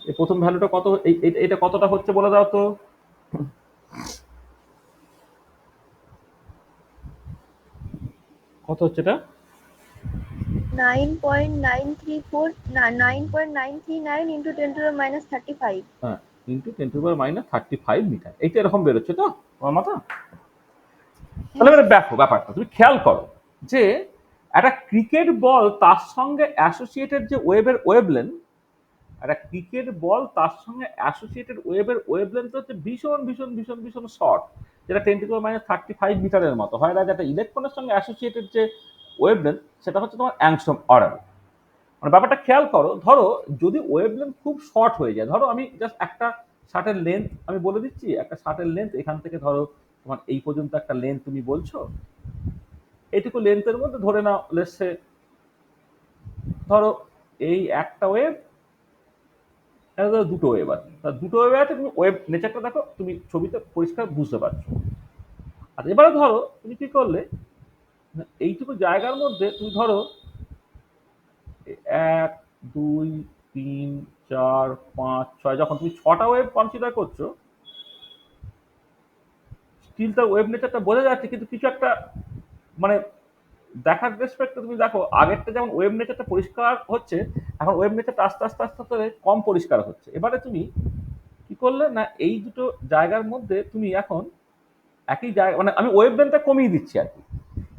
এই প্রথম ভ্যালুটা কত, এটা কতটা হচ্ছে বলে দাও তো। কত হচ্ছে এটা? 9.934 9.939 into 10 to the minus 35. হ্যাঁ, into 10 to the power minus 35 metre, এইটা এরকম বেরোচ্ছে তো তোমার মাথা। তাহলে এবারে দেখো ব্যাপারটা তুমি খেয়াল করো যে একটা ক্রিকেট বল তার সঙ্গে অ্যাসোসিয়েটেড যে ওয়েভের ওয়েভলেন্থ, একটা ক্রিকেট বল তার সঙ্গে অ্যাসোসিয়েটেড ওয়েভের ওয়েভলেন্থ হচ্ছে ভীষণ ভীষণ ভীষণ ভীষণ শর্ট, যেটা 10 টু দি পাওয়ার মাইনাস 35 মিটারের মতো হয় না, যেটা ইলেকট্রনের সঙ্গে অ্যাসোসিয়েটেড যে ওয়েভলেন্থ সেটা হচ্ছে তোমার অ্যাংস্ট্রম অর্ডার। মানে ব্যাপারটা খেয়াল করো, ধরো যদি ওয়েভলেন্থ খুব শর্ট হয়ে যায়, ধরো আমি জাস্ট একটা শার্টের লেন্থ আমি বলে দিচ্ছি, একটা শার্টের লেন্থ এখান থেকে ধরো তোমার এই পর্যন্ত একটা লেন্থ তুমি বলছো, এইটুকু লেন্থের মধ্যে ধরে নাও লেটসে ধরো এই একটা ওয়েভ, দুটো ওয়েভ আছে, দুটো ওয়েভ আছে, তুমি ওয়েভ নেচারটা দেখো, তুমি ছবিতে পরিষ্কার বুঝতে পারছো। আর এবারে ধরো তুমি কি করলে, এইটুকু জায়গার মধ্যে তুমি ধরো 1 2 3 4 5 6, যখন তুমি 6টা ওয়েভ কনসিডার করছো, স্টিল তার ওয়েভ নেচারটা বোঝা যাচ্ছে, কিন্তু কিছু একটা মানে দেখার রেসপেক্টে তুমি দেখো আগেরটা যেমন ওয়েভ নেচারটা পরিষ্কার হচ্ছে, এখন ওয়েভ নেচারটা আস্তে আস্তে আস্তে আস্তে কম পরিষ্কার হচ্ছে। এবারে তুমি কি করলে না, এই দুটো জায়গার মধ্যে তুমি এখন একই জায়গা, মানে আমি ওয়েভ লেন্থটা কমিয়ে দিচ্ছি আর কি,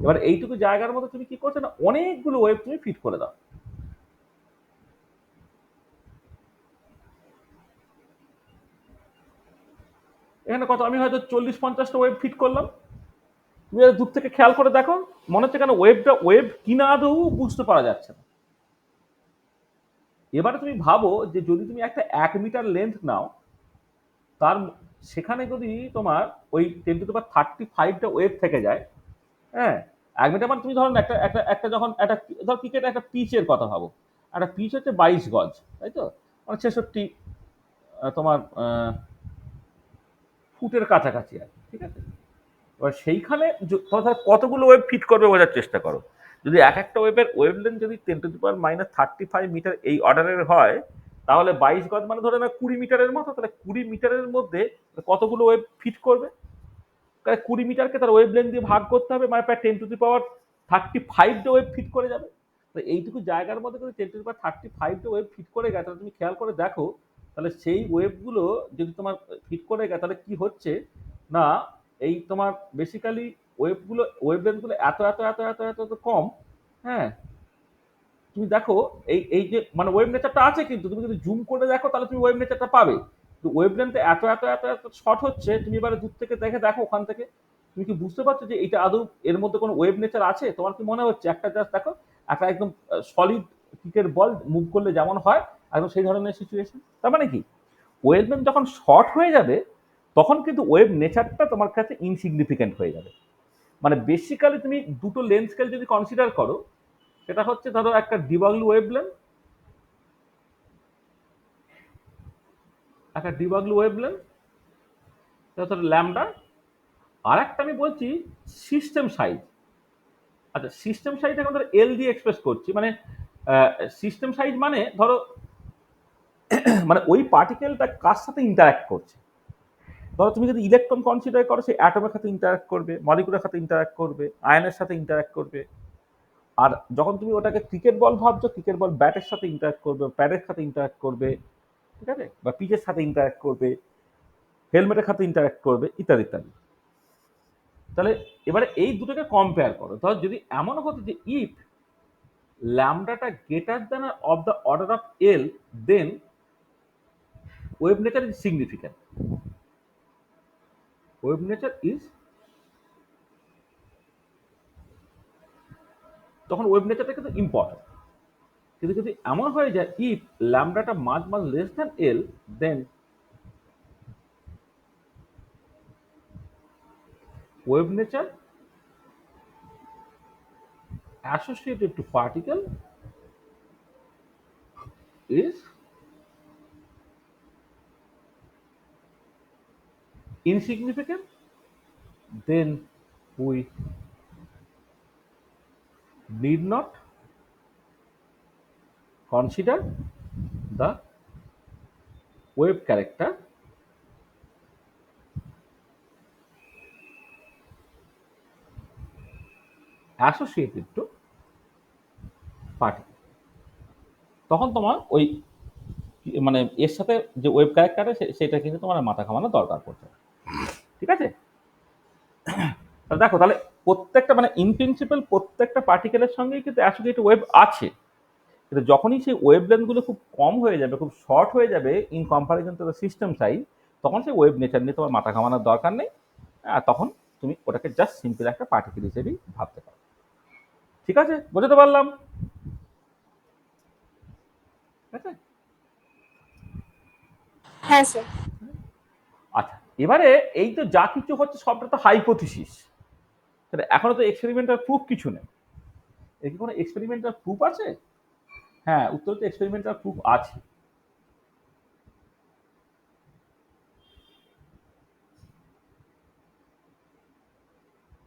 এবার এইটুকু জায়গার মধ্যে তুমি কি করছো না, অনেকগুলো ওয়েভ তুমি ফিট করে দাও। এখানে কত, আমি হয়তো 40-50টা ওয়েভ ফিট করলাম, তুমি দূর থেকে খেয়াল করে দেখো, মনে হচ্ছে কেন ওয়েভটা ওয়েভ কিনা আদৌ বুঝতে পারা যাচ্ছে না। এবারে তুমি ভাবো যে যদি তুমি একটা 1 মিটার লেন্থ নাও, তার সেখানে যদি তোমার ওই 10 টু দি পাওয়ার 35টা ওয়েভ থেকে যায়, হ্যাঁ, 1 মিটার মানে তুমি ধরো একটা একটা একটা যখন একটা ধর ক্রিকেট একটা পিচের কথা ভাবো, একটা পিচ হচ্ছে 22 গজ, তাই তো, মানে 66 তোমার ফুটের কাছাকাছি আর কি, ঠিক আছে। এবার সেইখানে কতগুলো ওয়েভ ফিট করবে বোঝার চেষ্টা করো। যদি এক একটা ওয়েভের ওয়েভলেন্থ যদি 10⁻⁻35 মিটার এই অর্ডারের হয়, তাহলে 22 গজ মানে ধরে না 20 মিটারের মতো, তাহলে 20 মিটারের মধ্যে কতগুলো ওয়েভ ফিট করবে? তাহলে 20 মিটারকে তার ওয়েভলেন্থ দিয়ে ভাগ করতে হবে, মানে প্রায় 10⁻35 ওয়েভ ফিট করে যাবে। তো এইটুকু জায়গার মধ্যে যদি 10⁻35 ওয়েভ ফিট করে গেছে, তাহলে তুমি খেয়াল করে দেখো, তাহলে সেই ওয়েভগুলো যদি তোমার ফিট করে গেছে, তাহলে কি হচ্ছে না, এই তোমার বেসিক্যালি ওয়েভগুলো ওয়েভলেন্থগুলো এত এত এত এত এত এত কম। হ্যাঁ, তুমি দেখো এই এই যে মানে ওয়েভ নেচারটা আছে, কিন্তু তুমি যদি জুম করে দেখো তাহলে তুমি ওয়েভ নেচারটা পাবে। তো ওয়েভলেন্থ এত এত এত এত শর্ট হচ্ছে, তুমি এবারে দূর থেকে দেখো ওখান থেকে, তুমি কি বুঝতে পারছো যে এটা আদৌ এর মধ্যে কোনো ওয়েভ নেচার আছে? তোমার কি মনে হচ্ছে একটা জাস্ট দেখো, একটা একদম সলিড ক্রিকেট বল মুভ করলে যেমন হয় একদম সেই ধরনের সিচুয়েশন। তার মানে কি, ওয়েভলেন্থ যখন শর্ট হয়ে যাবে তখন কিন্তু ওয়েভ নেচারটা তোমার কাছে ইনসিগনিফিকেন্ট হয়ে যাবে। মানে বেসিক্যালি তুমি দুটো লেন্থ স্কেল যদি কনসিডার করো, সেটা হচ্ছে ধরো একটা ডিবাগলু ওয়েভলেন্থ, একটা ডিবাগলু ওয়েভলেন্থ, ধরো ল্যামডা, আর একটা আমি বলছি সিস্টেম সাইজ। আচ্ছা, সিস্টেম সাইজ এখন ধরো এল দিয়ে এক্সপ্রেস করছি, মানে সিস্টেম সাইজ মানে ধরো মানে ওই পার্টিকেলটা কার সাথে ইন্টারাক্ট করছে। ধরো তুমি যদি ইলেকট্রন কনসিডার করো, সেই অ্যাটমের সাথে ইন্টারাক্ট করবে, মলিকুলের সাথে ইন্টারাক্ট করবে, আয়নের সাথে ইন্টারাক্ট করবে। আর যখন তুমি ওটাকে ক্রিকেট বল ভাবছো, ক্রিকেট বল ব্যাটের সাথে ইন্টারাক্ট করবে, প্যাডের সাথে ইন্টারাক্ট করবে, ঠিক আছে, বা পিচের সাথে ইন্টারাক্ট করবে, হেলমেটের সাথে ইন্টারাক্ট করবে, ইত্যাদি ইত্যাদি। তাহলে এবারে এই দুটোকে কম্পেয়ার করো। ধর যদি এমন হতো যে ইফ ল্যামডাটা greater than of the order of L, then wave nature is significant. Wave nature is, তখন ওয়েভ নেচারটা কিন্তু ইম্পর্টেন্ট। কিন্তু যদি এমন হয়ে যায় ইফ ল্যামডাটা মাঝ less than L, then wave nature associated to particle is insignificant, then we need not consider the wave character associated to particle। তখন তোমার ওই মানে এর সাথে যে ওয়েভ ক্যারেক্টার সেটা কিন্তু তোমার মাথা ঘামানো দরকার পড়ছে। ঠিক আছে, তাহলে দেখো, তাহলে প্রত্যেকটা মানে ইন প্রিন্সিপাল প্রত্যেকটা পার্টিকেলের সঙ্গেই কিন্তু অ্যাসোসিয়েটেড ওয়েভ আছে, কিন্তু যখনই সেই ওয়েভ লেন্থগুলো খুব কম হয়ে যাবে, খুব শর্ট হয়ে যাবে in comparison to the system size, তখন সেই ওয়েভ নেচার নিয়ে তোমার মাথা ঘামানোর দরকার নেই। তখন তুমি ওটাকে জাস্ট সিম্পল একটা পার্টিকেল হিসেবেই ভাবতে পারো। ঠিক আছে, বোঝাতে পারলাম? ঠিক আছে, হ্যাঁ স্যার। আচ্ছা, এবারে এই তো যা কিছু হচ্ছে সবটা তো হাইপোথিসিস, এখনো তো এক্সপেরিমেন্টাল প্রুফ কিছু নেই। এর কি কোনো এক্সপেরিমেন্টাল প্রুফ আছে? হ্যাঁ, উত্তর তো এক্সপেরিমেন্টাল প্রুফ আছে।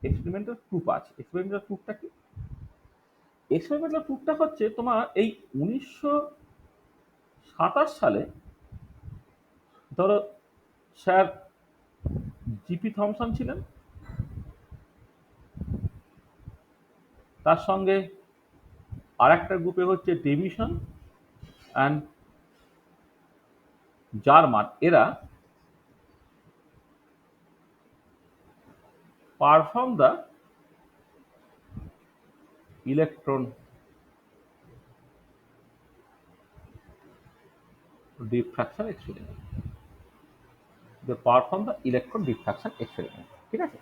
এক্সপেরিমেন্টাল প্রুফ আছে। এক্সপেরিমেন্টাল প্রুফটা কি? এক্সপেরিমেন্টাল প্রুফটা হচ্ছে তোমার এই 1927 সালে ধরো স্যার জিপি থমসন ছিলেন, তার সঙ্গে আর একটা গ্রুপে হচ্ছে ডেভিসন অ্যান্ড জার্মান, এরা perform the electron diffraction experiment. They perform the electron diffraction experiment. ঠিক আছে,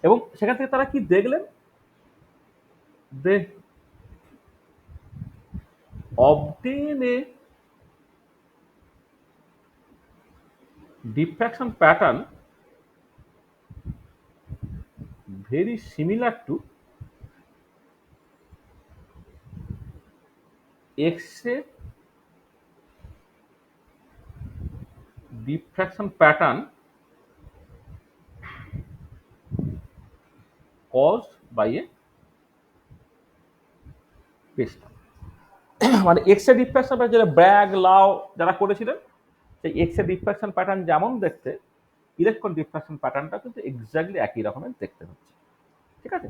এবং সেখান থেকে তারা কি দেখলেন? দে obtain a diffraction pattern very similar to X-ray diffraction pattern caused by a বেশ মানে এক্স রে ডিফ্রাকশন যেটা ব্র্যাগ লাও যারা করেছিলেন, সেই এক্স রে ডিফ্রাকশন প্যাটার্ন যেমন দেখতে, ইলেকট্রন ডিফ্রাকশন প্যাটার্নটা কিন্তু এক্স্যাক্টলি একই রকমের দেখতে হচ্ছে। ঠিক আছে,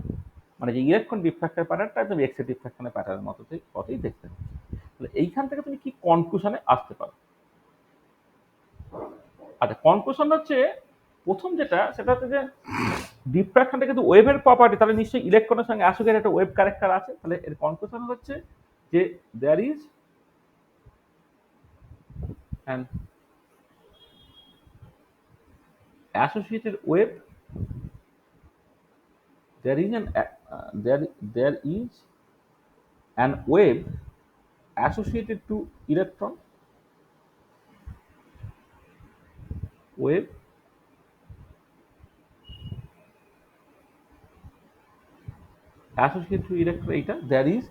মানে যে ইলেকট্রন ডিফ্রাকশন প্যাটার্নটা একদম এক্স রে ডিফ্রাকশনের প্যাটার্নের মতোই দেখতে হচ্ছে। তাহলে এইখান থেকে তুমি কি কনক্লুশনে আসতে পারো? আচ্ছা, কনক্লুশন হচ্ছে প্রথম যেটা, সেটা হচ্ছে যে ডিফ্রাকশনটা কিন্তু ওয়েভের প্রপার্টি, তাহলে নিশ্চয়ই ইলেকট্রনের সঙ্গে অ্যাসোসিয়েটেড একটা ওয়েভ ক্যারেক্টার আছে। তাহলে এর কনক্লুশন হচ্ছে যে there is an associated wave, there is an there is an wave associated to electron, wave associated to electron, এটা there is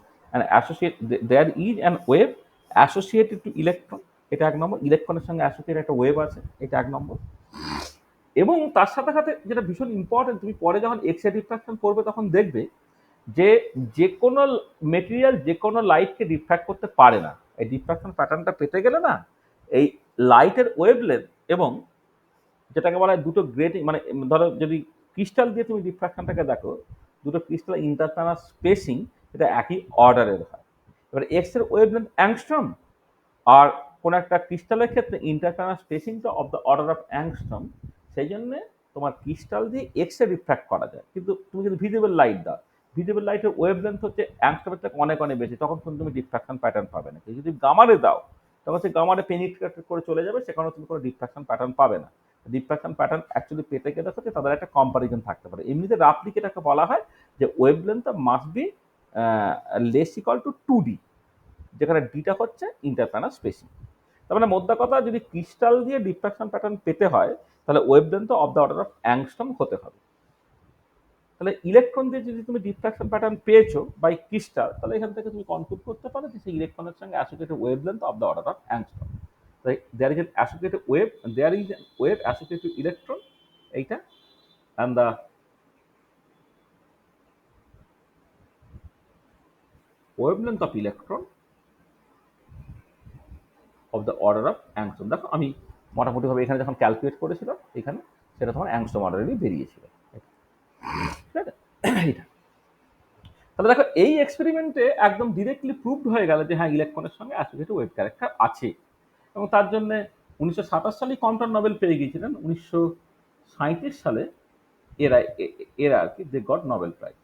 an wave associated to electron, এটা এক নম্বর। ইলেকট্রনের সঙ্গে অ্যাসোসিয়েটেড একটা ওয়েভ আছে, এটা এক নম্বর। এবং তার সাথে সাথে যেটা ভীষণ ইম্পর্টেন্ট, তুমি পরে যখন এক্স রে ডিফ্রাকশন করবে তখন দেখবে যে যে কোনো মেটেরিয়াল যে কোনো লাইটকে ডিফ্রাক্ট করতে পারে না। এই ডিফ্রাকশন প্যাটার্নটা পেতে গেলে না, এই লাইটের ওয়েভলেন্থ এবং যেটাকে বলা হয় দুটো গ্রেডিং, মানে ধরো যদি ক্রিস্টাল দিয়ে তুমি ডিফ্রাকশনটাকে দেখো, দুটো ক্রিস্টাল ইন্টারপ্লানার স্পেসিং এটা একই অর্ডারের হয়। এবার এক্স এর ওয়েভলেন্থ অ্যাংস্ট্রম, আর কোনো একটা ক্রিস্টালের ক্ষেত্রে ইন্টারপ্লানার স্পেসিংটা of the order of angstrom. সেই জন্যে তোমার ক্রিস্টাল দিয়ে এক্স রে রিফ্র্যাক্ট করা যায়। কিন্তু তুমি যদি ভিজিবল লাইট দাও, ভিজিবল লাইটের ওয়েভলেন্থ হচ্ছে অ্যাংস্ট্রমের থেকে অনেক অনেক বেশি, তখন কিন্তু তুমি ডিফ্রাকশন প্যাটার্ন পাবে না। যদি গামারে দাও, তখন সেই গামারে পেনিট্রেট করে চলে যাবে, সেখানে তুমি কোনো ডিফ্রাকশন প্যাটার্ন পাবে না। ডিফ্রাকশন প্যাটার্ন অ্যাকচুয়ালি পেতে গেলে হচ্ছে তাদের একটা কম্পারিজন থাকতে পারে। এমনিতে রাফলি এটাকে বলা হয় যে wavelength must be less equal to 2D, যেখানে ডিটা হচ্ছে ইন্টারপ্লানার স্পেসিং। তার মানে মোদ্দা কথা, যদি ক্রিস্টাল দিয়ে ডিফ্রাকশন প্যাটার্ন পেতে হয় তাহলে wavelength of the order of angstrom হতে হবে। তাহলে ইলেকট্রন দিয়ে যদি তুমি ডিফ্রাকশন প্যাটার্ন পেয়েছো বাই ক্রিস্টাল, তাহলে এখান থেকে তুমি কনক্লুড করতে পারো যে সেই ইলেকট্রনের সঙ্গে associated wavelength of the order of angstrom. তাই there is an associated wave, there is an wave associated electron, এইটা, and the wavelength of electron of the order of angstrom. দেখো আমি মোটামুটিভাবে এখানে যখন ক্যালকুলেট করেছিলাম এখানে, সেটা তোমার অ্যাংস্ট্রম অর্ডারেরই বেরিয়েছিল। ঠিক আছে, এইটা। তাহলে দেখো এই এক্সপেরিমেন্টে একদম ডিরেক্টলি প্রুভড হয়ে গেল যে হ্যাঁ, ইলেকট্রনের সঙ্গে অ্যাসোসিয়েটেড ওয়েভ ক্যারেক্টার আছে। এবং তার জন্য 1927 সালে কম্পটন নোবেল পেয়ে গিয়েছিলেন। 1937 সালে এরা আর কি দে গট নোবেল প্রাইজ।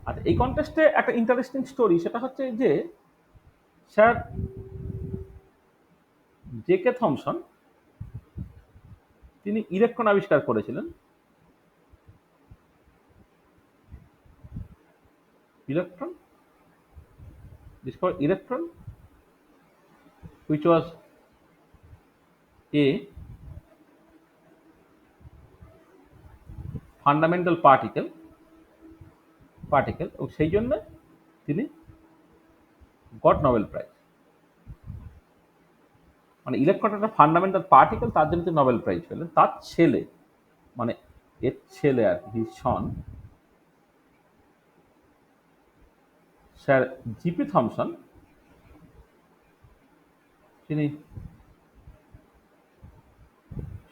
আচ্ছা, এই কন্টেস্টে একটা ইন্টারেস্টিং স্টোরি, সেটা হচ্ছে যে স্যার জে কে থমসন তিনি ইলেকট্রন আবিষ্কার করেছিলেন। Electron discovered electron which was a fundamental particle এবং সেই জন্য তিনি গট নোবেল প্রাইজ। মানে ইলেকট্রন একটা ফান্ডামেন্টাল পার্টিকেল, তার জন্য তিনি নোবেল প্রাইজ পেলেন। তার ছেলে, মানে এর ছেলে আর his son, sir GP Thomson, তিনি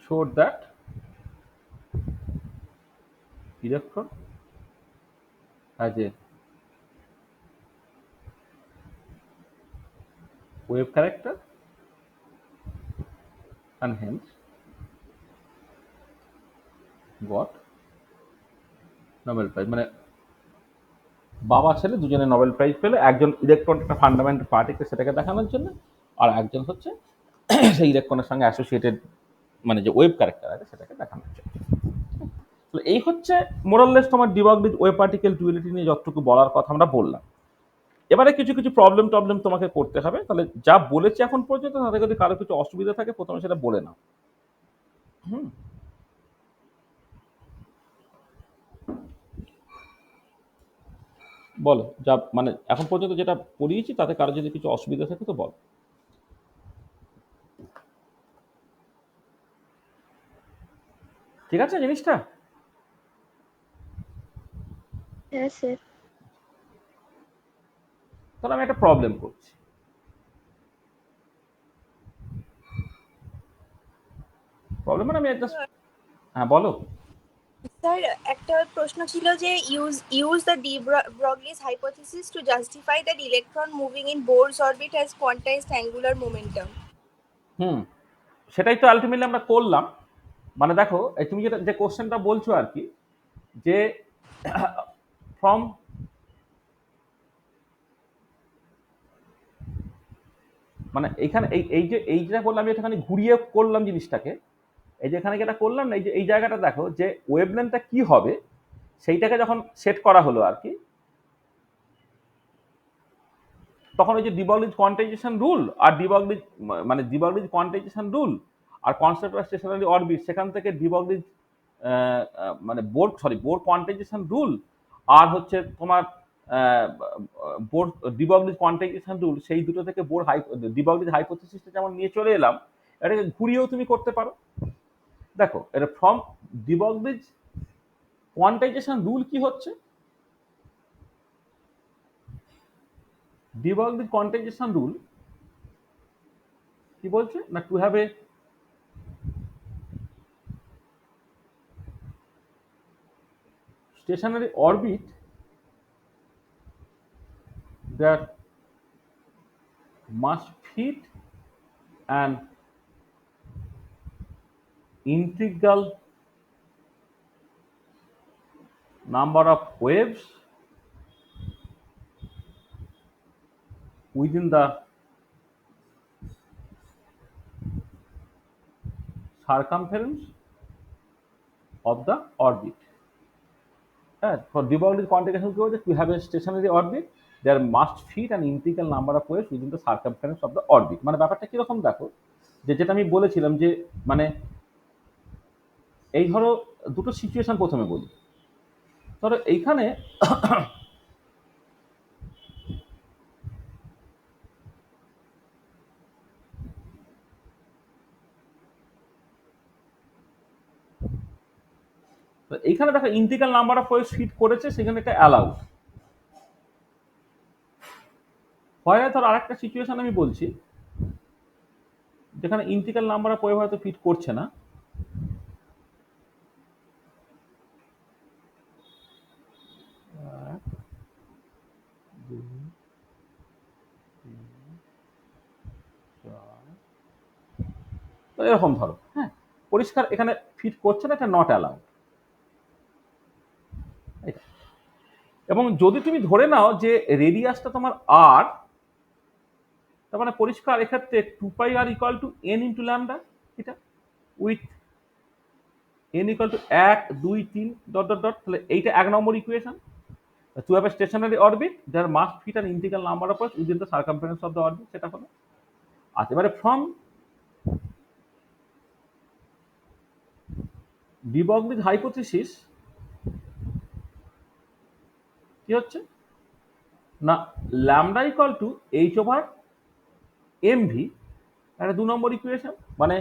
showed that electron has a wave character and hence got Nobel prize. মানে বাবা ছেলে দুজনে নোবেল প্রাইজ পেলে, একজন ইলেকট্রন একটা ফান্ডামেন্টাল পার্টিকেল সেটাকে দেখানোর জন্য, আর একজন হচ্ছে সেই ইলেকট্রনের সঙ্গে অ্যাসোসিয়েটেড মানে যে ওয়েভ ক্যারেক্টার আছে সেটাকে দেখানোর জন্য। তো এই হচ্ছে মোরাললেস তোমার ডিবাগড ওয়েভ পার্টিকেল ডুয়ালিটি নিয়ে যতটুকু বলার কথা আমরা বললাম। এবারে কিছু কিছু প্রবলেম তোমাকে করতে হবে। তাহলে যা বলেছি এখন পর্যন্ত, তাতে যদি কারো কিছু অসুবিধা থাকে প্রথমে সেটা বলে নাও। বলো, যা মানে এখন পর্যন্ত যেটা পড়িয়েছি তাতে কারো যদি কিছু অসুবিধা থাকে তো বল। ঠিক আছে জিনিসটা? হ্যাঁ স্যার। তাহলে আমি একটা প্রবলেম করছি। প্রবলেম মানে আমি জাস্ট, হ্যাঁ বলো। স্যার একটা প্রশ্ন ছিল যে use the de Broglie's hypothesis to justify that electron moving in Bohr's orbit has quantized angular momentum. Hmm, সেটাই তো আলটিমেটলি আমরা করলাম। মানে দেখো, এই তুমি যেটা যে কোশ্চেনটা বলছো আর কি, যে ফ্রম মানে এইখানে এই যেটা করলাম, আমি একটুখানি ঘুরিয়ে করলাম জিনিসটাকে। এই যে এখানে যেটা করলাম না, এই যে এই জায়গাটা দেখো যে ওয়েভলেন্থটা কি হবে, সেইটাকে যখন সেট করা হলো আর কি, তখন ওই যে ডিবগলিজ কোয়ান্টাইজেশন রুল আর ডিবগলিজ মানে ডিবগলিজ কোয়ান্টাইজেশন রুল আর কনসেপ্ট অফ স্টেশনারি অরবিট, সেখান থেকে ডিবগলিজ মানে বোর কোয়ান্টাইজেশন রুল আর হচ্ছে তোমার বোর ডিবগলিজ কোয়ান্টাইজেশন রুল, সেই দুটো থেকে ডিবগলিজ হাইপোথিসিসটা যেমন নিয়ে চলে এলাম, এটাকে ঘুরিয়েও তুমি করতে পারো। দেখো, এটা ফ্রম ডিবগলিজ কোয়ান্টাইজেশন রুল কি হচ্ছে, ডিবগলিজ কোয়ান্টাইজেশন রুল কি বলছে না, two have A stationary orbit that must fit an integral number of waves within the circumference of the orbit. For de Broglie quantification to have a stationary orbit, there must fit an integral number of waves within the circumference of the orbit. মানে ব্যাপারটা কিরকম দেখো, যে যেটা আমি বলেছিলাম যে মানে এই ধরো দুটো সিচুয়েশন প্রথমে বলি। ধরো এইখানে এইখানে দেখো integral number of waves fit করেছে, সেখানে এটা অ্যালাউ হয়। ধর আরেকটা সিচুয়েশন আমি বলছি, যেখানে ইন্টিগ্রাল নাম্বার অফ ওয়েভ হয়তো ফিট করছে না, এরকম ধরো, হ্যাঁ পরিষ্কার এখানে ফিট করছে না, এটা নট অ্যালাউড। এবং যদি তুমি ধরে নাও যে রেডিয়াসটা তোমার আর, তার মানে পরিষ্কার এক্ষেত্রে 2πr equal to n into lambda, এটা with n equal to 1 2 3 dot dot dot, তাহলে এইটা এক নম্বর ইকুয়েশন। To have a stationary orbit there must fit an integral number of waves within the circumference of the orbit, সেটা হলো। আচ্ছা, এবারে ফ্রম de Broglie হাইপোথিসিস কি হচ্ছে না, lambda equal to H over MV, একটা 2 নম্বর ইকুয়েশন। মানে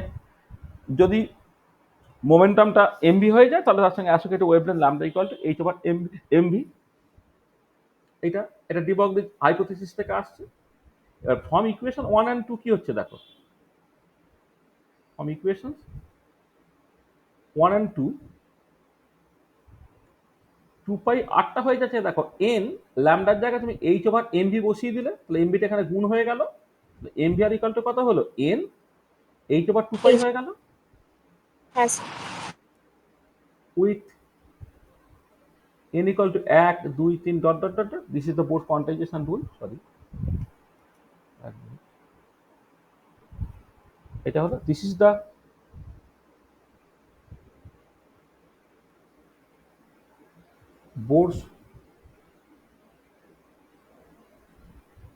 যদি মোমেন্টামটা এমভি হয়ে যায়, তাহলে তার সঙ্গে associated wavelength lambda equal to H over MV. এটা এটা ডি ব্রগলি হাইপোথিসিস থেকে আসছে। এবার ফর্ম ইকুয়েশন 1 and 2 কি হচ্ছে দেখো, ফর্ম ইকুয়েশন 1 and 2 2π আটটা হয়ে যাচ্ছে দেখো, এন ল্যামডার জায়গায় তুমি এইচ ওভার এমভি বসিয়ে দিলে, তাহলে এমভিটা এখানে গুণ হয়ে গেল, এমভি আর ইকুয়াল টু কত হলো, এন এইচ ওভার 2π হয়ে গেল, হ্যাঁ sir. With n equal to 1 2 3 dot dot dot dot. This is the Bose quantization rule. Sorry, এটা হলো this is the Bose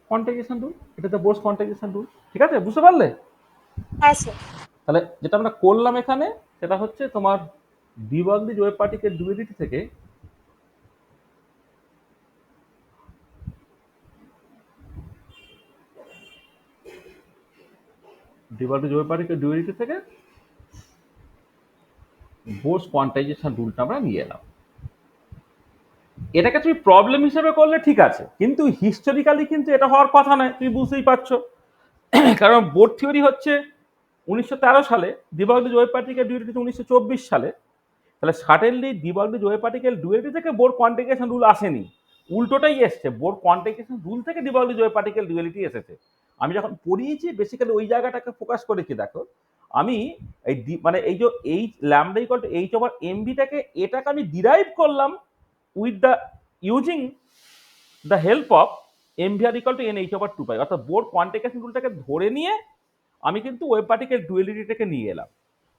quantization rule, এটা the Bose quantization rule। ঠিক আছে, বুঝতে পারলে? হ্যাঁ স্যার। তাহলে যেটা আমরা করলাম এখানে, সেটা হচ্ছে তোমার de Broglie wave particle duality থেকে de Broglie wave particle duality থেকে বোস কোয়ান্টাইজেশন রুলটা আমরা নিয়ে এলাম। এটাকে তুমি প্রবলেম হিসেবে করলে ঠিক আছে, কিন্তু হিস্টোরিক্যালি কিন্তু এটা হওয়ার কথা নয়, তুমি বুঝতেই পারছো। কারণ বোর থিওরি হচ্ছে 1913 সালে, ডিবর্গলিজ ওয়েভ পার্টিকেল ডুয়ালিটি 1924 সালে। তাহলে সাডেনলি ডিবর্গলিজ ওয়েভ পার্টিকেল ডুয়ালিটি থেকে বোর কোয়ান্টিফিকেশন রুল আসেনি, উল্টোটাই এসছে, বোর কোয়ান্টিফিকেশন রুল থেকে ডিবর্গলিজ ওয়েভ পার্টিকেল ডুয়ালিটি এসেছে। আমি যখন পড়িয়েছি বেসিক্যালি ওই জায়গাটাকে ফোকাস করেছি। দেখো আমি মানে এই যে H lambda equal to H over এমভিটাকে এটাকে আমি ডিরাইভ করলাম with the using the help of MVR equal to N H over 2 pi, অর্থাৎ বোর কোয়ান্টিফিকেশন রুলটাকে ধরে নিয়ে আমি কিন্তু ওয়েভ পার্টিকেল ডুয়ালিটিটাকে নিয়ে এলাম।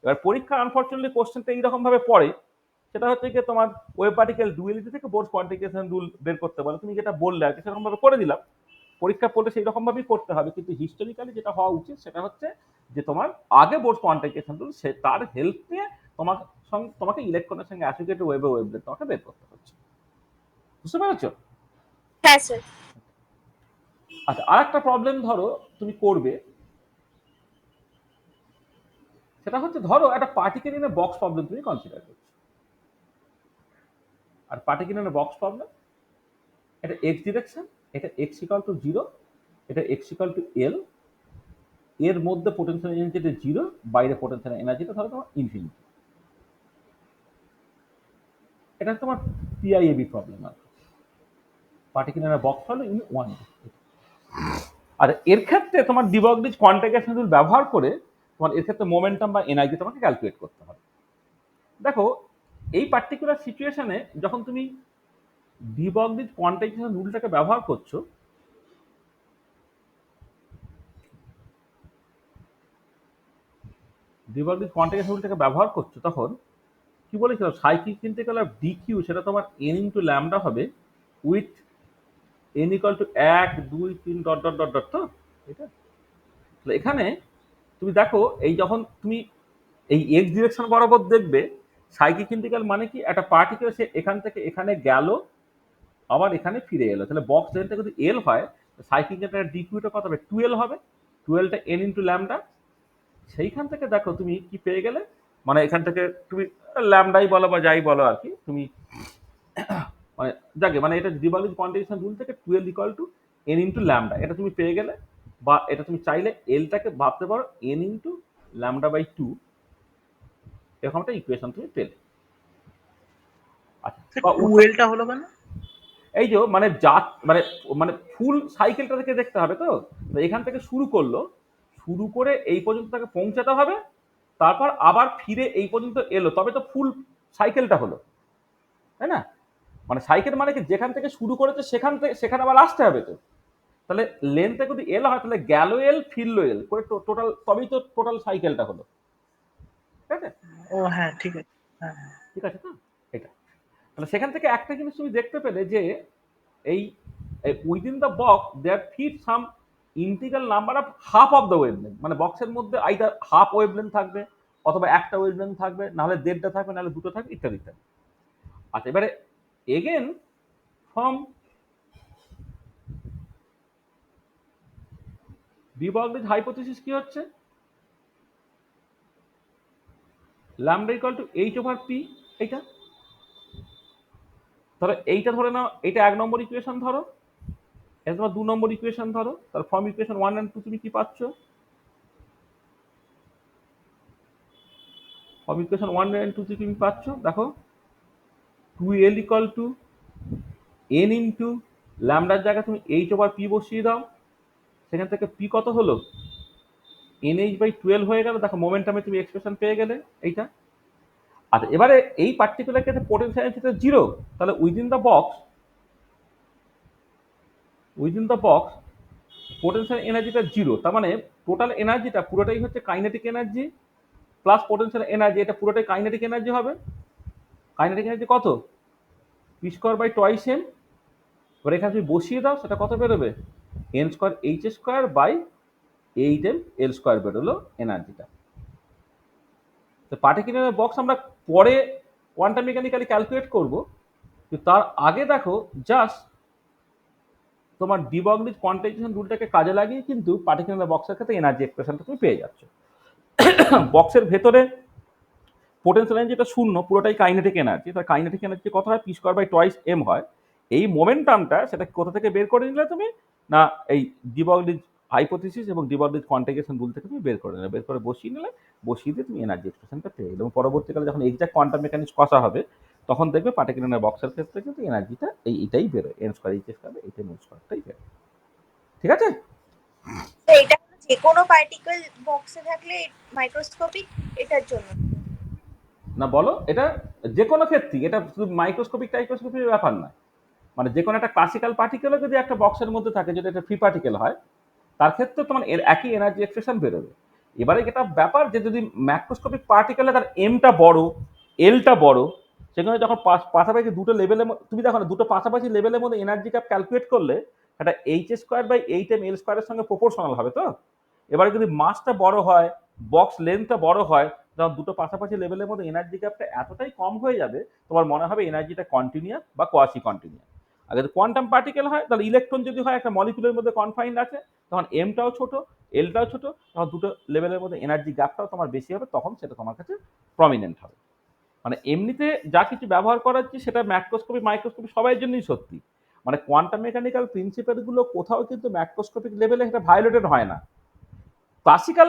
এবার পরীক্ষা আনফর্চুনেটলি কোশ্চেনটা এইরকম ভাবে পড়ে, সেটা হচ্ছে কি তোমার ওয়েভ পার্টিকেল ডুয়ালিটি থেকে বোর কোয়ান্টিফিকেশন রুল বের করতে পারো, তুমি যেটা বললে আর কি সেরকম ভাবে করে দিলাম। পরীক্ষা পড়লে সেই রকম ভাবেই করতে হবে, কিন্তু হিস্টোরিক্যালি যেটা হওয়া উচিত সেটা হচ্ছে যে তোমার আগে বোর কোয়ান্টিফিকেশন রুল, সে তার হেল্প নিয়ে তোমাকে ইলেকট্রনের সঙ্গে অ্যাসোসিয়েটেড ওয়েভলেট তোমাকে বের করতে হচ্ছে। বুঝতে পেরেছো? হ্যাঁ স্যার। আচ্ছা, আর একটা প্রবলেম ধরো তুমি করবে, সেটা হচ্ছে ধরো একটা particle in a box problem তুমি কনসিডার করছো। আর particle in a box problem, এটা এক্স ডিরেকশন, এটা এক্স ইকাল টু 0, এটা এক্স ইকাল টু এল, এর মধ্যে পোটেনশিয়াল এনার্জিটা 0, বাইরে পোটেনশিয়াল এনার্জিটা ধরো তোমার ইনফিনিটি। এটা তোমার পিআইএবি প্রবলেম আর particle in a box problem in 1। আর এর ক্ষেত্রে তোমার ডিবর্গলিজ কোয়ান্টিফিকেশন রুল ব্যবহার করে তোমার এর ক্ষেত্রে মোমেন্টাম বা এনার্জি তোমাকে ক্যালকুলেট করতে হবে। দেখো এই পার্টিকুলার সিচুয়েশনে যখন তুমি ডিবর্গলিজ কোয়ান্টিফিকেশন রুলটাকে ব্যবহার করছো, ডিবর্গলিজ কোয়ান্টিফিকেশন রুলটাকে ব্যবহার করছো, তখন কি বলেছিলাম সাইক্লিক ইন্টিগ্রাল অফ ডিকিউ সেটা তোমার এন ইন্টু ল্যামডা হবে with n equal to 1 2 3 dot dot dot dot. তো এটা তাহলে এখানে তুমি দেখো এই যখন তুমি এই এক্স ডিরেকশন বরাবর দেখবে সাইক্লিক ইন্টিগ্রাল মানে কি, একটা পার্টিকেল সে এখান থেকে এখানে গেল আবার এখানে ফিরে এলো, তাহলে বক্স লেন্থটা যদি এল হয় সাইক্লিক ইন্টিগ্রাল ডিকিউটা কত হবে 12 হবে, 12টা এন ইন্টু ল্যামডা। সেইখান থেকে দেখো তুমি কি পেয়ে গেলে, মানে এখান থেকে তুমি ল্যামডাই বলো বা যাই বলো আর কি, তুমি মানে যাকে মানে এটা ডিবর্গলিজ কোয়ান্টিফিকেশন রুল থেকে 12 equal to N into lambda এটা তুমি পেয়ে গেলে, বা এটা তুমি চাইলে এলটাকে ভাবতে পারো এন ইন্টু ল্যামডা বাই 2, এরকম একটা ইকুয়েশন তুমি পেলে। আচ্ছা, বা 12টা হলো কেন? এই যে মানে মানে মানে ফুল সাইকেলটা থেকে দেখতে হবে। তো এখান থেকে শুরু করলো, শুরু করে এই পর্যন্ত তাকে পৌঁছাতে হবে, তারপর আবার ফিরে এই পর্যন্ত এলো, তবে তো ফুল সাইকেলটা হলো, তাই না? মানে সাইকেল মানে কি যেখান থেকে শুরু করেছে সেখানে আবার আসতে হবে। তো তাহলে লেন্থে যদি এল হয় তাহলে গেল এল ফিরলো এল করে টোটাল, তবেই তো টোটাল সাইকেলটা হলো, ঠিক আছে? ও হ্যাঁ ঠিক আছে, হ্যাঁ হ্যাঁ। ঠিক আছে। তো এটা তাহলে সেখান থেকে একটা জিনিস তুমি দেখতে পেলে যে এই within the box there fit some integral number of half of the wavelength, মানে বক্সের মধ্যে আইদার হাফ ওয়েভলেন্থ থাকবে অথবা একটা ওয়েভলেন্থ থাকবে, নাহলে দেড়টা থাকবে, নাহলে দুটো থাকবে, ইত্যাদি ইত্যাদি। আচ্ছা, এবারে এগেন ফ্রম ডিবর্গলিজ হাইপোথিসিস কি হচ্ছে, lambda equal to H over P, এইটা ধরো, এইটা ধরে নাও, এটা 1 নম্বর ইকুয়েশন ধরো, এটা তোমার 2 নম্বর ইকুয়েশন ধরো, তার ফর্ম ইকুয়েশন 1 and 2 তুমি কি পাচ্ছ? ফর্ম ইকুয়েশন 1 and 2 তুমি পাচ্ছ, দেখো 2l equal to n into ল্যামডার জায়গায় তুমি এইচ ওভার পি বসিয়ে দাও, সেখান থেকে পি কত হলো nh বাই 12 হয়ে গেল। দেখো মোমেন্টামে তুমি এক্সপ্রেশন পেয়ে গেলে এইটা। আচ্ছা, এবারে এই পার্টিকুলার ক্ষেত্রে পোটেনশিয়াল এনার্জিটা 0, তাহলে উইদিন দ্য বক্স পোটেনশিয়াল এনার্জিটা 0, তার মানে টোটাল এনার্জিটা পুরোটাই হচ্ছে kinetic energy plus potential energy, এটা পুরোটাই কাইনেটিক এনার্জি হবে। কাইনেটিক এনার্জি কত, p square by twice m. এবার এখানে তুমি বসিয়ে দাও, সেটা কত বেরোবে, n square h square by 8m L square বেরোলো এনার্জিটা। তো পার্টিকুলার বক্স আমরা পরে কোয়ান্টাম মেকানিক্যালি ক্যালকুলেট করবো, কিন্তু তার আগে দেখো জাস্ট তোমার ডিবর্গলিজ কোয়ান্টাইজেশন রুলটাকে কাজে লাগিয়ে কিন্তু পার্টিকুলার বক্সের ক্ষেত্রে এনার্জি এক্সপ্রেশনটা তুমি পেয়ে যাচ্ছ। বক্সের ভেতরে পোটেনশিয়াল এনার্জি যেটা 0, পুরোটাই কাইনেটিক এনার্জি, তার কাইনেটিক এনার্জি কত হয়, p square by twice M হয়। এই মোমেন্টামটা সেটা কোথা থেকে বের করে নিলে তুমি, না এই ডিবগলিজ হাইপোথিসিস এবং ডিবগলিজ কন্টিগেশন রুল থেকে তুমি বের করে নিলে, বের করে বসিয়ে নিলে, বসিয়ে দিয়ে তুমি এনার্জি এক্সপ্রেশনটা পেয়ে গেলে। এবং পরবর্তীকালে যখন এক্সাক্ট কোয়ান্টাম মেকানিক্স কষা হবে তখন দেখবে পার্টিকুলার বক্সের ক্ষেত্রে কিন্তু এনার্জিটা এইটাই বেরোয়, এন স্কোয়ার এইচ স্কোয়ার এইটা এন স্কোয়ারটাই বেরোয়। ঠিক আছে? তো এটা হলো যে কোনো পার্টিকেল বক্সে থাকলে মাইক্রোস্কোপিক এটার জন্য। না বলো, এটা যে কোনো ক্ষেত্রেই, এটা শুধু মাইক্রোস্কোপিক টাইক্রোস্কোপিক ব্যাপার না, মানে যে কোনো একটা ক্লাসিক্যাল পার্টিকেলও যদি একটা বক্সের মধ্যে থাকে, যদি এটা ফ্রি পার্টিকেল হয়, তার ক্ষেত্রে তোমার এর একই এনার্জি এক্সপ্রেশন বেরোবে। এবারে এটা ব্যাপার যে যদি ম্যাক্রোস্কোপিক পার্টিকেলে তার এমটা বড়, এলটা বড়, সেখানে যখন পাশাপাশি দুটো লেভেলের তুমি দেখো না, দুটো পাশাপাশি লেভেলের মধ্যে এনার্জি ক্যাপ ক্যালকুলেট করলে এটা h square by eight M L স্কোয়ারের সঙ্গে প্রপোর্শনাল হবে। তো এবারে যদি মাসটা বড় হয়, বক্স লেন্থটা বড় হয়, তখন দুটো পাশাপাশি লেভেলের মধ্যে এনার্জি গ্যাপটা এতটাই কম হয়ে যাবে, তোমার মনে হবে এনার্জিটা কন্টিনিউয়াস বা কোয়াসি কন্টিনিউয়াস। আর যদি কোয়ান্টাম পার্টিকেল হয়, তাহলে ইলেকট্রন যদি হয় একটা মলিকুলের মধ্যে কনফাইন্ড আছে, তখন এমটাও ছোট, এলটাও ছোট, তখন দুটো লেভেলের মধ্যে এনার্জি গ্যাপটাও তোমার বেশি হবে, তখন সেটা তোমার কাছে প্রমিনেন্ট হবে। মানে এমনিতে যা কিছু ব্যবহার করা হচ্ছে সেটা ম্যাক্রোস্কোপি মাইক্রোস্কোপি সবার জন্যই সত্যি, মানে কোয়ান্টাম মেকানিক্যাল প্রিন্সিপালগুলো কোথাও কিন্তু ম্যাক্রোস্কোপিক লেভেলে এটা ভায়োলেটেড হয় না। ক্লাসিক্যাল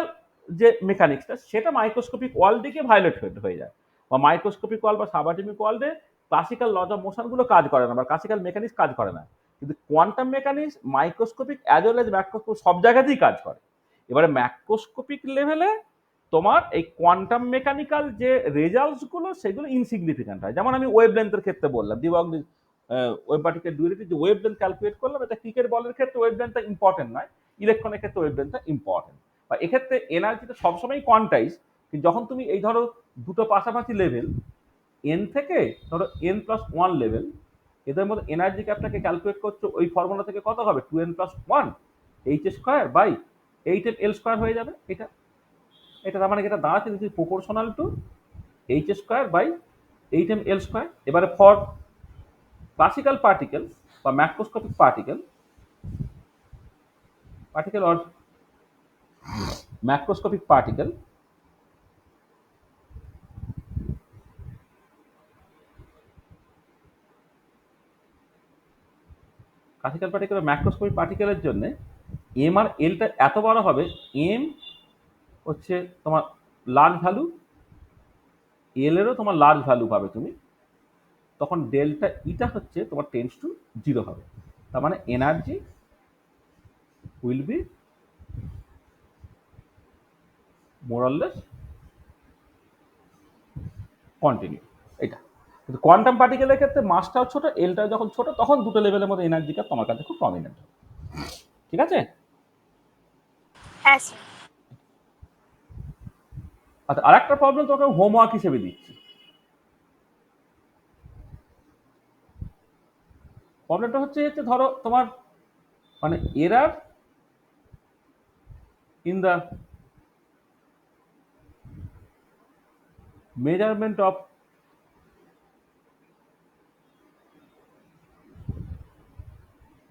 যে মেকানিক্সটা সেটা মাইক্রোস্কোপিক ওয়ার্ল্ডে ভায়োলেট হয়ে যায়, বা মাইক্রোস্কোপিক ওয়ার্ল্ড বা সাবঅ্যাটমিক ওয়ার্ল্ডে ক্লাসিক্যাল লজ অফ মোশনগুলো কাজ করে না, বা ক্লাসিক্যাল মেকানিক্স কাজ করে না। কিন্তু quantum mechanics microscopic as well as macroscope সব জায়গাতেই কাজ করে। এবারে ম্যাক্রোস্কোপিক লেভেলে তোমার এই কোয়ান্টাম মেকানিক্যাল যে রেজাল্টসগুলো সেগুলো ইনসিগনিফিক্যান্ট হয়। যেমন আমি ওয়েভ লেন্থের ক্ষেত্রে বললাম, ডিবগলিজ ওয়েভ পার্টিকেল ডুয়ালিটি যে ওয়েভ লেন্থ ক্যালকুলেট করলাম, এটা ক্রিকেট বলের ক্ষেত্রে ওয়েভ লেন্থটা ইম্পর্টেন্ট নয়, ইলেকট্রনের ক্ষেত্রে ওয়েভ লেন্থটা ইম্পর্টেন্ট। বা এক্ষেত্রে এনার্জিটা সবসময় কোয়ান্টাইজ, যখন তুমি এই ধরো দুটো পাশাপাশি লেভেল এন থেকে ধরো এন প্লাস ওয়ান লেভেল, এদের মধ্যে এনার্জি ক্যাপটাকে ক্যালকুলেট করছো, ওই ফর্মুলা থেকে কত হবে, two N plus one H square by eight M L square হয়ে যাবে। এটা এটা তার মানে এটা দাঁড়াচ্ছে this is proportional to H square by eight M L square. এবারে ফর ক্লাসিক্যাল পার্টিকেল বা macroscopic particle or macroscopic particle, classical particle macroscopic পার্টিকেলের জন্য এম আর এলটা এত বড় হবে, এম হচ্ছে তোমার লার্জ ভ্যালু, এল এরও তোমার লার্জ ভ্যালু পাবে তুমি, তখন ডেল্টা ইটা হচ্ছে তোমার টেন্স টু জিরো হবে। তার মানে energy will be more or less continue. এটা কিন্তু কোয়ান্টাম পার্টিকেলের ক্ষেত্রে মাসটাও ছোট, এলটাও যখন ছোট, তখন দুটো লেভেলের মধ্যে এনার্জিটা তোমার কাছে খুব প্রমিনেন্ট হবে। ঠিক আছে? হ্যাঁ স্যার। আচ্ছা, আর একটা প্রবলেম তোমাকে হোমওয়ার্ক হিসেবে দিচ্ছি। প্রবলেমটা হচ্ছে ধরো তোমার মানে error in the measurement of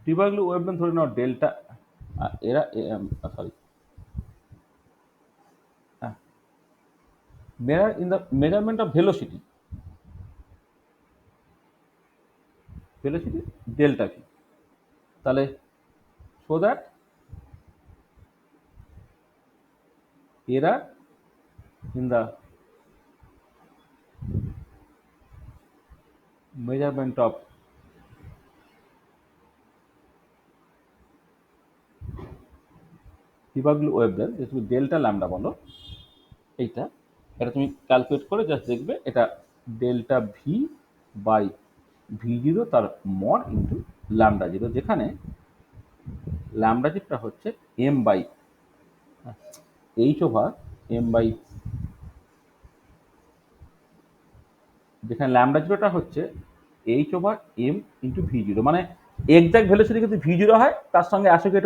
de Broglie wavelength, ধরে নাও delta, error sorry measure in the measurement of velocity delta V. তাহলে so that error in the measurement of de Broglie wavelength, যে তুমি ডেল্টা ল্যামডা বলো, এইটা এটা তুমি ক্যালকুলেট করে জাস্ট দেখবে এটা delta v by v zero তার মড ইন্টু ল্যামডা জিরো, যেখানে ল্যামডা জিরোটা হচ্ছে m by h over m by, যেখানে ল্যামডা জিরোটা হচ্ছে h over m into v zero, মানে এক্সাক্ট ভ্যালুসিটি কিন্তু ভি জিরো হয়, তার সঙ্গে অ্যাসোসিয়েটেড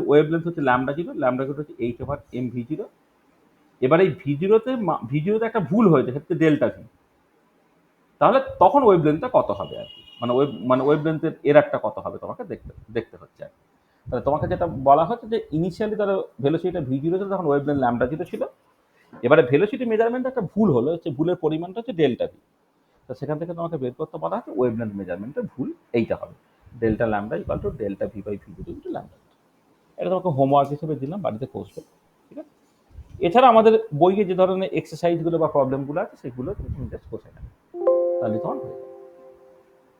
ওয়েভলেন্থ হচ্ছে ল্যামডা জিরো হচ্ছে h over m v zero. এবার এই ভি জিরোতে একটা ভুল হয়েছে, সেটা ডেল্টা ভি, তাহলে তখন ওয়েভলেন্থটা কত হবে আর কি, মানে ওয়েভলেন্থের এরারটা কত হবে তোমাকে দেখতে হচ্ছে আর কি। তাহলে তোমাকে যেটা বলা হচ্ছে যে ইনিশিয়ালি তার ভেলোসিটিটা ভি জিরো ছিল, তখন ওয়েভলেন্থ ল্যামডা জিরো ছিল। এবারে ভেলোসিটি মেজারমেন্ট একটা ভুল হলো, হচ্ছে ভুলের পরিমাণটা হচ্ছে ডেল্টা ভি। তো সেখান থেকে তোমাকে বের করতে বলা হচ্ছে ওয়েভলেন্থ মেজারমেন্টের ভুল এইটা হবে, delta lambda equal to delta v by v into lambda. এটা তোমাকে হোমওয়ার্ক হিসেবে দিলাম, বাড়িতে করবে, ঠিক আছে? এছাড়া আমাদের বইয়ে যে ধরনের এক্সারসাইজগুলো বা প্রবলেমগুলো আছে সেগুলো তুমি জাস্ট বসে নেবে, তাহলে তোমার হয়ে যাবে,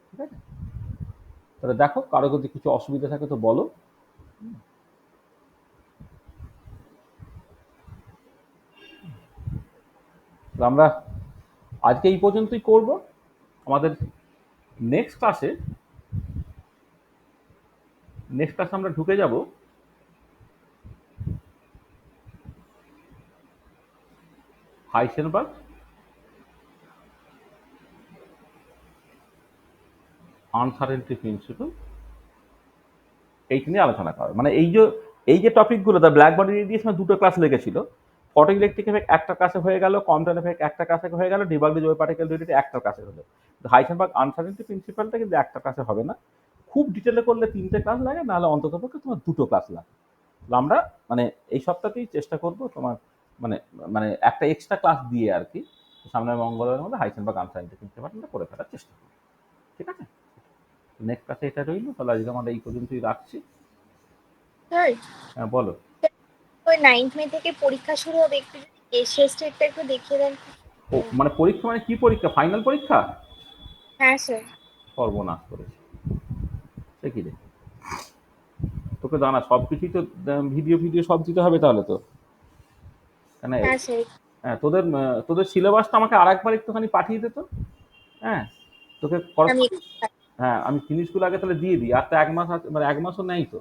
ঠিক আছে? তাহলে দেখো কারো যদি কিছু অসুবিধা থাকে তো বলো। তো আমরা আজকে এই পর্যন্তই করব। আমাদের নেক্সট ক্লাসে আমরা ঢুকে যাব হাইসেনবার্গ আনসার্টেনটি প্রিন্সিপাল, এইটা নিয়ে আলোচনা করা। মানে এই যে টপিকগুলো, দ্য ব্ল্যাক বডি রেডিয়েশন দুটো ক্লাস লেগেছিল, ফটো ইলেকট্রিক এফেক্ট একটা ক্লাসে হয়ে গেল, কম্পটন এফেক্ট একটা ক্লাসে হয়ে গেল, ডিবাগড ওয়েভ পার্টিকেল ডেরিভেটিভ একটা ক্লাসে হলো। হাইসেনবার্গ আনসার্টেনটি প্রিন্সিপালটা কিন্তু একটা ক্লাসে হবে না, খুব ডিটেলে করলে 3টে ক্লাস লাগে, নাহলে অন্ততপক্ষে তোমার 2টো ক্লাস লাগে। আমরা মানে এই সপ্তাহতেই চেষ্টা করব তোমার মানে মানে একটা এক্সট্রা ক্লাস দিয়ে আর কি সামনের মঙ্গলবারের মধ্যে হাইসেনবার্গ আনসার্টেনটি প্রিন্সিপালটা করে ফেলার চেষ্টা করব, ঠিক আছে? নেক্সট ক্লাসে এটা রইল, তাহলে আজকে আমরা এই পর্যন্তই রাখছি। স্যার হ্যাঁ বলো। ওই 9th মে থেকে পরীক্ষা শুরু হবে, একটু যদি এসএস টেটটা একটু দেখিয়ে দেন। ও মানে পরীক্ষা মানে কি পরীক্ষা? ফাইনাল পরীক্ষা? হ্যাঁ স্যার। সর্বনাশ করেছে, সে কি রে? তোকে জানা সব কিছুই তো ভিডিও সব দিতে হবে তাহলে তো, কেন? হ্যাঁ স্যার। হ্যাঁ তোদের সিলেবাসটা আমাকে আরেকবার একটুখানি পাঠিয়ে দে তো। হ্যাঁ তোকে আমি হ্যাঁ আমি জিনিসগুলো আগে তাহলে দিয়ে দিই, আর তো 1 মাস আছে, মানে 1 মাসও নেই তো,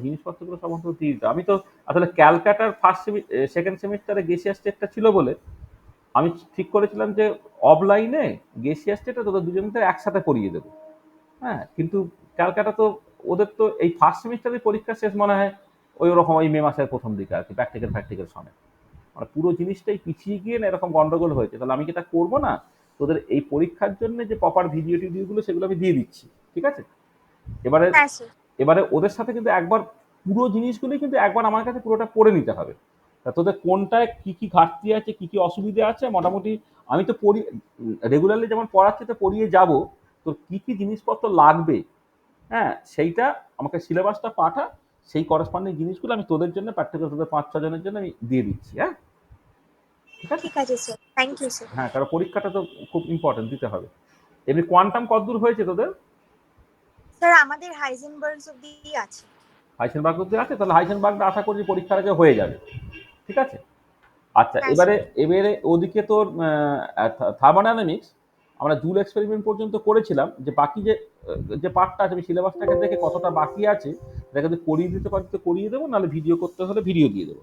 জিনিসপত্রগুলো সব অন্তত দিয়ে দিতে। আমি তো আসলে ক্যালকাটার সেকেন্ড সেমিস্টারে গেসিয়াস স্টেটটা ছিল বলে আমি ঠিক করেছিলাম যে অফলাইনে গেসিয়াস স্টেটটা তোদের দুজনকে একসাথে পড়িয়ে দেবো। হ্যাঁ কিন্তু ক্যালকাটা তো ওদের তো এই ফার্স্ট সেমিস্টারের পরীক্ষা শেষ মনে হয় ওই রকম ওই মে মাসের প্রথম দিকে আর কি, প্র্যাকটিক্যাল সমেত, মানে পুরো জিনিসটাই পিছিয়ে গিয়ে না এরকম গন্ডগোল হয়েছে। তাহলে আমি কি এটা করবো না, তোদের এই পরীক্ষার জন্য যে প্রপার ভিডিওগুলো সেগুলো আমি দিয়ে দিচ্ছি, ঠিক আছে? এবারে হ্যাঁ স্যার। এবারে ওদের সাথে কিন্তু একবার পুরো জিনিসগুলোই কিন্তু একবার আমার কাছে পুরোটা পড়ে নিতে হবে। তা তোদের কোনটায় কি কি ঘাটতি আছে, কি কি অসুবিধা আছে, মোটামুটি আমি তো রেগুলারলি যেমন পড়াচ্ছি তো পড়িয়ে যাব, তোর কি কি জিনিসপত্র লাগবে, হ্যাঁ সেইটা আমাকে সিলেবাসটা পাঠা, সেই করসপন্ডিং জিনিসগুলো আমি তোদের জন্য প্র্যাকটিক্যাল তোদের 5-6 জনের জন্য আমি দিয়ে দিচ্ছি। হ্যাঁ ঠিক আছে? ঠিক আছে স্যার, থ্যাংক ইউ স্যার। হ্যাঁ কারণ পরীক্ষাটা তো খুব ইম্পর্টেন্ট, দিতে হবে। এমনি কোয়ান্টাম কতদূর হয়েছে তোদের? স্যার আমাদের হাইজেনবার্গস অব্দি আছে। হাইসেনবার্গ অব্দি আছে, তাহলে হাইসেনবার্গটা আশা করছি পরীক্ষার আগে হয়ে যাবে, ঠিক আছে? আচ্ছা হ্যাঁ, এবারে ওদিকে তোর থার্মোডাইনামিক্স আমরা জুল এক্সপেরিমেন্ট পর্যন্ত করেছিলাম, যে বাকি যে পার্টটা আছে আমি সিলেবাসটাকে দেখে কতটা বাকি আছে দেখা যদি করিয়ে দিতে পারি তো করিয়ে দেবো, নাহলে ভিডিও করতে হলে ভিডিও দিয়ে দেবো।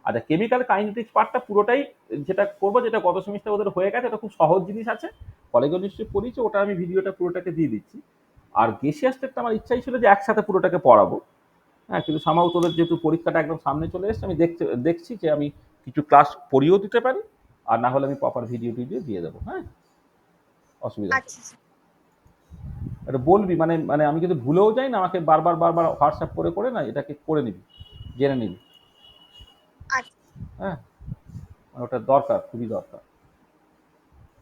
আচ্ছা কেমিক্যাল কাইনেটিক্স পার্টটা পুরোটাই যেটা করবো, যেটা গত সেমিস্টার ওদের হয়ে গেছে, এটা খুব সহজ জিনিস আছে, কলেজে নিশ্চয়ই পড়িয়েছে, ওটা আমি ভিডিওটা পুরোটাকে দিয়ে দিচ্ছি। আর গেসিয়াস স্টেটটা আমার ইচ্ছাই ছিল যে একসাথে পুরোটাকে পড়াবো। হ্যাঁ কিন্তু সামাও তোদের যেহেতু পরীক্ষাটা একদম সামনে চলে এসছে, আমি দেখছি যে আমি কিছু ক্লাস পড়িয়েও দিতে পারি, আর না হলে আমি প্রপার ভিডিও দিয়ে দেবো। হ্যাঁ অসুবিধা নেই। আচ্ছা স্যার। এটা বলবি, মানে মানে আমি যদি ভুলেও যাই না, আমাকে বারবার হোয়াটসঅ্যাপ করে না এটাকে করে নিবি, জেনে নিবি। আচ্ছা। হ্যাঁ ওটা দরকার, খুবই দরকার।